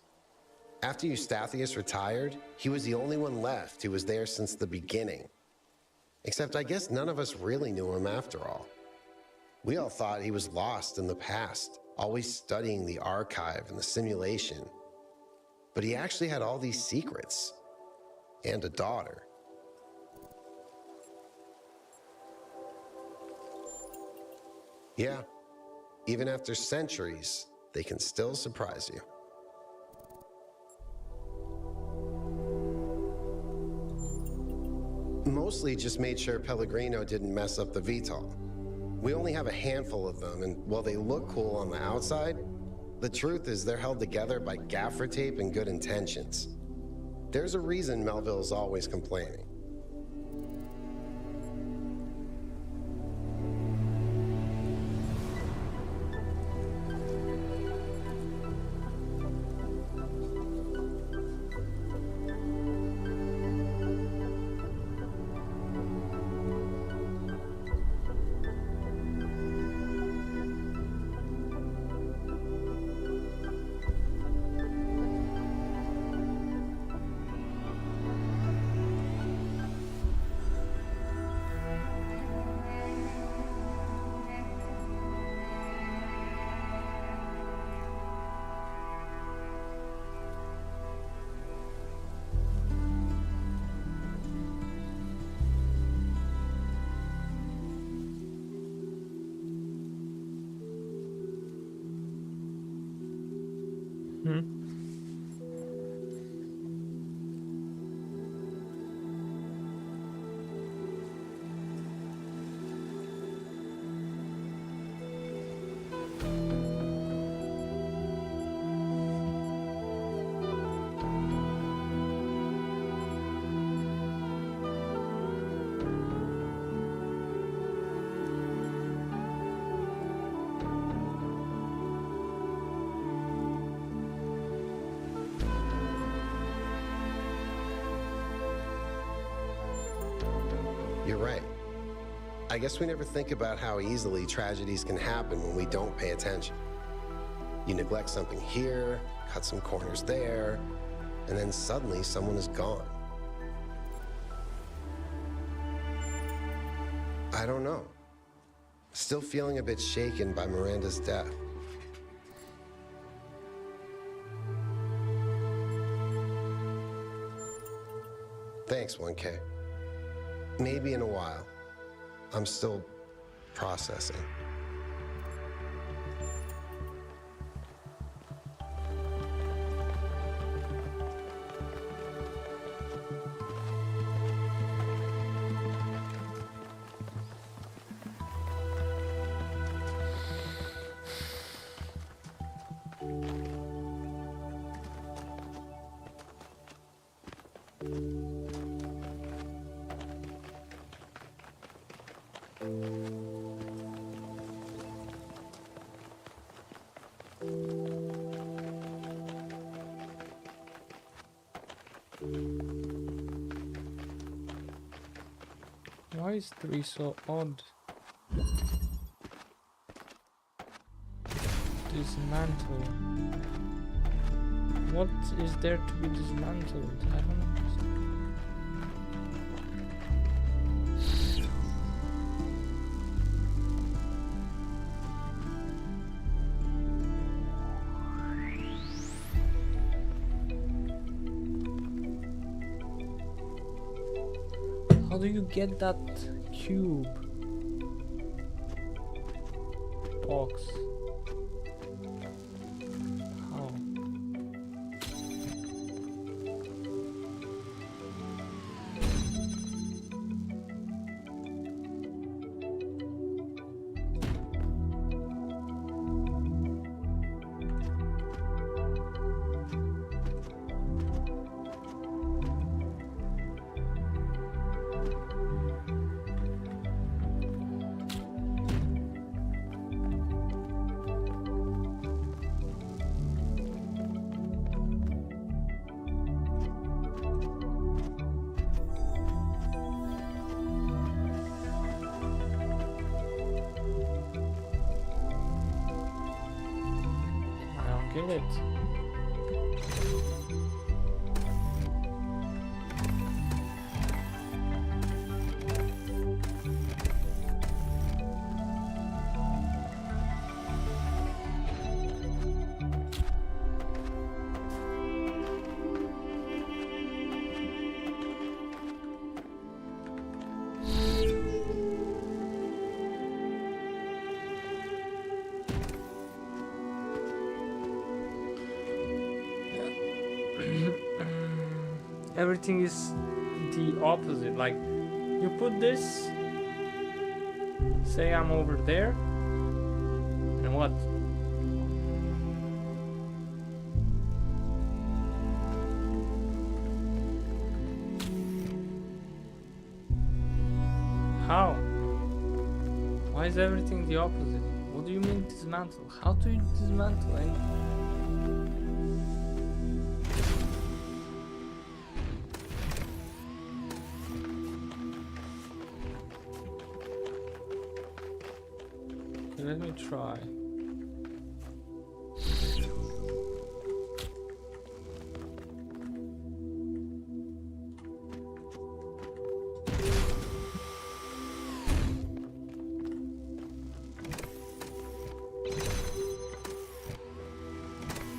After Eustathius retired, he was the only one left who was there since the beginning. Except I guess none of us really knew him after all. We all thought he was lost in the past, always studying the archive and the simulation. But he actually had all these secrets. And a daughter. Yeah, even after centuries, they can still surprise you. Mostly just made sure Pellegrino didn't mess up the VTOL. We only have a handful of them, and while they look cool on the outside, the truth is they're held together by gaffer tape and good intentions. There's a reason Melville's always complaining. You're right. I guess we never think about how easily tragedies can happen when we don't pay attention. You neglect something here, cut some corners there, and then suddenly someone is gone. I don't know. Still feeling a bit shaken by Miranda's death. Thanks, 1K. Maybe in a while. I'm still processing. Why is 3 so odd? Dismantle. What is there to be dismantled? I don't understand. How do you get that cube box? How? Get it. Everything is the opposite. Like, you put this, say I'm over there, and what? How? Why is everything the opposite? What do you mean dismantle? How do you dismantle anything? Let me try.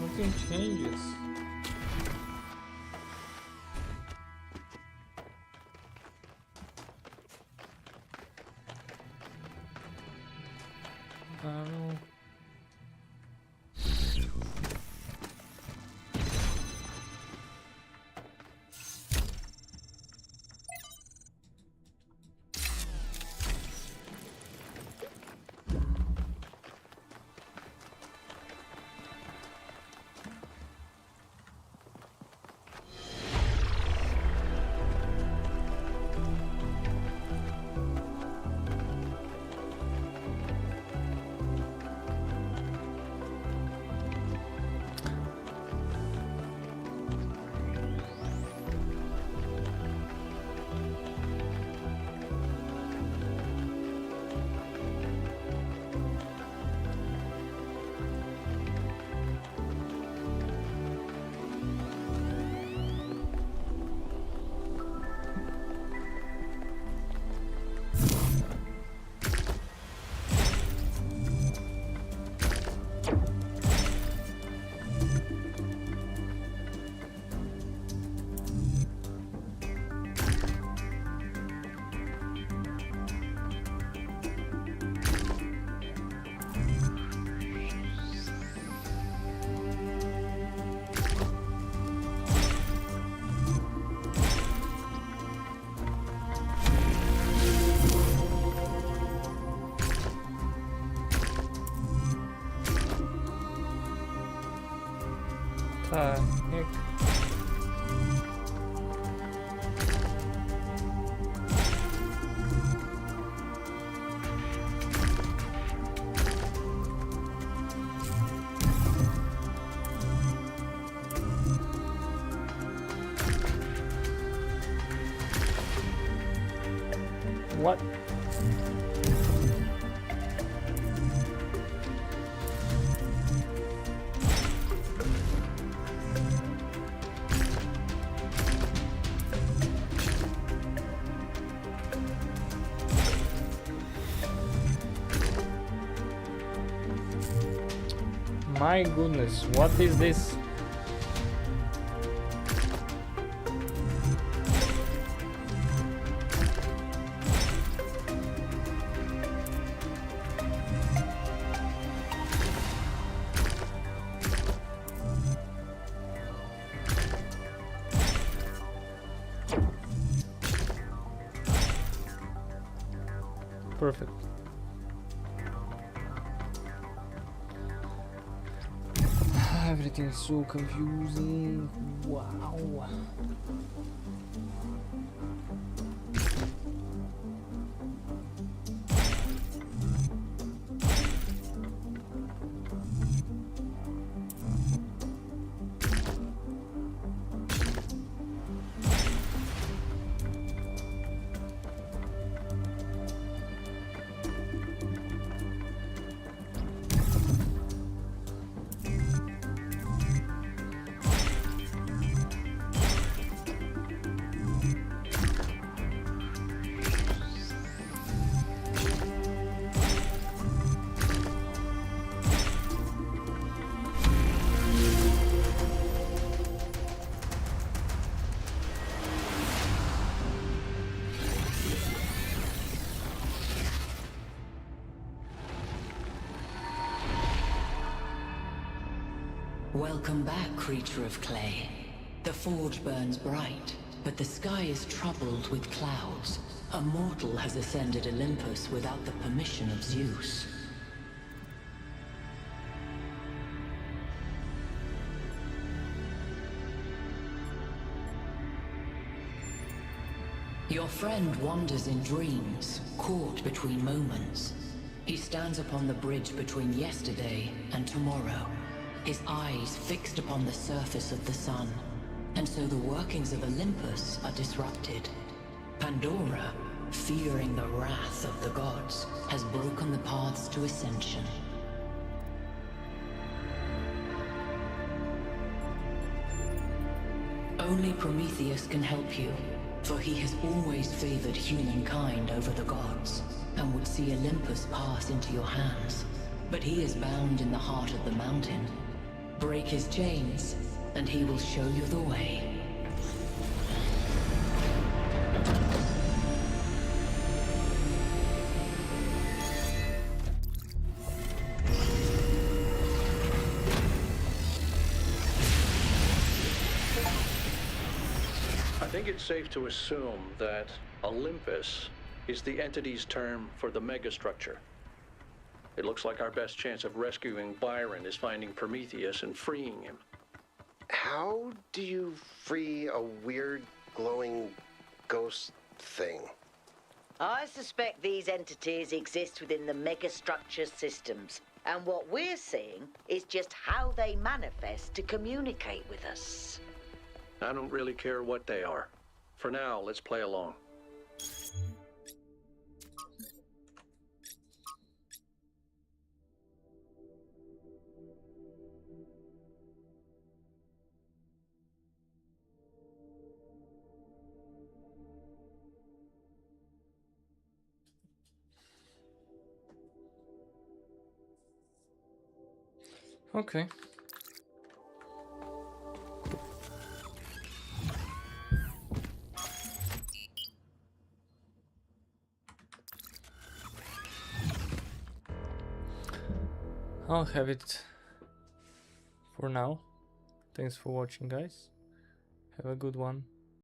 Nothing changes. Heck? What? My goodness, what is this? Perfect. Everything is so confusing. Wow. Welcome back, creature of clay. The forge burns bright, but the sky is troubled with clouds. A mortal has ascended Olympus without the permission of Zeus. Your friend wanders in dreams, caught between moments. He stands upon the bridge between yesterday and tomorrow, his eyes fixed upon the surface of the sun. And so the workings of Olympus are disrupted. Pandora, fearing the wrath of the gods, has broken the paths to ascension. Only Prometheus can help you, for he has always favored humankind over the gods, and would see Olympus pass into your hands. But he is bound in the heart of the mountain. Break his chains, and he will show you the way. I think it's safe to assume that Olympus is the entity's term for the megastructure. It looks like our best chance of rescuing Byron is finding Prometheus and freeing him. How do you free a weird, glowing ghost thing? I suspect these entities exist within the megastructure systems. And what we're seeing is just how they manifest to communicate with us. I don't really care what they are. For now, let's play along. Okay. I'll have it for now. Thanks for watching, guys. Have a good one.